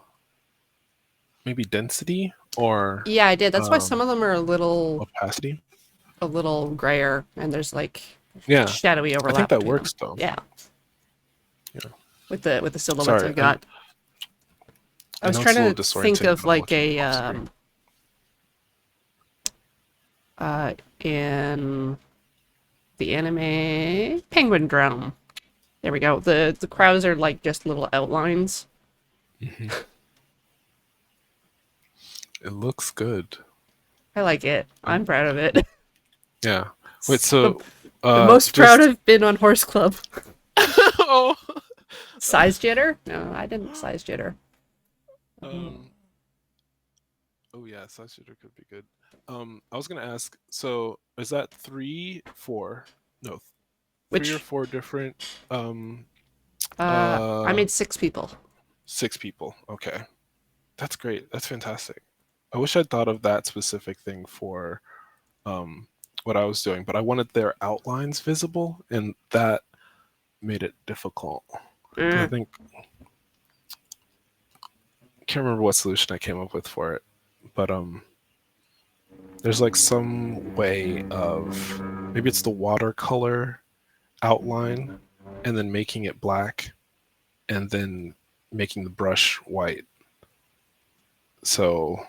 Maybe density or Yeah, I did. That's why some um, of them are opacity? a little grayer, and there's like Yeah, shadowy I think overlap that between them. works though. Yeah, Yeah. with the silhouettes Sorry, I've got. I I was know trying it's a little to think disorienting of when I'm like looking a off screen. in the anime Penguin Drum. There we go. The crows are like just little outlines. Hmm. It looks good. I like it. Um, I'm proud of it. yeah. Wait, the so the most proud just I've been on Horse Club. oh, Size jitter? No, I didn't size jitter. um, oh yeah, size shooter could be good. I was gonna ask. So is that three, four? No, three or Which four different um I uh made 6 people. 6 people. Okay, that's great. That's fantastic. I wish I'd thought of that specific thing for um what I was doing, but I wanted their outlines visible, and that made it difficult because I Mm. think I can't remember what solution I came up with for it, but there's like some way of maybe it's the watercolor outline and then making it black and then making the brush white. so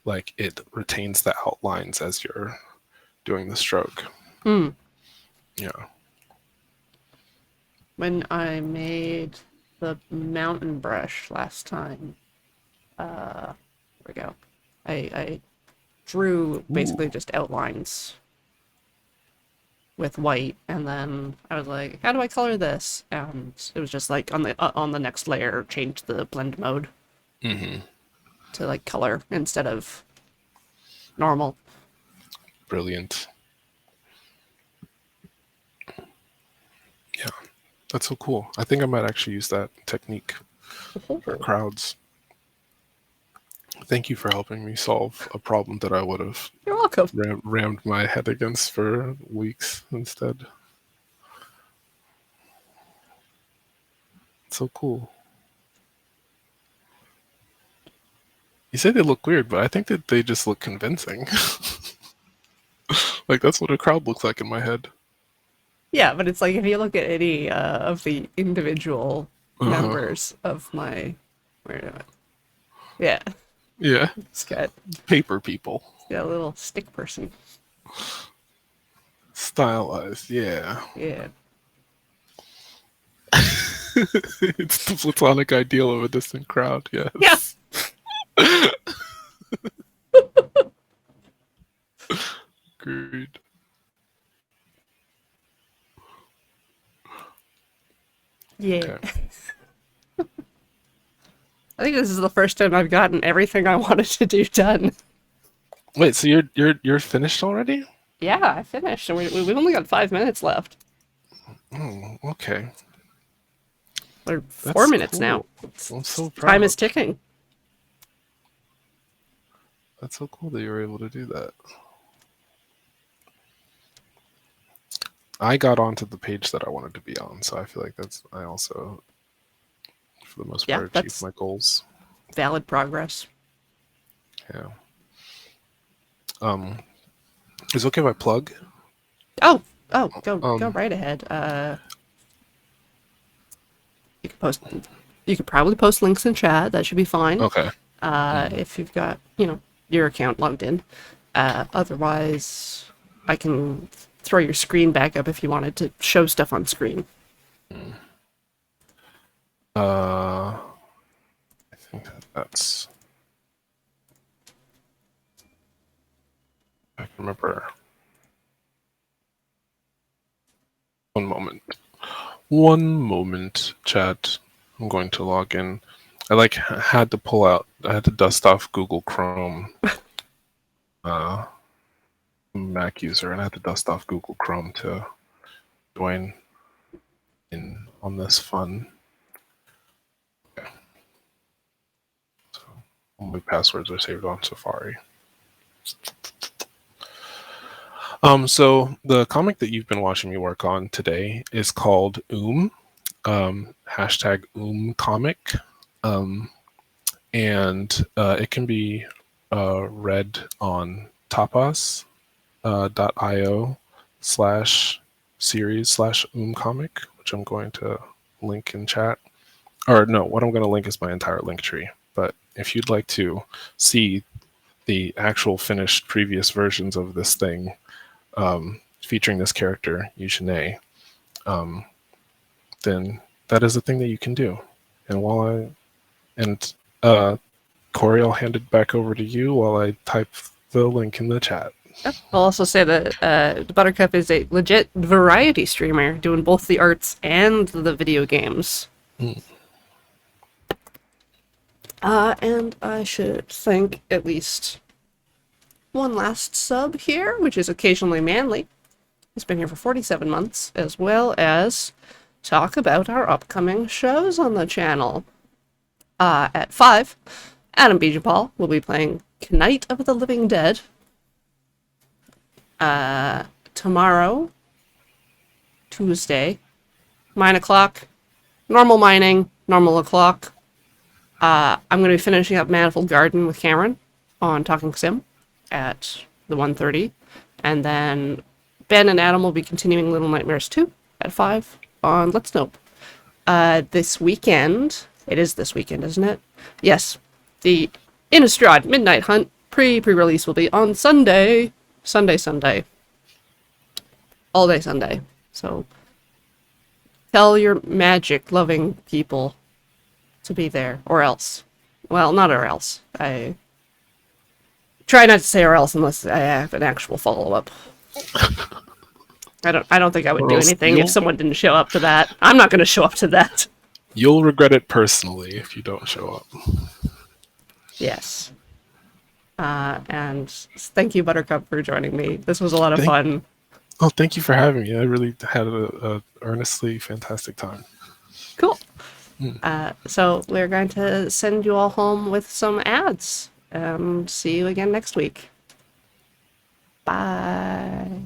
like it retains the outlines as you're doing the stroke. Hmm. Yeah. When I made the mountain brush last time, there we go. I drew Ooh. basically just outlines with white, and then I was like, how do I color this? And it was just like on the next layer, change the blend mode to like color instead of normal. Brilliant. Yeah, that's so cool. I think I might actually use that technique for crowds. Thank you for helping me solve a problem that I would have You're welcome. rammed my head against for weeks instead. It's so cool. You say they look weird, but I think that they just look convincing. Like that's what a crowd looks like in my head. Yeah, but it's like if you look at any of the individual Uh-huh. members of my, where do I, yeah, Yeah, it's got paper people, a little stick person. stylized. Yeah, Yeah. it's the platonic ideal of a distant crowd. Yeah. Yes. Agreed. Yeah. Okay. I think this is the first time I've gotten everything I wanted to do done. Wait, so you're finished already? Yeah, I finished, and we've only got 5 minutes left. Oh, okay. We're That's 4 minutes now. cool. I'm so Time is proud. ticking. That's so cool that you were able to do that. I got onto the page that I wanted to be on, so I feel like I also, for the most Yeah, part, achieved that's my goals. valid progress. Yeah. Um, is it okay if I plug? Oh, go Um, right ahead. You could post. You could probably post links in chat. That should be fine. okay. Mhm. If you've got your account logged in. Otherwise, I can throw your screen back up if you wanted to show stuff on screen. I think that's. I can remember. One moment. One moment, chat. I'm going to log in. I had to pull out. I had to dust off Google Chrome. Mac user, and I had to dust off Google Chrome to join in on this fun. Okay. So all my passwords are saved on Safari. So the comic that you've been watching me work on today is called hashtag comic, and it can be read on tapas.io/series/comic, which I'm going to link in chat. Or no, what I'm going to link is my entire link tree. But if you'd like to see the actual finished previous versions of this thing, featuring this character, Eugene, then that is a thing that you can do. And Corey, I'll hand it back over to you while I type the link in the chat. Yep. I'll also say that Buttercup is a legit variety streamer, doing both the arts and the video games. And I should thank at least one last sub here, which is occasionally Manly. He's been here for 47 months, as well as talk about our upcoming shows on the channel. At 5, Adam Bijapal will be playing Knight of the Living Dead. Tomorrow, Tuesday, 9 o'clock, normal mining, normal o'clock. I'm going to be finishing up Manifold Garden with Cameron on Talking Sim at the 1:30. And then Ben and Adam will be continuing Little Nightmares 2 at 5 on Let's Nope. This weekend, it is this weekend, isn't it? Yes. The Innistrad Midnight Hunt pre-release will be on Sunday. Sunday. All day Sunday. So tell your magic-loving people to be there, or else. Well, not or else. I try not to say or else unless I have an actual follow-up. I don't think I would Or do else anything if someone didn't show up to that. I'm not going to show up to that. You'll regret it personally if you don't show up. Yes. And thank you, Buttercup, for joining me. This was a lot of fun. Oh, thank you for having me. I really had a earnestly fantastic time. Cool. So we're going to send you all home with some ads. See you again next week. Bye.